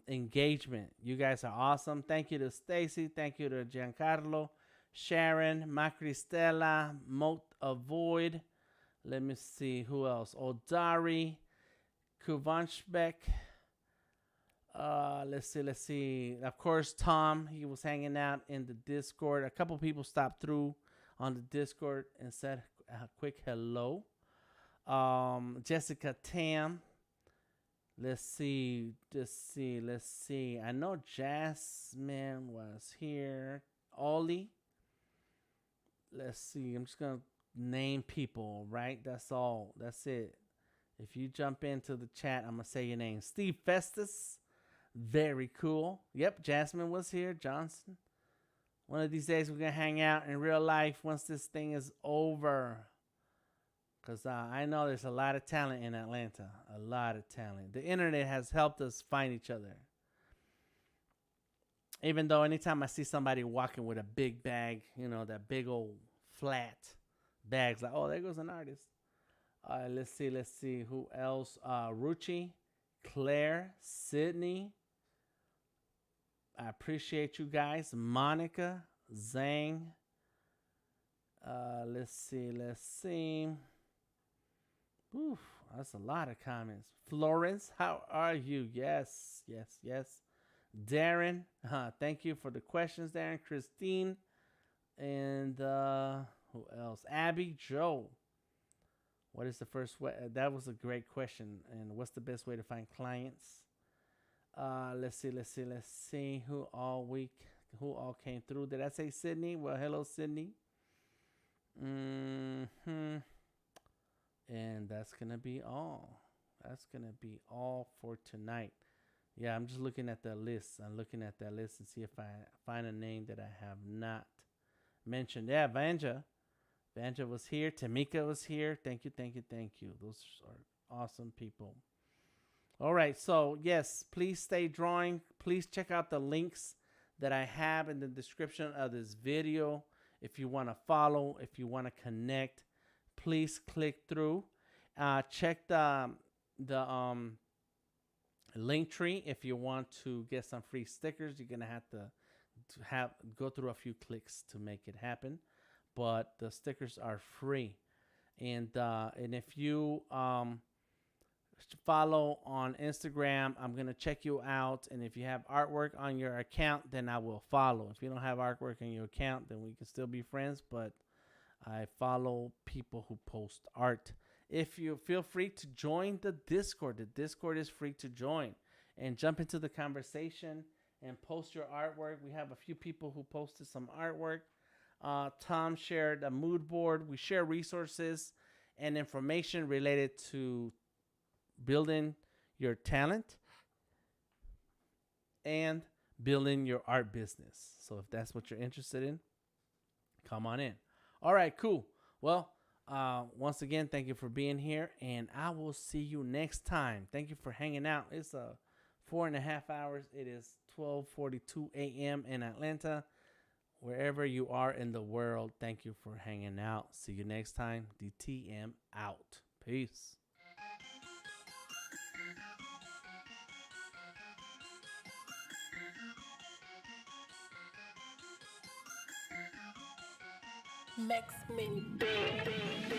engagement. You guys are awesome. Thank you to Stacy. Thank you to Giancarlo, Sharon, Macristella, Moat Avoid. Let me see who else. Odari, Kuvanchbek. Let's see. Of course, Tom. He was hanging out in the Discord. A couple people stopped through on the Discord and said a quick hello. Jessica Tam. Let's see. I know Jasmine was here. Ollie. Let's see. I'm just going to name people, right? That's all. That's it. If you jump into the chat, I'm going to say your name. Steve Festus. Very cool. Yep, Jasmine was here. Johnson. One of these days, we're going to hang out in real life once this thing is over. Because I know there's a lot of talent in Atlanta. A lot of talent. The internet has helped us find each other. Even though anytime I see somebody walking with a big bag, you know, that big old flat bags, like, oh, there goes an artist. Let's see. Who else? Ruchi, Claire, Sydney. I appreciate you guys. Monica, Zhang. Let's see. Oof, that's a lot of comments. Florence, how are you? Yes. Darren, thank you for the questions, Darren. Christine, and who else? Abby, Joe. What is the first way? That was a great question. And what's the best way to find clients? Let's see. Who all came through? Did I say Sydney? Well, hello, Sydney. And that's going to be all. That's going to be all for tonight. Yeah, I'm just looking at the list. I'm looking at that list and see if I find a name that I have not mentioned. Yeah, Vanja. Vanja was here. Tamika was here. Thank you. Those are awesome people. All right. So, yes, please stay drawing. Please check out the links that I have in the description of this video. If you want to follow, if you want to connect, please click through. Check the link tree if you want to get some free stickers. You're gonna have to go through a few clicks to make it happen, but the stickers are free. And if you follow on Instagram, I'm gonna check you out. And if you have artwork on your account, then I will follow. If you don't have artwork on your account, then we can still be friends. But I follow people who post art. If you feel free to join the Discord is free to join and jump into the conversation and post your artwork. We have a few people who posted some artwork. Tom shared a mood board. We share resources and information related to building your talent and building your art business. So if that's what you're interested in, come on in. All right, cool. Well, once again, thank you for being here, and I will see you next time. Thank you for hanging out. It's 4.5 hours. It is 12:42 a.m. in Atlanta. Wherever you are in the world, thank you for hanging out. See you next time. DTM out. Peace. Max Mini Big.